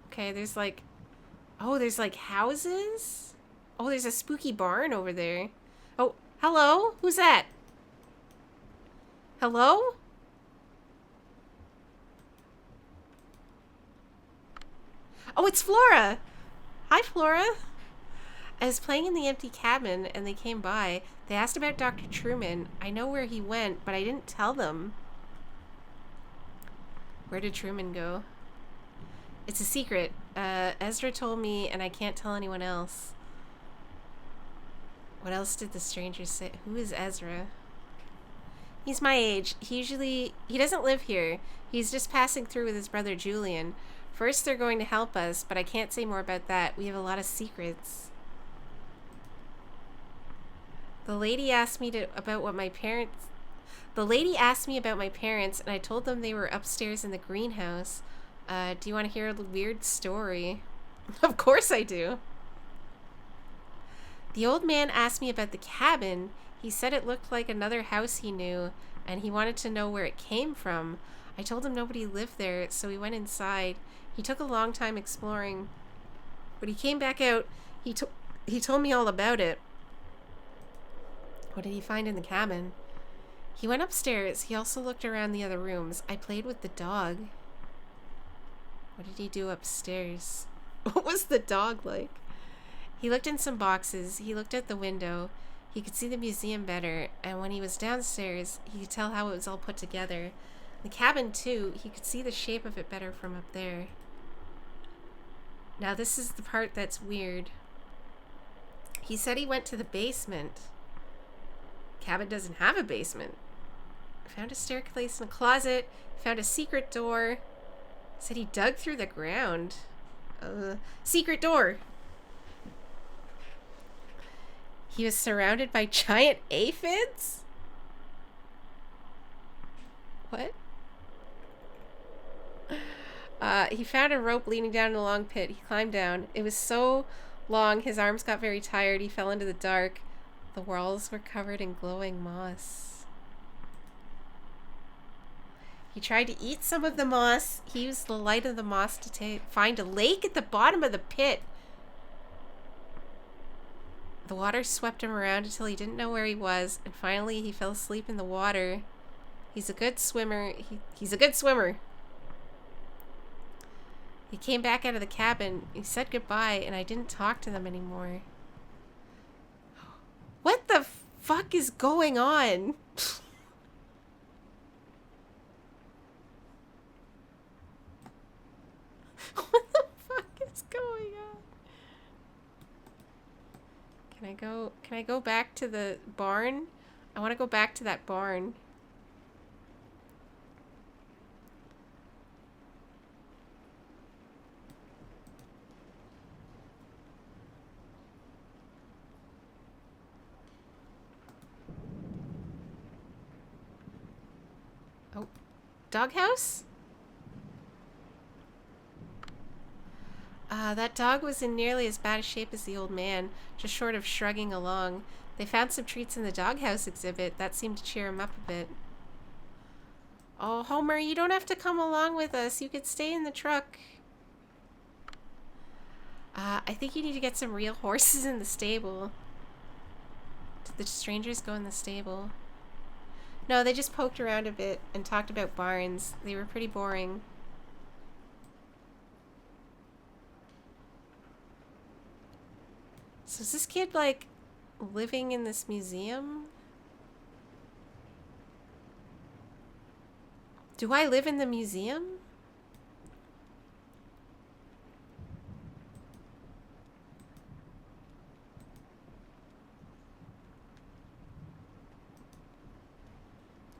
Okay, there's like houses? Oh, there's a spooky barn over there. Oh, hello? Who's that? Hello? Oh, it's Flora. Hi, Flora. I was playing in the empty cabin and they came by. They asked about Dr. Truman. I know where he went, but I didn't tell them. Where did Truman go? It's a secret. Ezra told me and I can't tell anyone else. What else did the stranger say? Who is Ezra? He's my age. He doesn't live here. He's just passing through with his brother Julian. First they're going to help us, but I can't say more about that. We have a lot of secrets. The lady asked me about my parents, and I told them they were upstairs in the greenhouse. Do you want to hear a weird story? Of course I do. The old man asked me about the cabin. He said it looked like another house he knew, and he wanted to know where it came from. I told him nobody lived there, so we went inside. He took a long time exploring. When he came back out, he told me all about it. What did he find in the cabin? He went upstairs. He also looked around the other rooms. I played with the dog. What did he do upstairs? What was the dog like? He looked in some boxes. He looked out the window. He could see the museum better. And when he was downstairs, he could tell how it was all put together. The cabin, too, he could see the shape of it better from up there. Now, this is the part that's weird. He said he went to the basement. Cabin doesn't have a basement. Found a staircase and a closet. Found a secret door. Said he dug through the ground. Secret door. He was surrounded by giant aphids? What? He found a rope leading down a long pit. He climbed down. It was so long, his arms got very tired. He fell into the dark. The walls were covered in glowing moss. He tried to eat some of the moss. He used the light of the moss to find a lake at the bottom of the pit. The water swept him around until he didn't know where he was, and finally he fell asleep in the water. He's a good swimmer. He's a good swimmer. He came back out of the cabin. He said goodbye, and I didn't talk to them anymore. What the fuck is going on? What the fuck is going on? Can I go back to the barn? I want to go back to that barn. Oh, doghouse? That dog was in nearly as bad a shape as the old man, just short of shrugging along. They found some treats in the doghouse exhibit. That seemed to cheer him up a bit. Oh, Homer, you don't have to come along with us. You could stay in the truck. I think you need to get some real horses in the stable. Did the strangers go in the stable? No, they just poked around a bit and talked about barns. They were pretty boring. So is this kid, like, living in this museum? Do I live in the museum?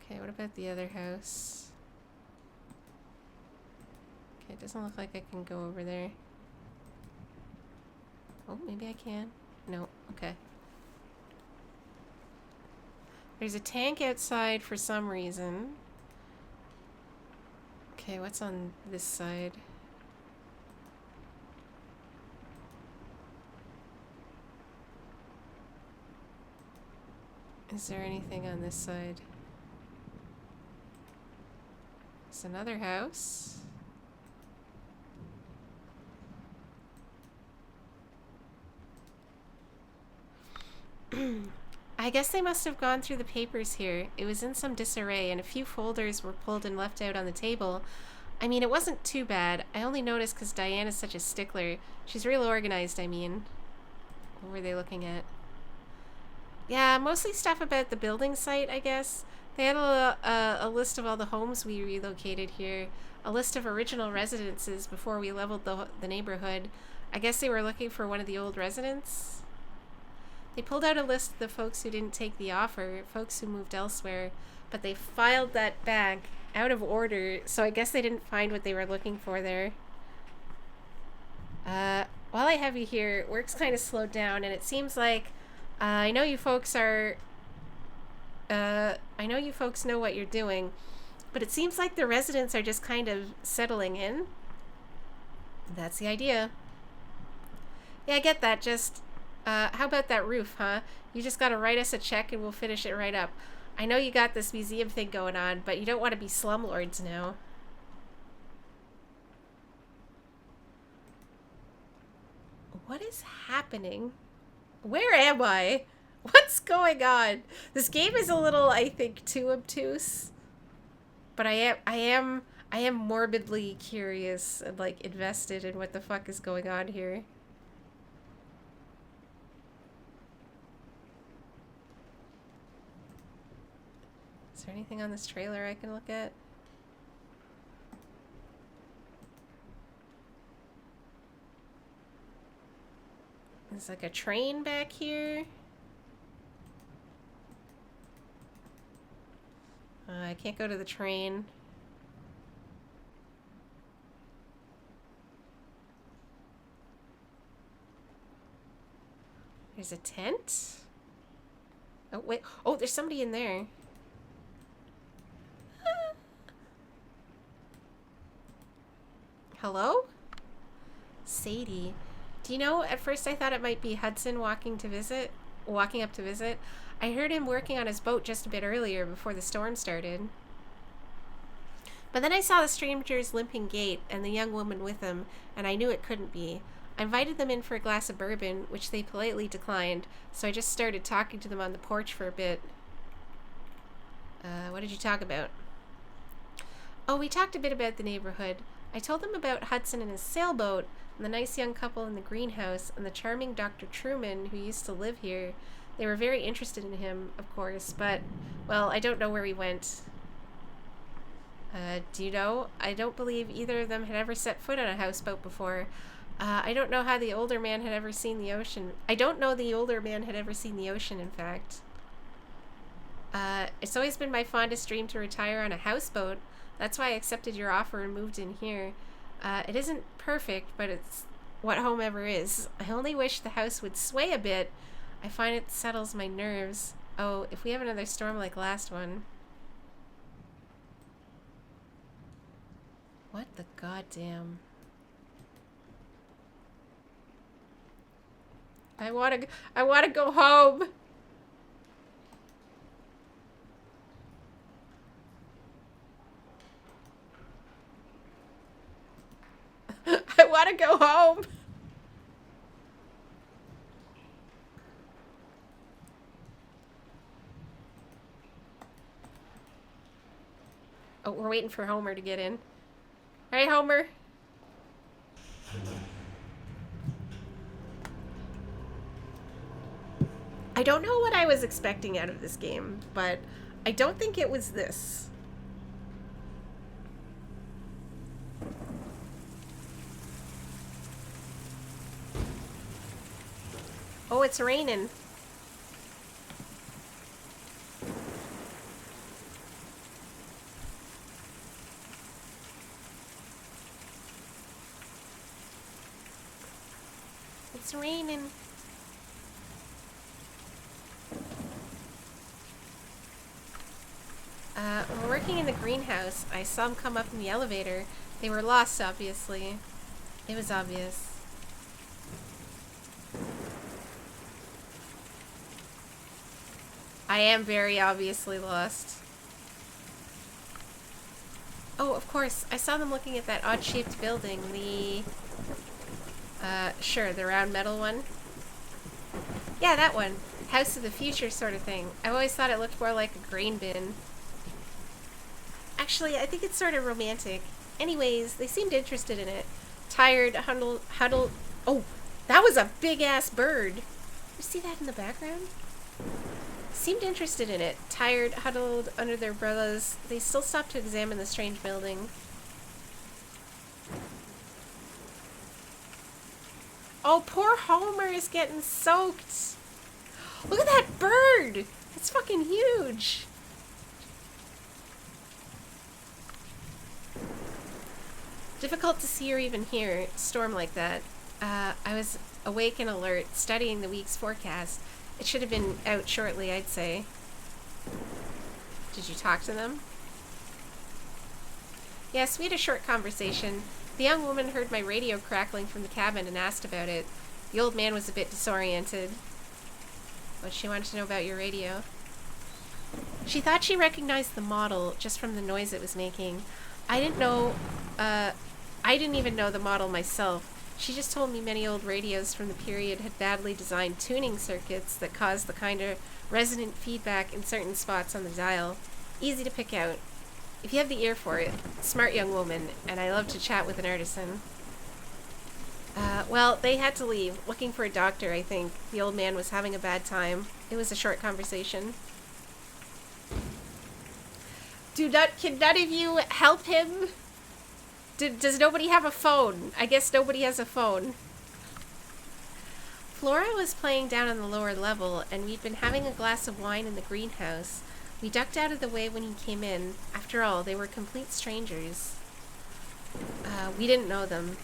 Okay, what about the other house? Okay, it doesn't look like I can go over there. Oh, maybe I can. No, okay. There's a tank outside for some reason. Okay, what's on this side? Is there anything on this side? There's another house. I guess they must have gone through the papers here. It was in some disarray, and a few folders were pulled and left out on the table. I mean, it wasn't too bad. I only noticed because Diane is such a stickler. She's real organized, I mean. What were they looking at? Yeah, mostly stuff about the building site, I guess. They had a list of all the homes we relocated here. A list of original residences before we leveled the neighborhood. I guess they were looking for one of the old residents. They pulled out a list of the folks who didn't take the offer, folks who moved elsewhere, but they filed that back out of order, so I guess they didn't find what they were looking for there. While I have you here, work's kind of slowed down, and it seems like I know you folks are I know you folks know what you're doing, but it seems like the residents are just kind of settling in. That's the idea. Yeah, I get that. Just how about that roof, huh? You just gotta write us a check and we'll finish it right up. I know you got this museum thing going on, but you don't want to be slumlords now. What is happening? Where am I? What's going on? This game is a little, I think, too obtuse. But I am morbidly curious and, like, invested in what the fuck is going on here. Is there anything on this trailer I can look at? There's like a train back here. I can't go to the train. There's a tent. Oh, wait. Oh, there's somebody in there. Hello? Sadie. Do you know, at first I thought it might be Hudson walking up to visit. I heard him working on his boat just a bit earlier before the storm started. But then I saw the stranger's limping gait and the young woman with him, and I knew it couldn't be. I invited them in for a glass of bourbon, which they politely declined, so I just started talking to them on the porch for a bit. What did you talk about? Oh, we talked a bit about the neighborhood. I told them about Hudson and his sailboat, and the nice young couple in the greenhouse, and the charming Dr. Truman who used to live here. They were very interested in him, of course, but, well, I don't know where he went. Do you know? I don't believe either of them had ever set foot on a houseboat before. I don't know how the older man had ever seen the ocean. I don't know the older man had ever seen the ocean, in fact. It's always been my fondest dream to retire on a houseboat. That's why I accepted your offer and moved in here. It isn't perfect, but it's what home ever is. I only wish the house would sway a bit. I find it settles my nerves. Oh, if we have another storm like last one. What the goddamn? I wanna go home. I wanna go home. Oh, we're waiting for Homer to get in. All right, Homer. I don't know what I was expecting out of this game, but I don't think it was this. Oh, it's raining. It's raining. When we're working in the greenhouse, I saw them come up in the elevator. They were lost, obviously. It was obvious. I am very obviously lost. Oh, of course. I saw them looking at that odd-shaped building. Sure, the round metal one. Yeah, that one. House of the future sort of thing. I always thought it looked more like a grain bin. Actually, I think it's sort of romantic. Anyways, they seemed interested in it. Tired, huddled. Oh, that was a big-ass bird. You see that in the background? Seemed interested in it. Tired, huddled under their umbrellas. They still stopped to examine the strange building. Oh, poor Homer is getting soaked. Look at that bird. It's fucking huge. Difficult to see or even hear a storm like that. I was awake and alert, studying the week's forecast. It should have been out shortly, I'd say. Did you talk to them? Yes, we had a short conversation. The young woman heard my radio crackling from the cabin and asked about it. The old man was a bit disoriented. What she wanted to know about your radio? She thought she recognized the model just from the noise it was making. I didn't even know the model myself. She just told me many old radios from the period had badly designed tuning circuits that caused the kind of resonant feedback in certain spots on the dial. Easy to pick out. If you have the ear for it. Smart young woman, and I love to chat with an artisan. Well, they had to leave, looking for a doctor, I think. The old man was having a bad time. It was a short conversation. Can none of you help him? Does nobody have a phone? I guess nobody has a phone. Flora was playing down on the lower level, and we'd been having a glass of wine in the greenhouse. We ducked out of the way when he came in. After all, they were complete strangers. We didn't know them.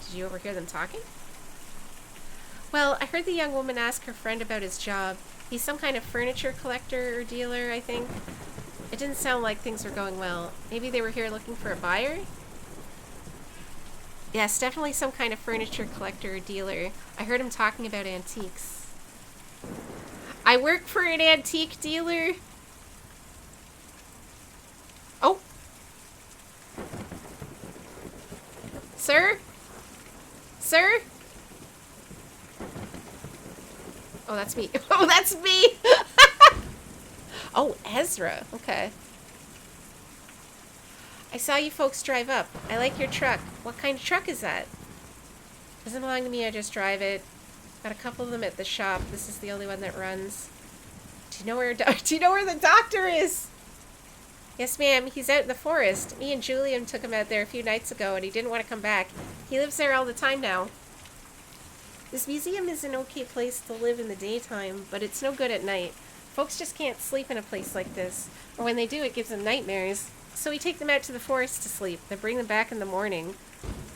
Did you overhear them talking? Well, I heard the young woman ask her friend about his job. He's some kind of furniture collector or dealer, I think. It didn't sound like things were going well. Maybe they were here looking for a buyer? Yes, definitely some kind of furniture collector or dealer. I heard him talking about antiques. I work for an antique dealer. Oh. Sir? Sir? Oh, that's me. Oh, that's me! Oh, Ezra. Okay. I saw you folks drive up. I like your truck. What kind of truck is that? Doesn't belong to me, I just drive it. Got a couple of them at the shop. This is the only one that runs. Do you know where the doctor is? Yes, ma'am. He's out in the forest. Me and Julian took him out there a few nights ago and he didn't want to come back. He lives there all the time now. This museum is an okay place to live in the daytime, but it's no good at night. Folks just can't sleep in a place like this. Or when they do, it gives them nightmares. So we take them out to the forest to sleep, then bring them back in the morning.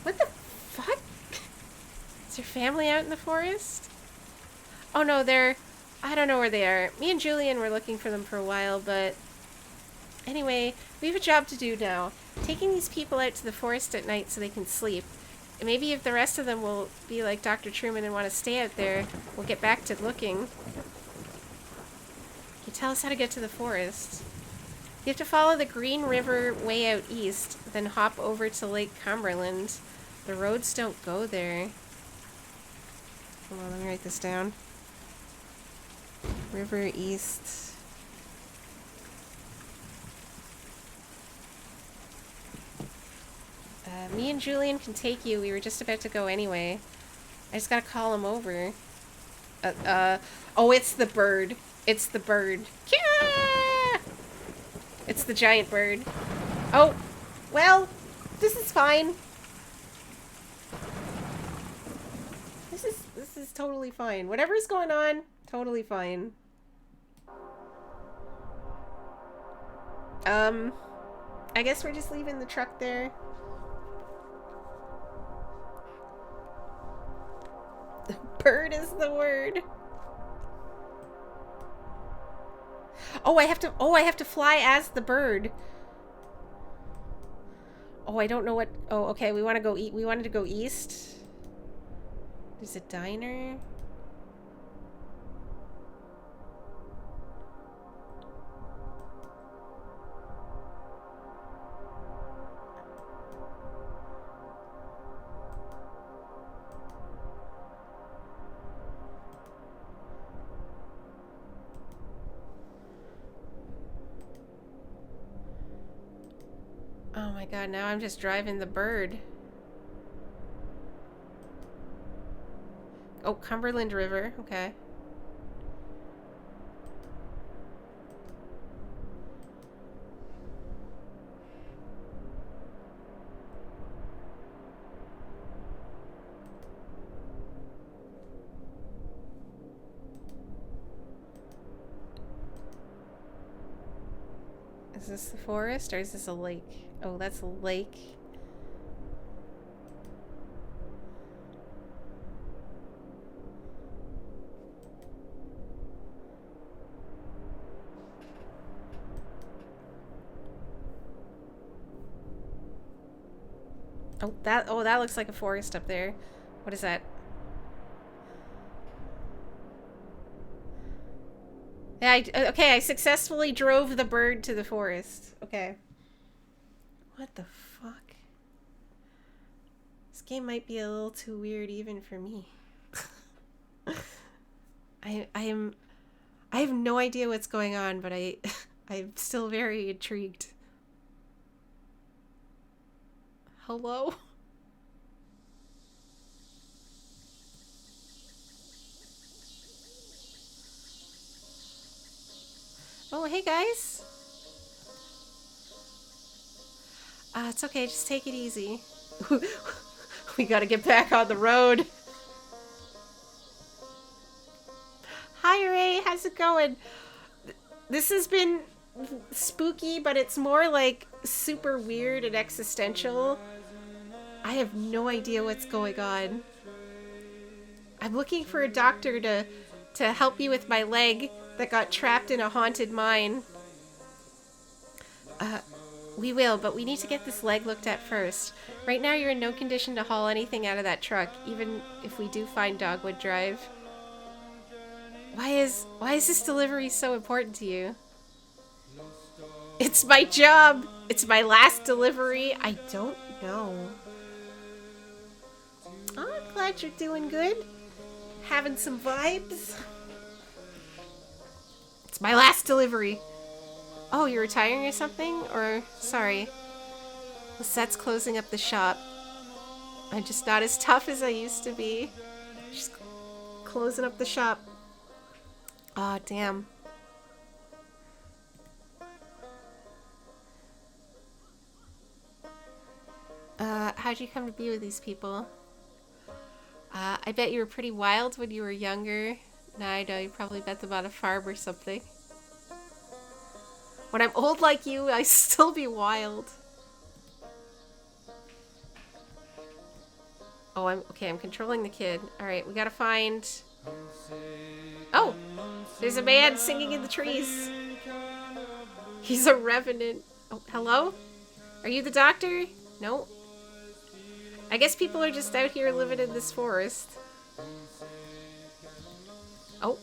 What the fuck? Is your family out in the forest? Oh no, I don't know where they are. Me and Julian were looking for them for a while, but... Anyway, we have a job to do now. Taking these people out to the forest at night so they can sleep. And maybe if the rest of them will be like Dr. Truman and want to stay out there, we'll get back to looking. Can you tell us how to get to the forest? You have to follow the Green River way out east, then hop over to Lake Cumberland. The roads don't go there. Hold on, let me write this down. River east. Me and Julian can take you. We were just about to go anyway. I just gotta call him over. Oh, it's the bird. It's the bird. Yeah! It's the giant bird. Oh, well, this is fine. This is totally fine. Whatever's going on, totally fine. I guess we're just leaving the truck there. The bird is the word. Oh, I have to fly as the bird. Oh, I don't know what. Oh, okay. We want to go eat. We wanted to go east. There's a diner. Oh my god, now I'm just driving the bird. Oh, Cumberland River, okay. Is this the forest or is this a lake? Oh, that's a lake. Oh, that looks like a forest up there. What is that? Yeah, okay, I successfully drove the bird to the forest. Okay. What the fuck? This game might be a little too weird even for me. I have no idea what's going on, but I'm still very intrigued. Hello? Oh, hey guys. It's okay, just take it easy. We gotta get back on the road. Hi Ray, how's it going? This has been spooky, but it's more like super weird and existential. I have no idea what's going on. I'm looking for a doctor to help me with my leg that got trapped in a haunted mine. We will, but we need to get this leg looked at first. Right now you're in no condition to haul anything out of that truck, even if we do find Dogwood Drive. Why is this delivery so important to you? It's my job! It's my last delivery. I don't know. Oh, I'm glad you're doing good. Having some vibes. It's my last delivery. Oh, you're retiring or something? Or, sorry. Lisette's closing up the shop. I'm just not as tough as I used to be. She's closing up the shop. Aw, oh, damn. How'd you come to be with these people? I bet you were pretty wild when you were younger. Now I know you probably met them on a farm or something. When I'm old like you, I still be wild. Oh, I'm controlling the kid. Alright, we gotta find... Oh! There's a man singing in the trees. He's a revenant. Oh, hello? Are you the doctor? No? I guess people are just out here living in this forest. Oh.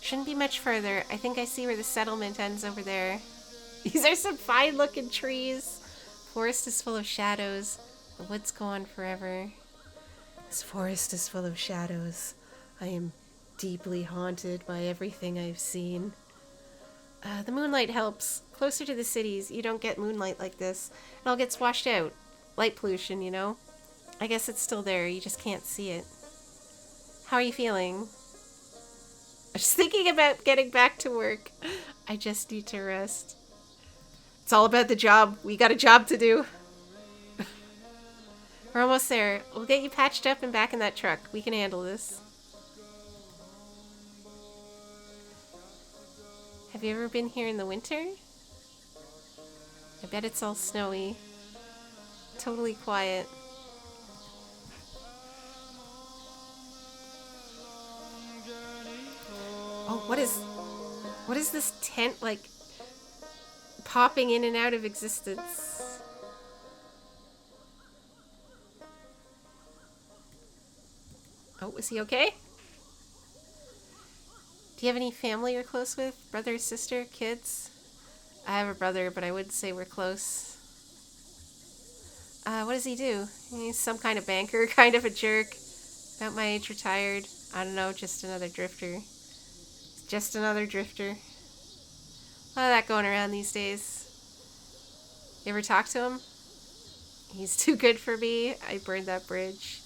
Shouldn't be much further. I think I see where the settlement ends over there. These are some fine-looking trees. Forest is full of shadows. The woods go on forever. This forest is full of shadows. I am deeply haunted by everything I've seen. The moonlight helps. Closer to the cities, you don't get moonlight like this. It all gets washed out. Light pollution, you know? I guess it's still there, you just can't see it. How are you feeling? I'm just thinking about getting back to work. I just need to rest. It's all about the job. We got a job to do. We're almost there. We'll get you patched up and back in that truck. We can handle this. Have you ever been here in the winter? I bet it's all snowy. Totally quiet. Oh, what is this tent like popping in and out of existence? Oh, is he okay? Do you have any family you're close with? Brother, sister, kids? I have a brother, but I wouldn't say we're close. What does he do? He's some kind of banker, kind of a jerk. About my age, retired. I don't know, just another drifter. Just another drifter. A lot of that going around these days. You ever talk to him? He's too good for me. I burned that bridge.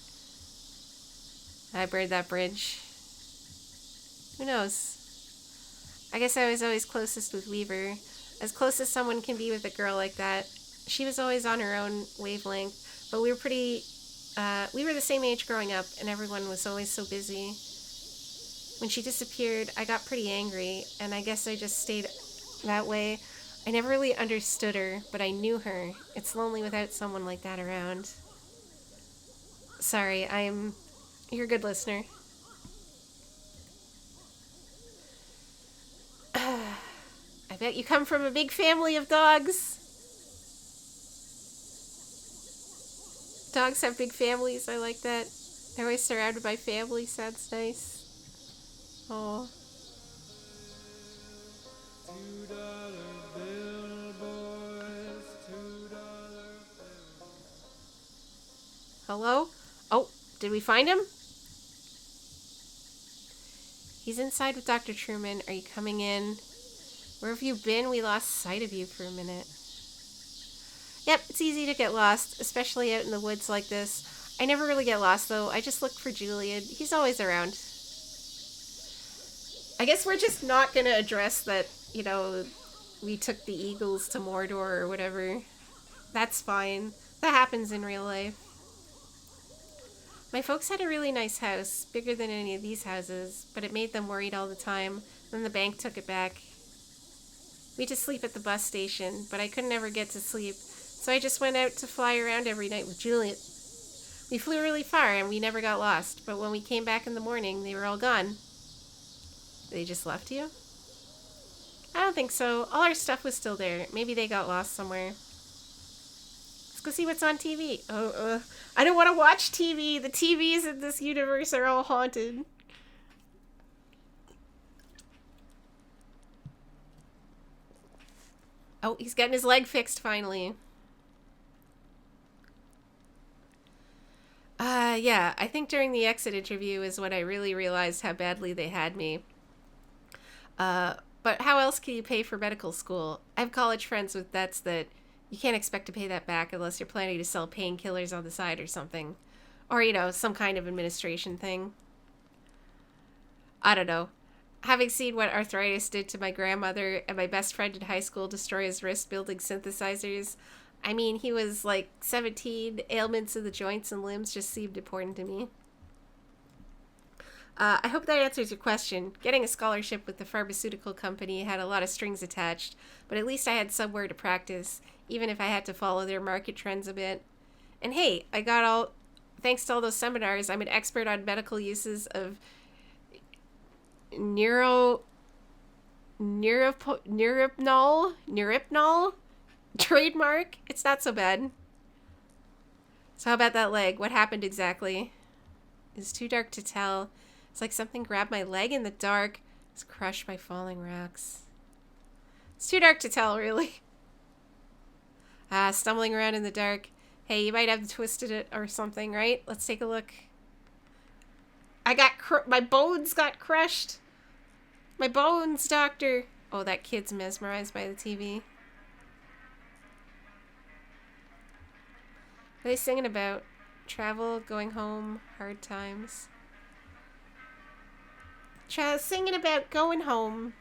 I burned that bridge. Who knows? I guess I was always closest with Weaver. As close as someone can be with a girl like that. She was always on her own wavelength, but we were pretty... we were the same age growing up, and everyone was always so busy. When she disappeared, I got pretty angry, and I guess I just stayed that way. I never really understood her, but I knew her. It's lonely without someone like that around. Sorry, you're a good listener. I bet you come from a big family of dogs. Dogs have big families. I like that. They're always surrounded by family. Sounds nice. Oh. Hello? Oh, did we find him? He's inside with Dr. Truman. Are you coming in? Where have you been? We lost sight of you for a minute. Yep, it's easy to get lost, especially out in the woods like this. I never really get lost, though. I just look for Julian. He's always around. I guess we're just not going to address that, you know, we took the Eagles to Mordor or whatever. That's fine. That happens in real life. My folks had a really nice house, bigger than any of these houses, but it made them worried all the time. Then the bank took it back. We had to sleep at the bus station, but I couldn't ever get to sleep, so I just went out to fly around every night with Julian. We flew really far and we never got lost, but when we came back in the morning, they were all gone. They just left you? I don't think so. All our stuff was still there. Maybe they got lost somewhere. Let's go see what's on TV. I don't want to watch TV. The TVs in this universe are all haunted. Oh, he's getting his leg fixed finally. Yeah, I think during the exit interview is when I really realized how badly they had me. But how else can you pay for medical school? I have college friends with debts that you can't expect to pay that back unless you're planning to sell painkillers on the side or something. Or, you know, some kind of administration thing. I don't know. Having seen what arthritis did to my grandmother and my best friend in high school destroy his wrist building synthesizers, I mean, he was like 17. Ailments of the joints and limbs just seemed important to me. I hope that answers your question. Getting a scholarship with the pharmaceutical company had a lot of strings attached, but at least I had somewhere to practice, even if I had to follow their market trends a bit. And hey, thanks to all those seminars, I'm an expert on medical uses of neuropnol trademark. It's not so bad. So how about that leg? What happened exactly? It's too dark to tell. It's like something grabbed my leg in the dark. It's crushed by falling rocks. It's too dark to tell, really. Stumbling around in the dark. Hey, you might have twisted it or something, right? Let's take a look. My bones got crushed. My bones, doctor. Oh, that kid's mesmerized by the TV. What are they singing about? Travel, going home, hard times. Singing about going home.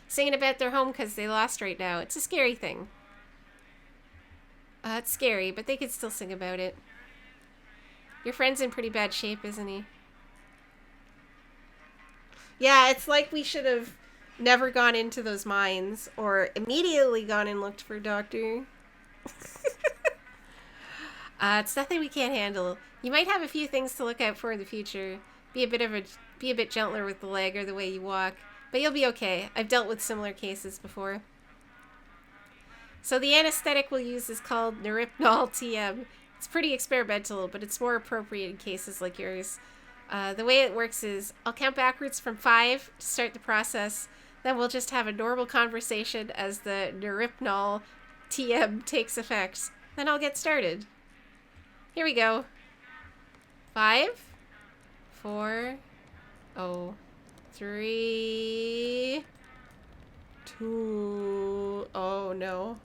Singing about their home because they lost right now. It's a scary thing. It's scary, but they could still sing about it. Your friend's in pretty bad shape, isn't he? Yeah, it's like we should have never gone into those mines or immediately gone and looked for a doctor. It's nothing we can't handle. You might have a few things to look out for in the future. Be a bit gentler with the leg or the way you walk, but you'll be okay. I've dealt with similar cases before. So the anesthetic we'll use is called Neripnol TM. It's pretty experimental, but it's more appropriate in cases like yours. The way it works is I'll count backwards from 5 to start the process. Then we'll just have a normal conversation as the Neripnol TM takes effect. Then I'll get started. Here we go. 5, 4, 3, 2, oh no,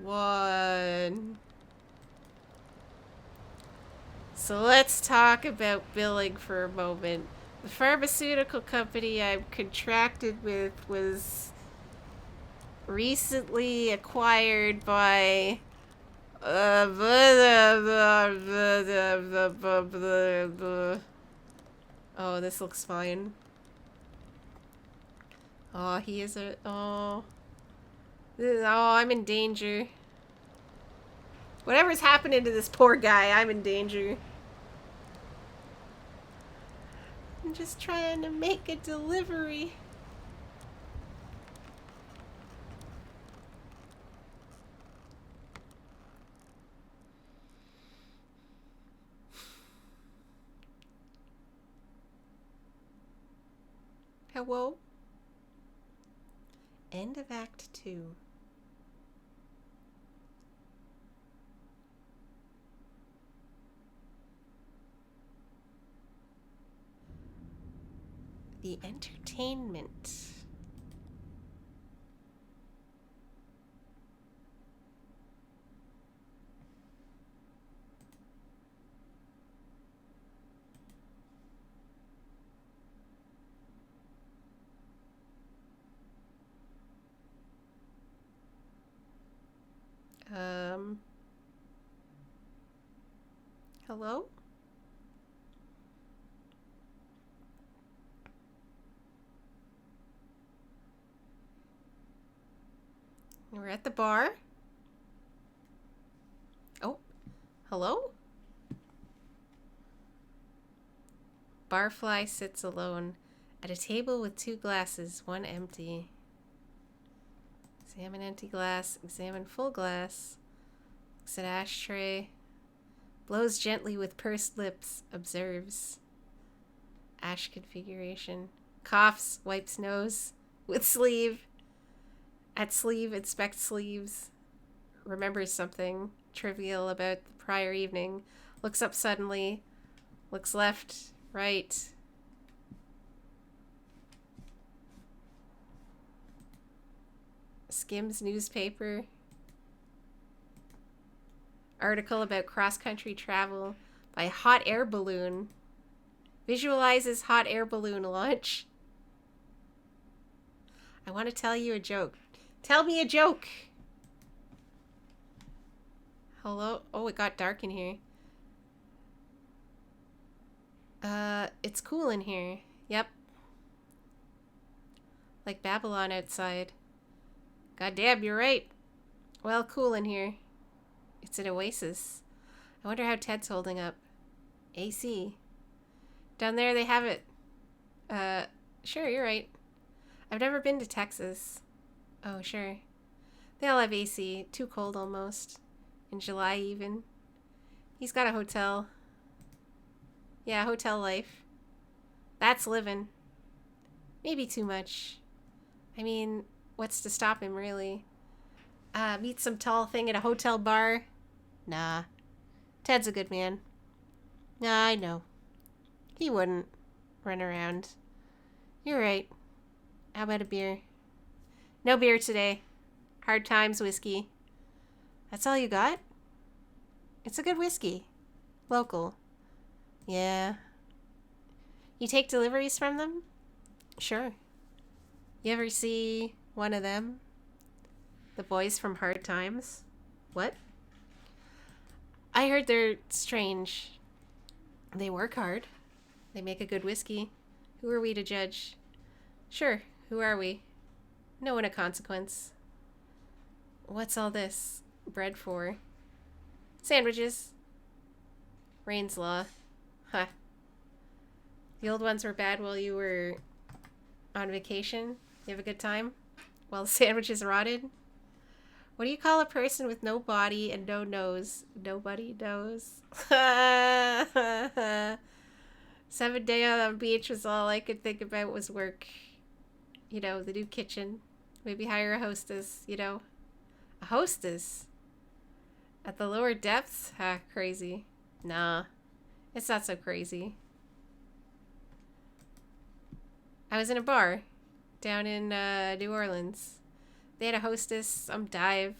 1. So let's talk about billing for a moment. The pharmaceutical company I'm contracted with was recently acquired by oh, this looks fine. Oh, he is I'm in danger. Whatever's happening to this poor guy, I'm in danger. I'm just trying to make a delivery. Hello? End of Act 2. The entertainment. Hello? We're at the bar. Oh, Hello? Barfly sits alone at a table with 2 glasses, one empty. Examine empty glass, examine full glass. Looks at ashtray. Blows gently with pursed lips, observes. Ash configuration. Coughs, wipes nose. With sleeve. At sleeve, inspects sleeves. Remembers something trivial about the prior evening. Looks up suddenly. Looks left, right. Skims newspaper. Article about cross-country travel by hot air balloon. Visualizes hot air balloon launch. I want to tell you a joke. Tell me a joke. Hello? Oh, it got dark in here. It's cool in here. Yep. Like Babylon outside. Goddamn, you're right. Well, cool in here. It's an oasis. I wonder how Ted's holding up. AC. Down there they have it. Sure, you're right. I've never been to Texas. Oh, sure. They all have AC. Too cold almost. In July even. He's got a hotel. Yeah, hotel life. That's living. Maybe too much. I mean, what's to stop him, really? Meet some tall thing at a hotel bar? Nah. Ted's a good man. Nah, I know. He wouldn't run around. You're right. How about a beer? No beer today. Hard Times whiskey. That's all you got? It's a good whiskey. Local. Yeah. You take deliveries from them? Sure. You ever see one of them? The boys from Hard Times? What? I heard they're strange. They work hard. They make a good whiskey. Who are we to judge? Sure, who are we? No one of consequence. What's all this? Bread for? Sandwiches. Rain's Law. Huh. The old ones were bad while you were on vacation? You have a good time? While the sandwiches rotted? What do you call a person with no body and no nose? Nobody knows. 7 day on the beach was all I could think about was work. You know, the new kitchen. Maybe hire a hostess, you know. A hostess? At the lower depths? Ha, crazy. Nah, it's not so crazy. I was in a bar down in New Orleans. They had a hostess, some dive,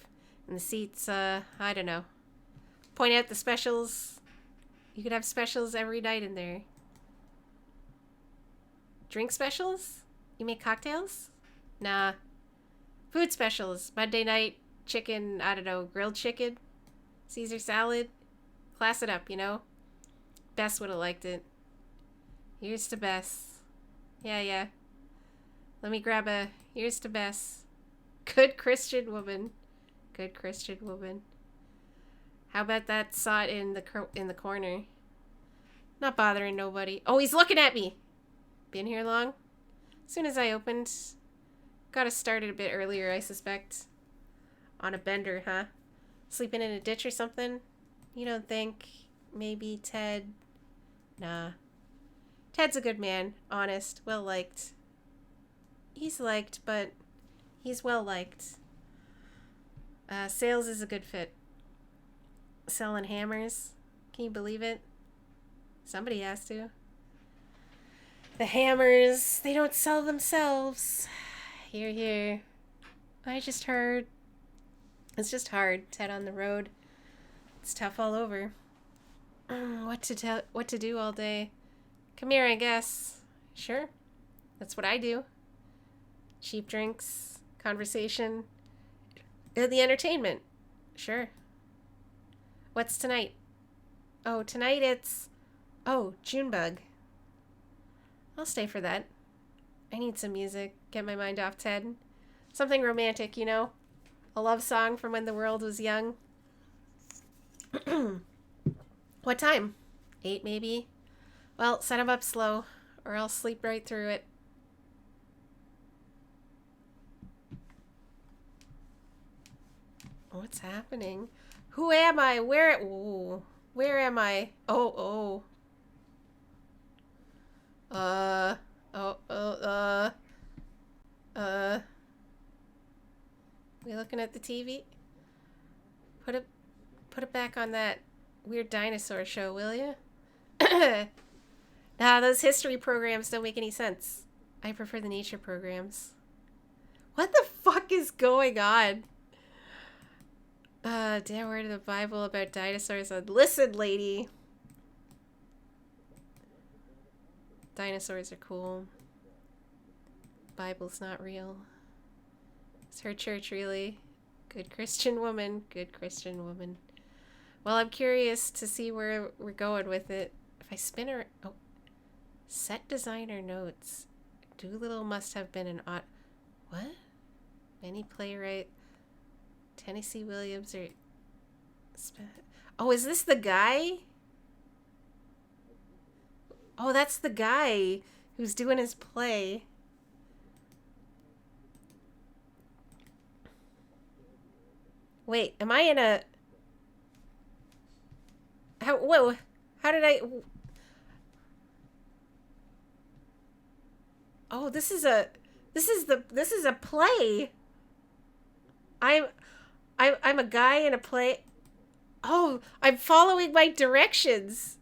and the seats, I don't know. Point out the specials. You could have specials every night in there. Drink specials? You make cocktails? Nah. Food specials. Monday night, chicken, I don't know, grilled chicken, Caesar salad. Class it up, you know? Bess would have liked it. Here's to Bess. Yeah. Let me grab a here's to Bess. Good Christian woman. Good Christian woman. How about that sot in the corner? Not bothering nobody. Oh, he's looking at me. Been here long? As soon as I opened. Got us started a bit earlier, I suspect. On a bender, huh? Sleeping in a ditch or something? You don't think maybe Ted? Nah. Ted's a good man. Honest. Well liked. He's liked, but he's well liked. Sales is a good fit. Selling hammers. Can you believe it? Somebody has to. The hammers, they don't sell themselves. Here. I just heard. It's just hard. Ted on the road. It's tough all over. What to do all day? Come here, I guess. Sure. That's what I do. Cheap drinks, conversation, the entertainment. Sure. What's tonight? Oh, tonight it's... Oh, Junebug. I'll stay for that. I need some music. Get my mind off Ted. Something romantic, you know? A love song from when the world was young. What time? 8 maybe? Well, set him up slow, or I'll sleep right through it. What's happening? Who am I? Where? Ooh, where am I? Oh, oh. Oh, we looking at the TV? Put it back on that weird dinosaur show, will you? Nah, those history programs don't make any sense. I prefer the nature programs. What the fuck is going on? Damn word of the Bible about dinosaurs. Listen, lady. Dinosaurs are cool. Bible's not real. It's her church, really. Good Christian woman. Good Christian woman. Well, I'm curious to see where we're going with it. If I spin her... Oh. Set designer notes. Doolittle must have been an odd... What? Many playwright... Tennessee Williams or... Oh, is this the guy? Oh, that's the guy who's doing his play. Wait, am I in a... Whoa, how did I... Oh, this is a play. I'm a guy in a play. Oh, I'm following my directions.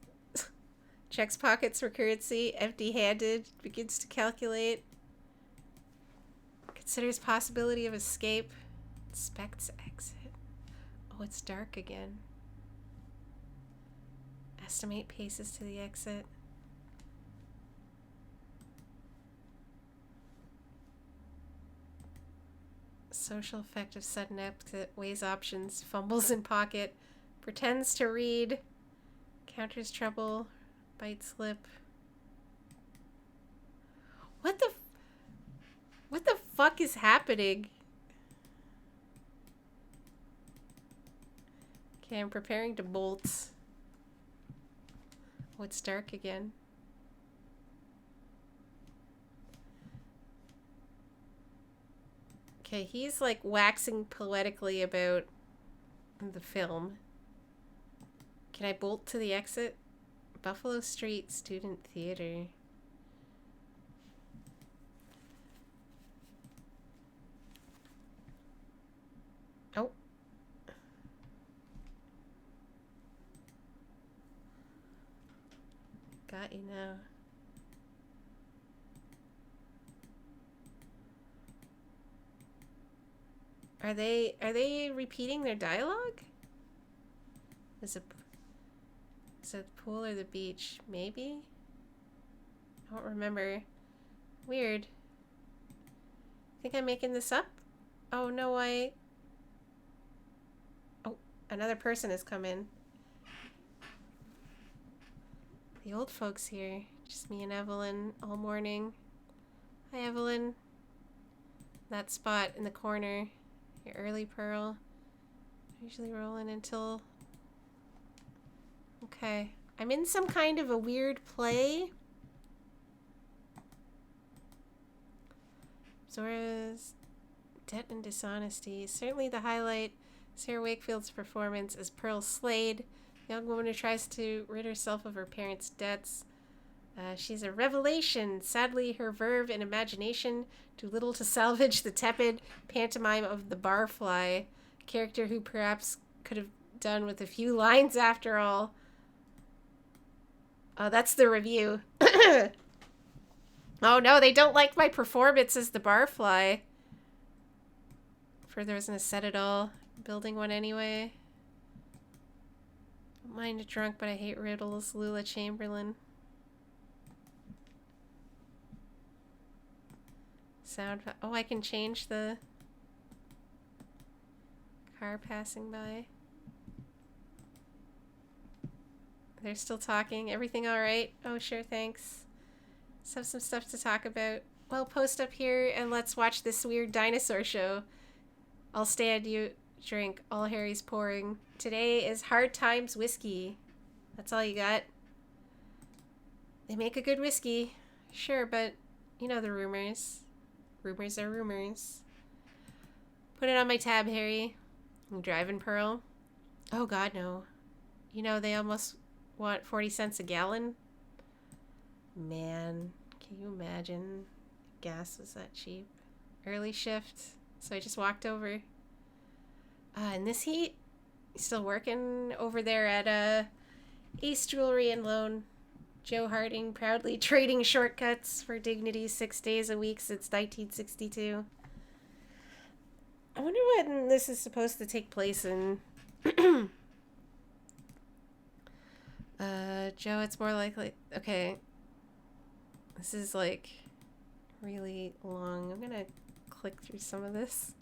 Checks pockets for currency, empty-handed, begins to calculate. Considers possibility of escape. Inspects exit. Oh, it's dark again. Estimate paces to the exit. Social effect of sudden exit. Weighs options. Fumbles in pocket. Pretends to read. Counters trouble. Bites lip. What the fuck is happening? Okay, I'm preparing to bolt. Oh, it's dark again. Okay, he's like waxing poetically about the film. Can I bolt to the exit? Buffalo Street Student Theater. Oh. Got you now. Are they repeating their dialogue? Is it the pool or the beach? Maybe? I don't remember. Weird. Think I'm making this up? Oh, no, Oh, another person has come in. The old folks here. Just me and Evelyn all morning. Hi, Evelyn. That spot in the corner. Your early pearl. Usually rolling until... Okay. I'm in some kind of a weird play. Zora's debt and dishonesty. Certainly the highlight. Sarah Wakefield's performance as Pearl Slade, a young woman who tries to rid herself of her parents' debts. She's a revelation. Sadly, her verve and imagination do little to salvage the tepid pantomime of the barfly, a character who perhaps could have done with a few lines after all. That's the review. Oh no, they don't like my performance as the barfly. Further isn't a set at all. Building one anyway. Don't mind a drunk, but I hate riddles. Lula Chamberlain. Sound. Oh, I can change the car passing by. They're still talking. Everything all right? Oh, sure, thanks. Let's have some stuff to talk about. Well, post up here and let's watch this weird dinosaur show. I'll stand you drink. All Harry's pouring. Today is Hard Times Whiskey. That's all you got? They make a good whiskey. Sure, but you know the rumors. Rumors are rumors. Put it on my tab, Harry. I'm driving Pearl. Oh, God, no. You know, they almost want 40 cents a gallon. Man, can you imagine if gas was that cheap? Early shift, so I just walked over. In this heat, still working over there at Ace Jewelry and Loan. Joe Harding, proudly trading shortcuts for dignity 6 days a week since 1962. I wonder when this is supposed to take place in... Joe, it's more likely... Okay. This is, like, really long. I'm gonna click through some of this.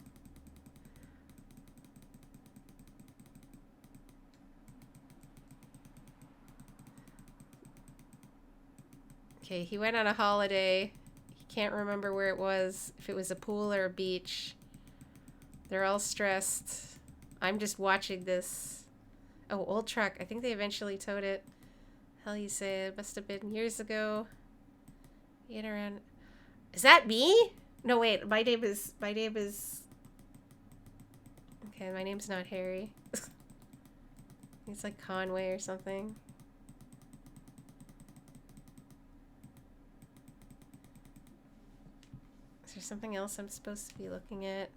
Okay, he went on a holiday. He can't remember where it was, if it was a pool or a beach. They're all stressed. I'm just watching this. Oh, old truck. I think they eventually towed it. Hell, you say it must have been years ago. Get around. Is that me? No, wait. My name is. Okay, my name's not Harry. It's like Conway or something. Is there something else I'm supposed to be looking at?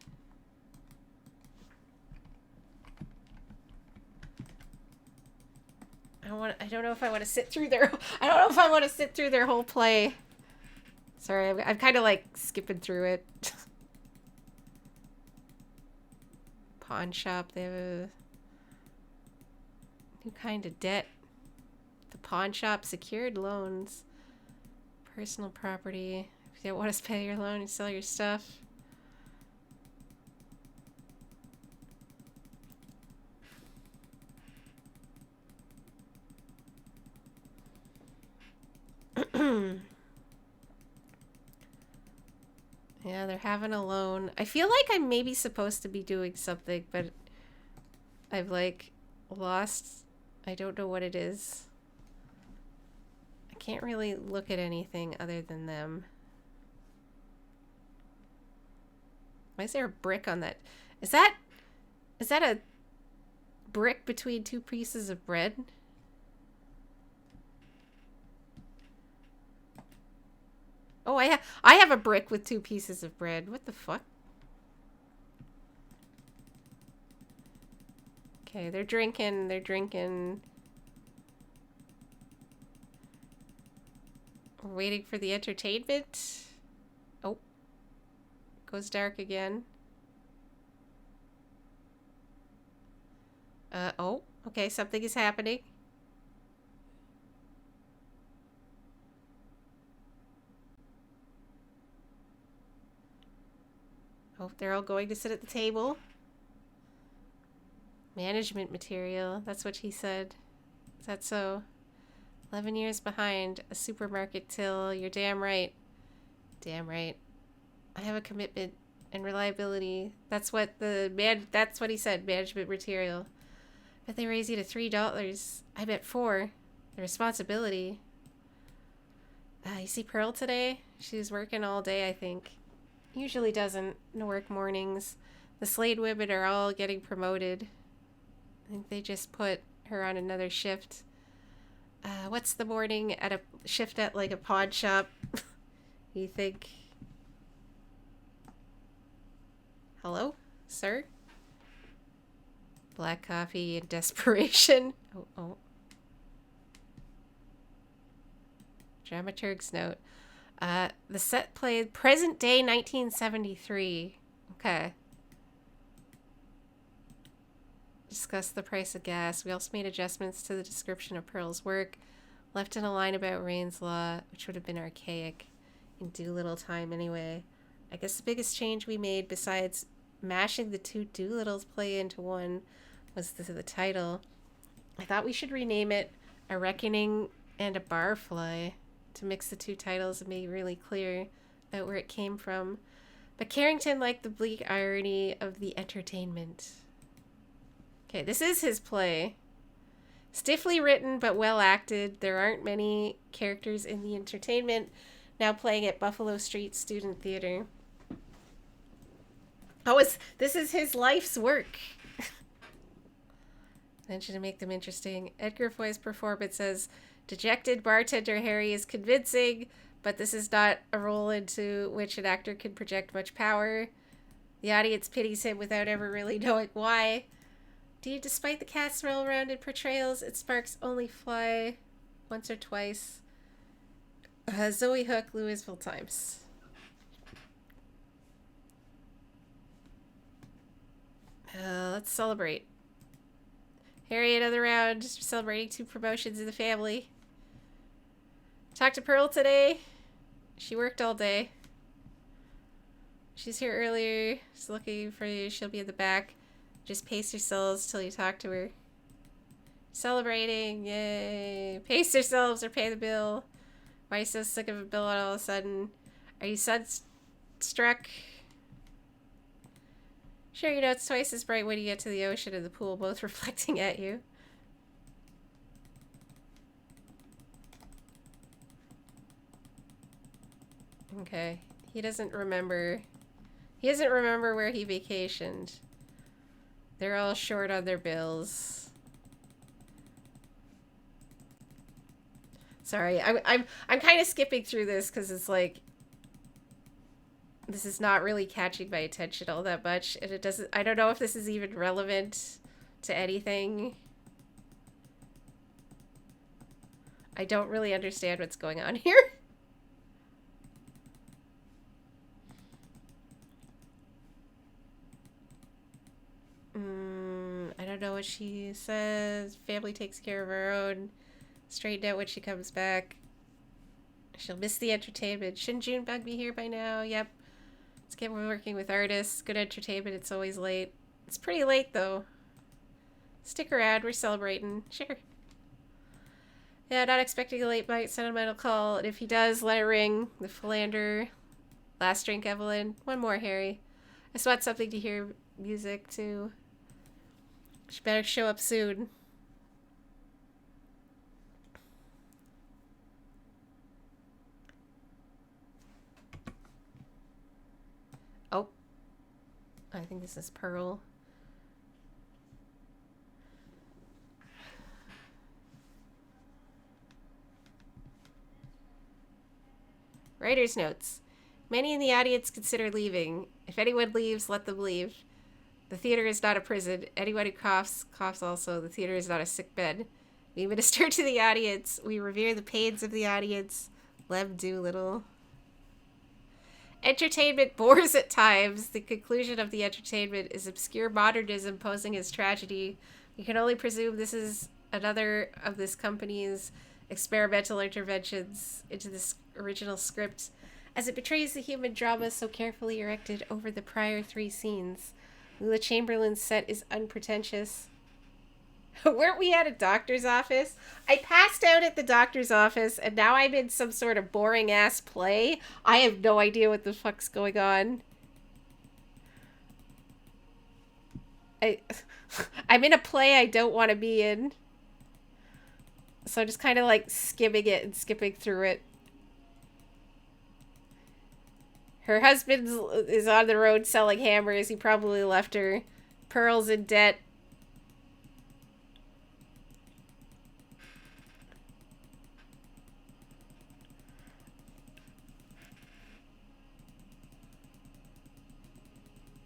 I don't know if I want to sit through their. I don't know if I want to sit through their whole play. Sorry, I'm kind of like skipping through it. Pawn shop. They have a new kind of debt. The pawn shop, secured loans, personal property. If you don't want us to pay your loan, you sell your stuff. Yeah, they're having a loan. I feel like I'm maybe supposed to be doing something, but I've like lost. I don't know what it is. I can't really look at anything other than them. Why is there a brick on that? Is that a brick between two pieces of bread? Oh, I have a brick with two pieces of bread. What the fuck? Okay, they're drinking. We're waiting for the entertainment. Oh. Goes dark again. Oh. Okay, something is happening. Oh, they're all going to sit at the table. Management material. That's what he said. Is that so? 11 years behind. A supermarket till. You're damn right. Damn right. I have a commitment and reliability. That's what he said. Management material. But they raise you to $3. I bet $4. The responsibility. You see Pearl today? She's working all day, I think. Usually doesn't work mornings. The Slade women are all getting promoted. I think they just put her on another shift. What's the morning at a shift at like a pawn shop? You think? Hello, sir? Black coffee and desperation. Oh. Dramaturg's note. The set played present day 1973. Okay. Discussed the price of gas. We also made adjustments to the description of Pearl's work. Left in a line about Rain's Law, which would have been archaic in Doolittle time anyway. I guess the biggest change we made, besides mashing the two Doolittles play into one, was the title. I thought we should rename it A Reckoning and a Barfly to mix the two titles and make it really clear about where it came from. But Carrington liked the bleak irony of the entertainment. Okay, this is his play. Stiffly written but well acted. There aren't many characters in the entertainment. Now playing at Buffalo Street Student Theater. Oh, this is his life's work. Mention to make them interesting. Edgar Foy's performance as dejected bartender Harry is convincing, but this is not a role into which an actor can project much power. The audience pities him without ever really knowing why. Despite the cast's well-rounded portrayals, its sparks only fly once or twice. Zoe Hook, Louisville Times. Let's celebrate. Harry, another round, celebrating 2 promotions in the family. Talked to Pearl today. She worked all day. She's here earlier. She's looking for you. She'll be in the back. Just pace yourselves till you talk to her. Celebrating. Yay. Pace yourselves or pay the bill. Why are you so sick of a bill all of a sudden? Are you sunstruck? Sure, you know it's twice as bright when you get to the ocean and the pool, both reflecting at you. Okay. He doesn't remember. He doesn't remember where he vacationed. They're all short on their bills. Sorry, I'm kind of skipping through this because it's like this is not really catching my attention all that much, and it doesn't. I don't know if this is even relevant to anything. I don't really understand what's going on here. I don't know what she says. Family takes care of her own. Straighten out when she comes back. She'll miss the entertainment. Shouldn't Junebug be here by now? Yep. Let's get working with artists. Good entertainment. It's always late. It's pretty late, though. Stick around. We're celebrating. Sure. Yeah, not expecting a late night sentimental call. And if he does, let it ring. The philander. Last drink, Evelyn. One more, Harry. I just want something to hear music, too. She better show up soon. Oh. I think this is Pearl. Writer's notes. Many in the audience consider leaving. If anyone leaves, let them leave. The theater is not a prison. Anyone who coughs, coughs also. The theater is not a sick bed. We minister to the audience. We revere the pains of the audience. Lem Doolittle. Entertainment bores at times. The conclusion of the entertainment is obscure modernism posing as tragedy. We can only presume this is another of this company's experimental interventions into this original script, as it betrays the human drama so carefully erected over the prior 3 scenes. Lula Chamberlain's set is unpretentious. Weren't we at a doctor's office? I passed out at the doctor's office, and now I'm in some sort of boring-ass play. I have no idea what the fuck's going on. I'm in a play I don't want to be in. So I'm just kind of like skimming it and skipping through it. Her husband is on the road selling hammers. He probably left her. Pearl's in debt.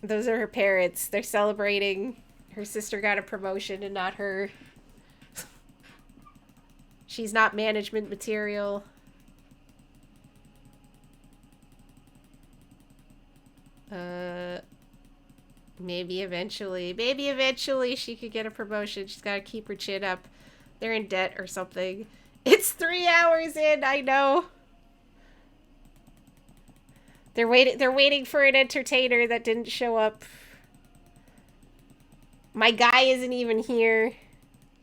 Those are her parents. They're celebrating. Her sister got a promotion and not her. She's not management material. Maybe eventually she could get a promotion. She's got to keep her chin up. They're in debt or something. It's 3 hours in, I know. They're waiting for an entertainer that didn't show up. My guy isn't even here.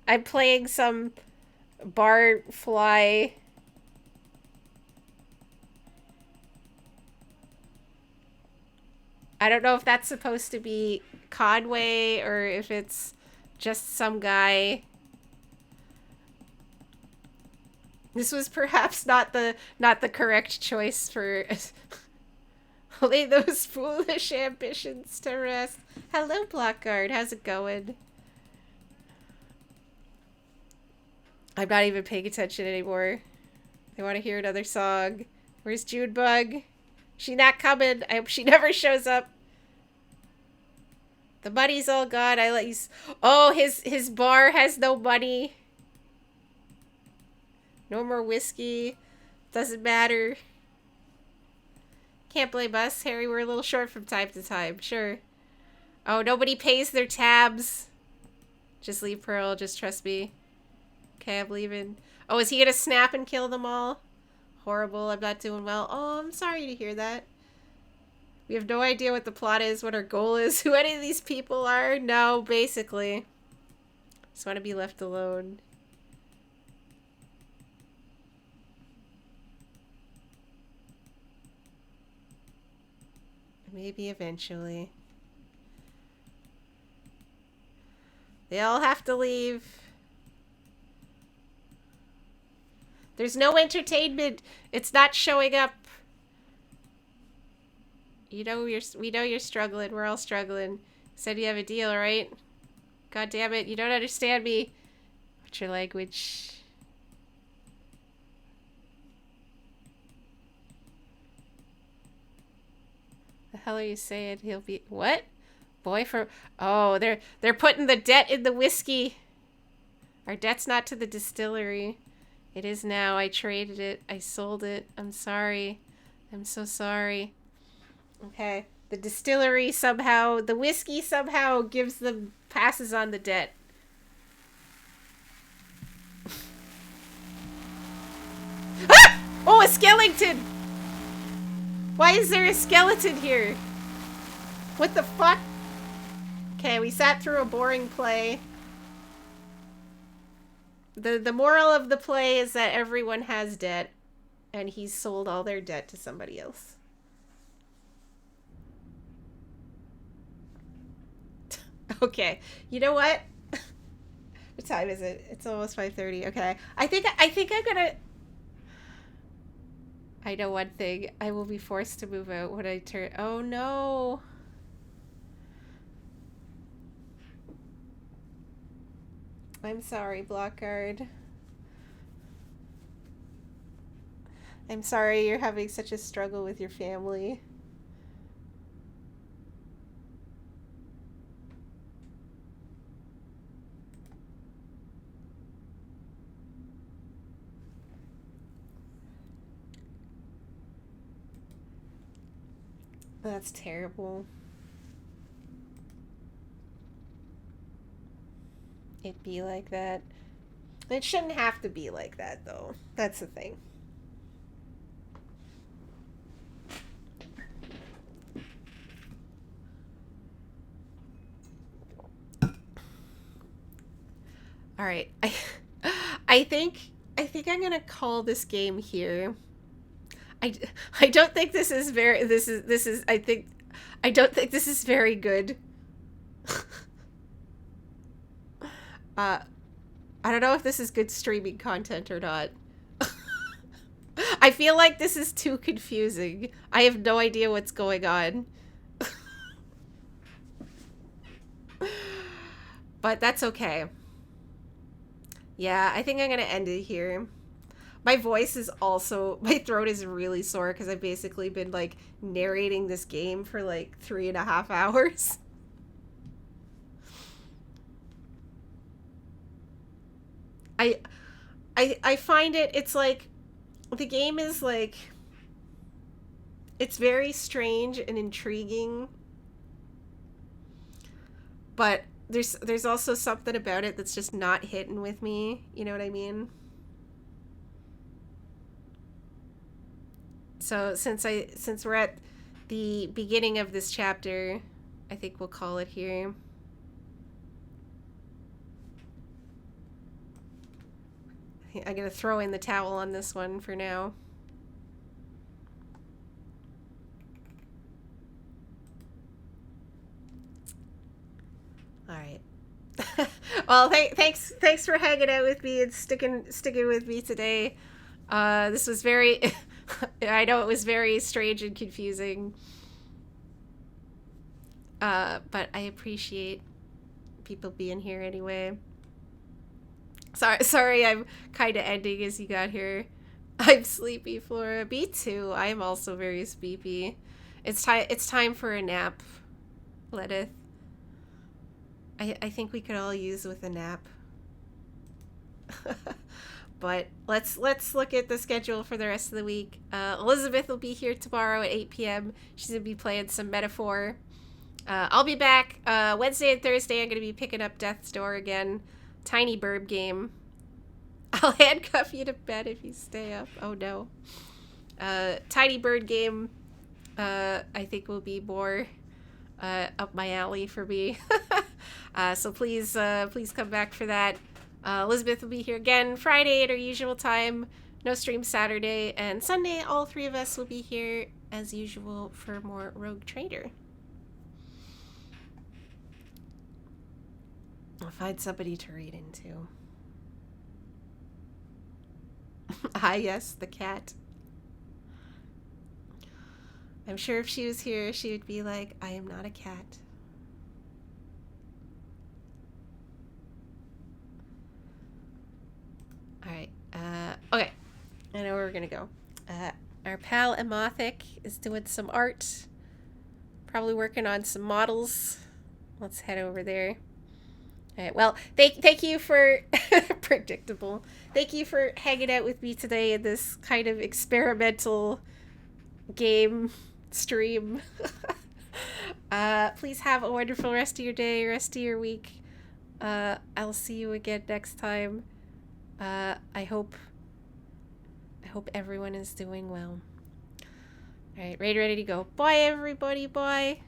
I'm playing some bar fly. I don't know if that's supposed to be Conway or if it's just some guy. This was perhaps not the correct choice for lay those foolish ambitions to rest. Hello, Blockguard. How's it going? I'm not even paying attention anymore. I want to hear another song. Where's Junebug? She not coming. I hope she never shows up. The money's all gone. I let you... Oh, his bar has no money. No more whiskey. Doesn't matter. Can't blame us, Harry. We're a little short from time to time. Sure. Oh, nobody pays their tabs. Just leave, Pearl. Just trust me. Okay, I'm leaving. Oh, is he gonna snap and kill them all? Horrible. I'm not doing well. Oh, I'm sorry to hear that. We have no idea what the plot is, what our goal is, who any of these people are. No, basically. Just want to be left alone. Maybe eventually. They all have to leave. There's no entertainment. It's not showing up. We know you're struggling. We're all struggling. Said you have a deal, right? God damn it, you don't understand me. What's your language? The hell are you saying? He'll be what? Boy from... Oh, they're putting the debt in the whiskey. Our debt's not to the distillery. It is now. I traded it. I sold it. I'm sorry. I'm so sorry. Okay. The distillery somehow... The whiskey somehow gives them... Passes on the debt. Ah! Oh, a skeleton! Why is there a skeleton here? What the fuck? Okay, we sat through a boring play. The moral of the play is that everyone has debt, and he's sold all their debt to somebody else. Okay, you know what? What time is it? It's almost 5:30. Okay, I think I'm gonna... I know one thing. I will be forced to move out when I turn... Oh, no. I'm sorry, Blockguard. I'm sorry you're having such a struggle with your family. That's terrible. It'd be like that. It shouldn't have to be like that, though. That's the thing. All right. I think I'm gonna call this game here. I don't think this is very... I don't think this is very good. I don't know if this is good streaming content or not. I feel like this is too confusing. I have no idea what's going on. But that's okay. Yeah, I think I'm gonna end it here. My voice is also... My throat is really sore because I've basically been, like, narrating this game for, like, 3.5 hours. I find it's like... The game is, like... It's very strange and intriguing. But there's also something about it that's just not hitting with me. You know what I mean? So since we're at the beginning of this chapter, I think we'll call it here. I'm gonna throw in the towel on this one for now. All right. Well, thanks for hanging out with me and sticking with me today. This was very... I know it was very strange and confusing. But I appreciate people being here anyway. Sorry, I'm kind of ending as you got here. I'm sleepy, Flora. Me too. I'm also very sleepy. It's time for a nap, Ledith. I think we could all use with a nap. But let's look at the schedule for the rest of the week. Elizabeth will be here tomorrow at 8 p.m. She's going to be playing some Metaphor. I'll be back Wednesday and Thursday. I'm going to be picking up Death's Door again. Tiny Burb game. I'll handcuff you to bed if you stay up. Oh no. Tiny Bird game, I think will be more up my alley for me. So please come back for that. Elizabeth will be here again Friday at our usual time. No stream Saturday. And Sunday, all three of us will be here as usual for more Rogue Trader. I'll find somebody to read into. Ah, yes, the cat. I'm sure if she was here, she would be like, I am not a cat. Alright, okay. I know where we're gonna go. Our pal Emothic is doing some art. Probably working on some models. Let's head over there. Alright, well, thank you for... predictable. Thank you for hanging out with me today in this kind of experimental game stream. Please have a wonderful rest of your day, rest of your week. I'll see you again next time. I hope everyone is doing well. Alright, ready to go. Bye, everybody. Bye.